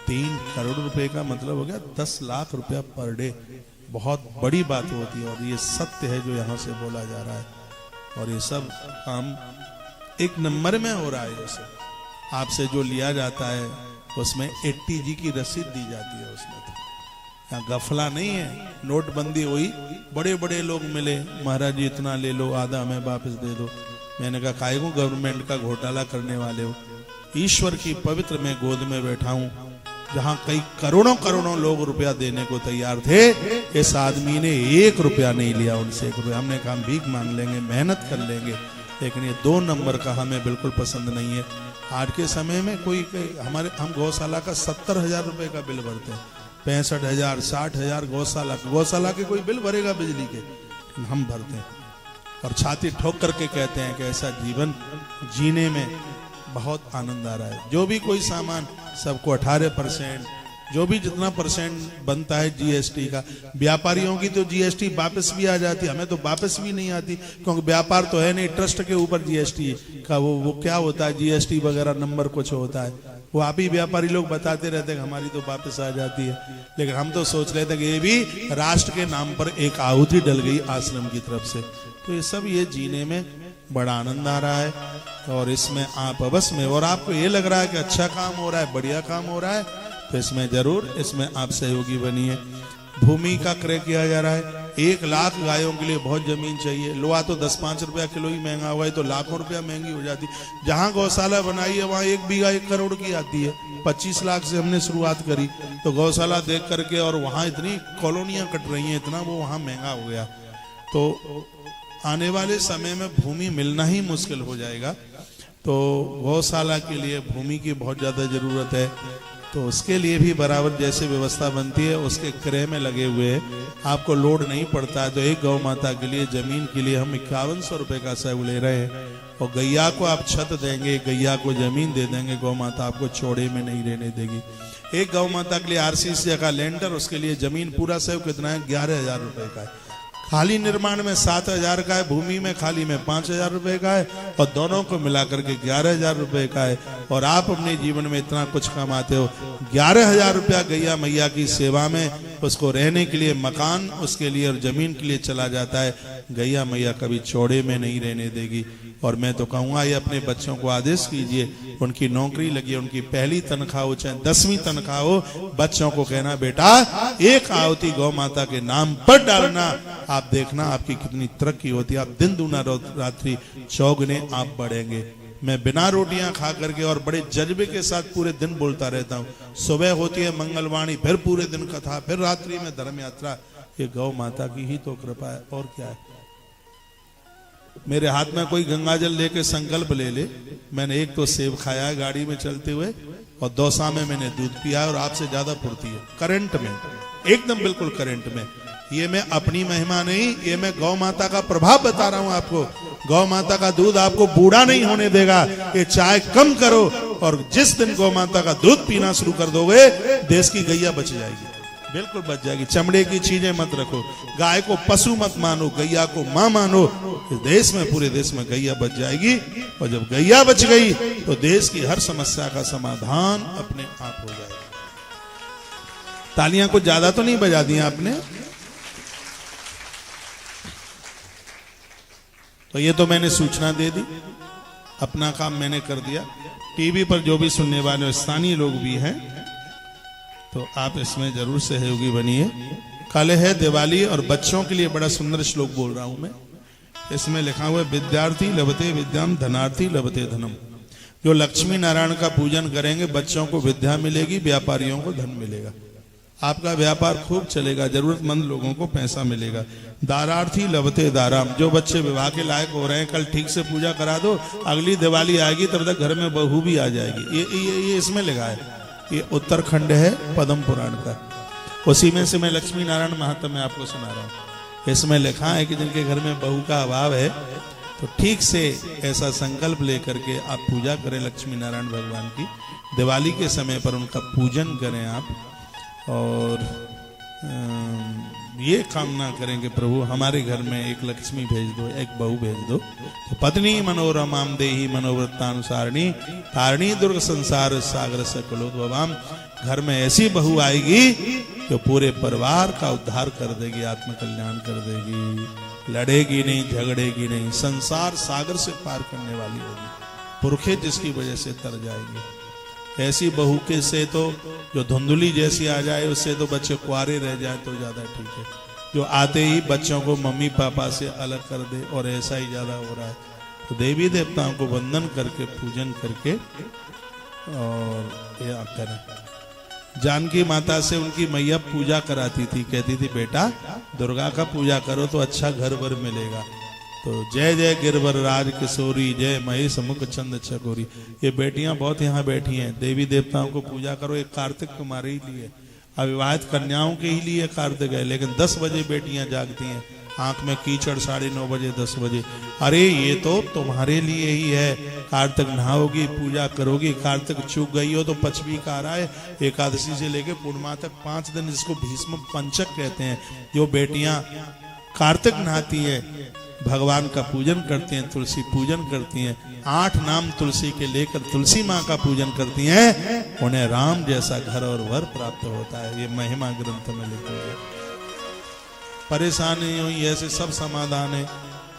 3 करोड़ रुपए का मतलब हो गया 10 लाख रुपया पर डे। बहुत बड़ी बात होती है और ये सत्य है जो यहाँ से बोला जा रहा है। और ये सब काम एक नंबर में हो रहा है। जैसे आपसे जो लिया जाता है उसमें 80G की रसीद दी जाती है। उसमें तो यहाँ गफला नहीं है। नोटबंदी हुई, बड़े बड़े लोग मिले, महाराज जी इतना ले लो, आधा हमें वापस दे दो। मैंने कहा काहे को गवर्नमेंट का घोटाला करने वाले हो। ईश्वर की पवित्र मैं गोद में बैठा हूं, जहां कई करोड़ों करोड़ों लोग रुपया देने को तैयार थे, इस आदमी ने 1 रुपया नहीं लिया उनसे। 1 रुपया हमने कहा भीख मांग लेंगे, मेहनत कर लेंगे, लेकिन ये 2 नंबर का हमें बिल्कुल पसंद नहीं है। आज के समय में हम गौशाला का 70,000 रुपए का बिल भरते हैं, 65,000 60,000 गौशाला के कोई बिल भरेगा बिजली के, हम भरते हैं और छाती ठोक करके कहते हैं कि ऐसा जीवन जीने में बहुत आनंद आ रहा है। जो भी कोई सामान सबको 18%, जो भी जितना परसेंट बनता है जीएसटी का, व्यापारियों की तो जीएसटी वापस भी आ जाती है, हमें तो वापस भी नहीं आती, क्योंकि व्यापार तो है नहीं। ट्रस्ट के ऊपर जीएसटी का वो क्या होता है, जीएसटी वगैरह नंबर कुछ होता है, वो आप ही व्यापारी लोग बताते रहते हैं हमारी तो वापस आ जाती है। लेकिन हम तो सोच रहे थे कि ये भी राष्ट्र के नाम पर एक आहुति डल गई आश्रम की तरफ से। तो ये सब ये जीने में बड़ा आनंद आ रहा है और इसमें आप अवश्य में, और आपको ये लग रहा है कि अच्छा काम हो रहा है, बढ़िया काम हो रहा है, तो इसमें जरूर इसमें आप सहयोगी बनिए। भूमि का क्रय किया जा रहा है। 1 लाख गायों के लिए बहुत जमीन चाहिए। लोहा तो 10-5 रुपया किलो ही महंगा हुआ है, तो लाखों रुपया महंगी हो जाती। जहां गौशाला बनाई है वहां 1 बीघा 1 करोड़ की आती है। 25 लाख से हमने शुरुआत करी, तो गौशाला देख करके, और वहां इतनी कॉलोनियां कट रही हैं, इतना वो वहां महंगा हो गया। तो आने वाले समय में भूमि मिलना ही मुश्किल हो जाएगा। तो गौशाला के लिए भूमि की बहुत ज्यादा जरूरत है। तो उसके लिए भी बराबर जैसे व्यवस्था बनती है उसके क्रय में लगे हुए हैं। आपको लोड नहीं पड़ता है। तो एक गौ माता के लिए जमीन के लिए हम 5100 रुपए का सहयोग ले रहे हैं। और गैया को आप छत देंगे, गैया को जमीन दे देंगे, गौ माता आपको चौड़े में नहीं रहने देगी। एक गौ माता के लिए आरसीसी का लेंटर, उसके लिए जमीन पूरा सहयोग कितना है, 11,000 रुपए का है। खाली निर्माण में 7,000 का है, भूमि में खाली में 5,000 रुपए का है, और दोनों को मिलाकर के 11,000 रुपए का है। और आप अपने जीवन में इतना कुछ कमाते हो, 11,000 रुपया गैया मैया की सेवा में, उसको रहने के लिए मकान, उसके लिए और जमीन के लिए चला जाता है। गैया मैया कभी चौड़े में नहीं रहने देगी। और मैं तो कहूँगा ये अपने बच्चों को आदेश कीजिए, उनकी नौकरी लगी, उनकी पहली तनख्वाह हो चाहे 10वीं तनख्वाह हो, बच्चों को कहना बेटा एक आहुति गौ माता के नाम पर डालना, आप देखना आपकी कितनी तरक्की होती है। आप दिन दूना रात्रि चौगुने आप बढ़ेंगे। मैं बिना रोटियां खा करके और बड़े जज्बे के साथ पूरे दिन बोलता रहता हूँ। सुबह होती है मंगलवाणी, फिर पूरे दिन कथा, फिर रात्रि में धर्म यात्रा। ये गौ माता की ही तो कृपा है, और क्या है। मेरे हाथ में कोई गंगाजल लेके संकल्प ले ले, मैंने एक तो सेब खाया है गाड़ी में चलते हुए, और दौसा में मैंने दूध पिया है, और आपसे ज्यादा फुर्ती है करंट में, एकदम बिल्कुल करंट में। ये मैं अपनी महिमा नहीं, ये मैं गौ माता का प्रभाव बता रहा हूं आपको। गौ माता का दूध आपको बूढ़ा नहीं होने देगा। ये चाय कम करो, और जिस दिन गौ माता का दूध पीना शुरू कर दोगे, देश की गैया बच जाएगी, बिल्कुल बच जाएगी। चमड़े की चीजें मत रखो, गाय को पशु मत मानो, गैया को मां मानो। इस देश में, पूरे देश में गैया बच जाएगी। और जब गैया बच गई तो देश की हर समस्या का समाधान अपने आप हो जाएगा। तालियां कुछ ज्यादा तो नहीं बजा दी आपने। तो ये तो मैंने सूचना दे दी, अपना काम मैंने कर दिया। टीवी पर जो भी सुनने वाले स्थानीय लोग भी हैं, तो आप इसमें जरूर सहयोगी बनिए। कल है दिवाली, और बच्चों के लिए बड़ा सुंदर श्लोक बोल रहा हूं मैं। इसमें लिखा हुआ है, विद्यार्थी लभते विद्याम, धनार्थी लभते धनम। जो लक्ष्मी नारायण का पूजन करेंगे, बच्चों को विद्या मिलेगी, व्यापारियों को धन मिलेगा, आपका व्यापार खूब चलेगा, जरूरतमंद लोगों को पैसा मिलेगा। दारार्थी लभते दाराम। जो बच्चे विवाह के लायक हो रहे हैं, कल ठीक से पूजा करा दो, अगली दिवाली आएगी तब तक घर में बहू भी आ जाएगी। ये इसमें लिखा है, ये उत्तराखंड है पद्म पुराण का। उसी में से मैं लक्ष्मी नारायण महात्म्य में आपको सुना रहा हूँ। इसमें लिखा है कि जिनके घर में बहू का अभाव है, तो ठीक से ऐसा संकल्प लेकर के आप पूजा करें लक्ष्मी नारायण भगवान की। दिवाली के समय पर उनका पूजन करें आप। और ये कामना करेंगे प्रभु हमारे घर में एक लक्ष्मी भेज दो, एक बहू भेज दो। तो पत्नी मनोरमाम देही मनोवृत्तानुसारिणी तारिणी दुर्ग संसार सागर सकलोद्भवाम। घर में ऐसी बहू आएगी जो पूरे परिवार का उद्धार कर देगी, आत्मकल्याण कर देगी, लड़ेगी नहीं, झगड़ेगी नहीं, संसार सागर से पार करने वाली होगी, पुरखे जिसकी वजह से तर जाएगी। ऐसी बहू के से तो जो धुंधली जैसी आ जाए उससे तो बच्चे कुआरे रह जाए तो ज्यादा ठीक है, जो आते ही बच्चों को मम्मी पापा से अलग कर दे, और ऐसा ही ज्यादा हो रहा है। तो देवी देवताओं को वंदन करके पूजन करके और ये करें। जानकी माता से उनकी मैया पूजा कराती थी, कहती थी बेटा दुर्गा का पूजा करो तो अच्छा घर वर मिलेगा। तो जय जय गिरवर राज किशोरी, जय महेश मुख चंद चकोरी। ये बेटियां बहुत यहाँ बैठी हैं, देवी देवताओं को पूजा करो। एक कार्तिक तुम्हारे ही लिए, अविवाहित कन्याओं के ही लिए कार्तिक है, लेकिन 10 बजे बेटियां जागती हैं, आंख में कीचड़, 9:30 बजे 10 बजे। अरे ये तो तुम्हारे लिए ही है, कार्तिक नहाओगी, पूजा करोगी। कार्तिक चूक गई हो तो पचवी का आ रहा है, एकादशी से लेके पूर्णिमा तक 5 दिन, जिसको भीष्म पंचक कहते हैं। जो बेटियां कार्तिक नहाती है, भगवान का पूजन करती हैं, तुलसी पूजन करती हैं, 8 नाम तुलसी के लेकर तुलसी माँ का पूजन करती हैं, उन्हें राम जैसा घर और वर प्राप्त होता है। ये महिमा ग्रंथ में लिखा है। परेशानी हुई ऐसे सब समाधान है,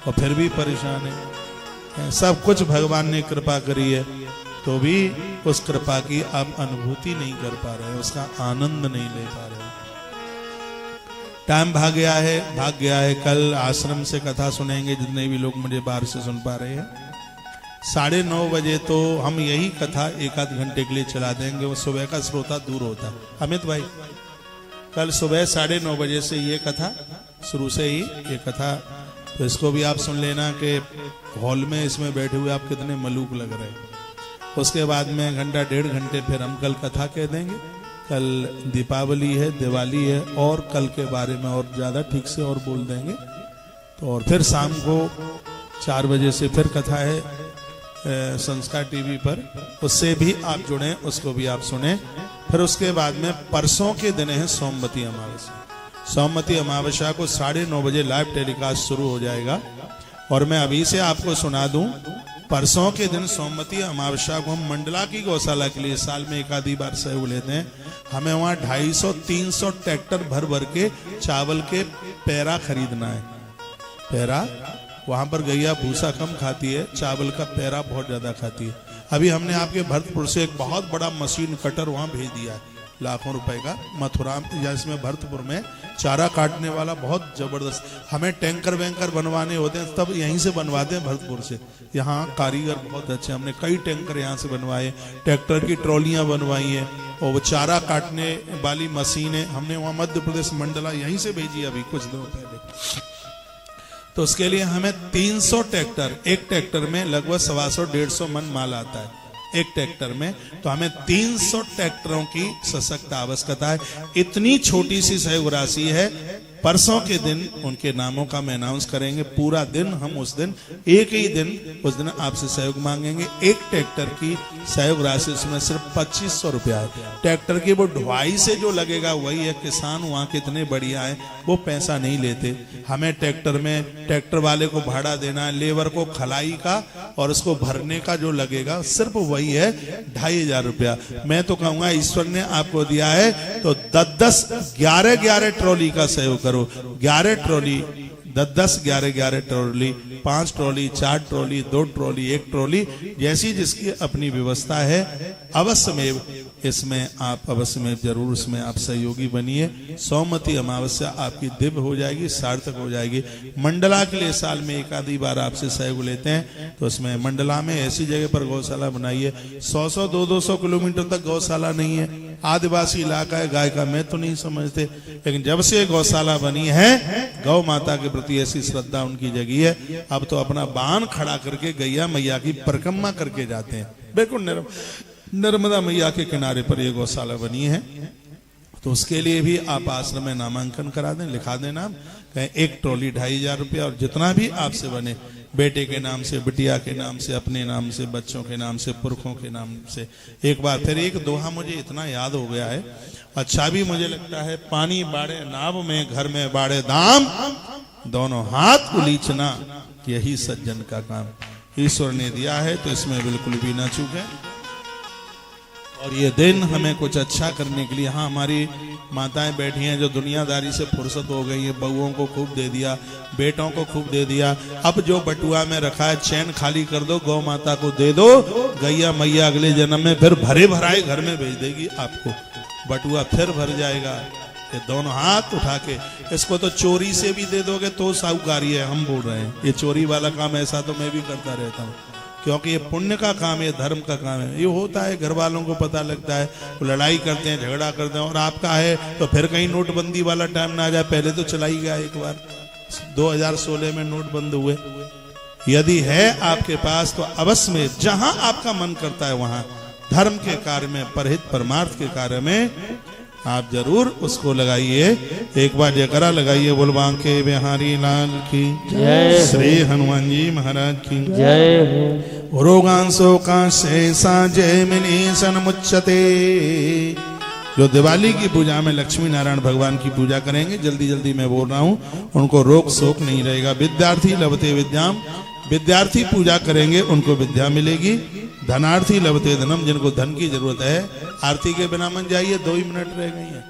और फिर भी परेशान है। सब कुछ भगवान ने कृपा करी है, तो भी उस कृपा की आप अनुभूति नहीं कर पा रहे, उसका आनंद नहीं ले पा रहे। टाइम भाग गया है। कल आश्रम से कथा सुनेंगे जितने भी लोग मुझे बाहर से सुन पा रहे हैं। 9:30 बजे तो हम यही कथा 1-8 घंटे के लिए चला देंगे, वो सुबह का श्रोता दूर होता है। अमित भाई कल सुबह 9:30 बजे से ये कथा शुरू से ही ये कथा, तो इसको भी आप सुन लेना कि हॉल में इसमें बैठे हुए आप कितने मलूक लग रहे हैं। उसके बाद में 1-1.5 घंटे फिर हम कल कथा कह देंगे। कल दीपावली है, दिवाली है, और कल के बारे में और ज्यादा ठीक से और बोल देंगे। तो और फिर शाम को 4 बजे से फिर कथा है संस्कार टीवी पर, उससे भी आप जुड़े, उसको भी आप सुने। फिर उसके बाद में परसों के दिन है सोमवती अमावस्या। सोमवती अमावस्या को 9:30 बजे लाइव टेलीकास्ट शुरू हो जाएगा। और मैं अभी से आपको सुना दूं, परसों के दिन सोमवती अमावस्या को हम मंडला की गौशाला के लिए साल में 1 बार सहयोग लेते हैं। हमें वहाँ 250-300 ट्रैक्टर भर भर के चावल के पैरा खरीदना है। पैरा, वहां पर गैया भूसा कम खाती है, चावल का पैरा बहुत ज्यादा खाती है। अभी हमने आपके भरतपुर से एक बहुत बड़ा मशीन कटर वहां भेज दिया है, लाखों रुपए का, मथुरा या इसमें भरतपुर में चारा काटने वाला बहुत जबरदस्त। हमें टैंकर वैंकर बनवाने होते हैं तब यहीं से बनवाते हैं भरतपुर से। यहाँ कारीगर बहुत अच्छे, हमने कई टैंकर यहाँ से बनवाए, ट्रैक्टर की ट्रॉलियां बनवाई हैं, और वो चारा काटने वाली मशीनें हमने वहाँ मध्य प्रदेश मंडला यहीं से भेजी अभी कुछ दिनों पहले। तो उसके लिए हमें 300 ट्रैक्टर, एक ट्रैक्टर में लगभग 125-150 मन माल आता है एक ट्रैक्टर में, तो हमें 300 ट्रैक्टरों की सशक्त आवश्यकता है। इतनी छोटी सी सहयोग राशि है। परसों के दिन उनके नामों का मैं अनाउंस करेंगे। पूरा दिन हम उस दिन, एक ही दिन उस दिन आपसे सहयोग मांगेंगे। एक ट्रैक्टर की सहयोग राशि उसमें सिर्फ 2500 रुपया है। ट्रैक्टर की वो ढुआई से जो लगेगा वही है। किसान वहाँ कितने बढ़िया है, वो पैसा नहीं लेते। हमें ट्रैक्टर में ट्रैक्टर वाले को भाड़ा देना है, लेबर को खलाई का और उसको भरने का जो लगेगा सिर्फ वही है 2500 रुपया। मैं तो कहूँगा ईश्वर ने आपको दिया है तो 10-10, 11-11 ट्रॉली का सहयोग करो। 11 trolley, 10-10, 11-11 trolley, 5 trolley, 4 trolley, 2 trolley, 1 trolley, जैसी जिसकी अपनी व्यवस्था है। अवश्य में इसमें आप अवश्य में जरूर इसमें आप सहयोगी बनिए। सोमवती अमावस्या आपकी दिव्य हो जाएगी, सार्थक हो जाएगी। मंडला के लिए साल में 1 बार आपसे सहयोग लेते हैं, तो उसमें मंडला में ऐसी जगह पर गौशाला बनाइए। 100-100, 200-200 किलोमीटर तक गौशाला नहीं है, आदिवासी इलाका है, गाय का मैं तो नहीं समझते, लेकिन जब से गौशाला बनी है गौ माता के प्रति ऐसी श्रद्धा उनकी जगी है। अब तो अपना वाहन खड़ा करके गैया मैया की परिक्रमा करके जाते हैं। बिल्कुल नर्मदा मैया के किनारे पर ये गौशाला बनी है। तो उसके लिए भी आप आश्रम में नामांकन करा दें, लिखा दें नाम, कहें 1 ट्रॉली 2500 रुपया, और जितना भी आपसे बने बेटे के नाम से, बिटिया के नाम से, अपने नाम से, बच्चों के नाम से, पुरखों के नाम से। एक बार फिर एक दोहा मुझे इतना याद हो गया है, अच्छा भी मुझे लगता है। पानी बाड़े नाव में, घर में बाड़े दाम, दोनों हाथ उलीचना यही सज्जन का काम। ईश्वर ने दिया है तो इसमें बिल्कुल भी ना चूके। और ये दिन हमें कुछ अच्छा करने के लिए, हाँ हमारी माताएं बैठी हैं जो दुनियादारी से फुर्सत हो गई है, बहुओं को खूब दे दिया, बेटों को खूब दे दिया। अब जो बटुआ में रखा है चैन खाली कर दो, गौ माता को दे दो, गैया मैया अगले जन्म में फिर भरे भराए घर में भेज देगी आपको, बटुआ फिर भर जाएगा। ये दोनों हाथ उठा के, इसको तो चोरी से भी दे दोगे तो साहूकारी है, हम बोल रहे हैं। ये चोरी वाला काम ऐसा तो मैं भी करता रहता हूँ, क्योंकि ये पुण्य का काम है, धर्म का काम है। ये होता है, घर वालों को पता लगता है, वो लड़ाई करते हैं, झगड़ा करते हैं, और आपका है तो फिर कहीं नोटबंदी वाला टाइम ना आ जाए। पहले तो चलाई गया एक बार, 2016 में नोट बंद हुए। यदि है आपके पास तो अवश्य में जहां आपका मन करता है वहां धर्म के कार्य में, परहित परमार्थ के कार्य में आप जरूर उसको लगाइए। एक बार जयकारा लगाइए, बोल बांके बिहारी लाल की जय, श्री हनुमान जी महाराज की जय हो। रोगांसो का शेषा जय मिनी सन्मुच्यते। जो दिवाली की पूजा में लक्ष्मी नारायण भगवान की पूजा करेंगे, जल्दी जल्दी मैं बोल रहा हूँ, उनको रोग शोक नहीं रहेगा। विद्यार्थी लभते विद्याम, विद्यार्थी पूजा करेंगे उनको विद्या मिलेगी। धनार्थी लभते धनम, जिनको धन की जरूरत है, आरती के बिना मन जाइए, 2 ही मिनट रह गई है।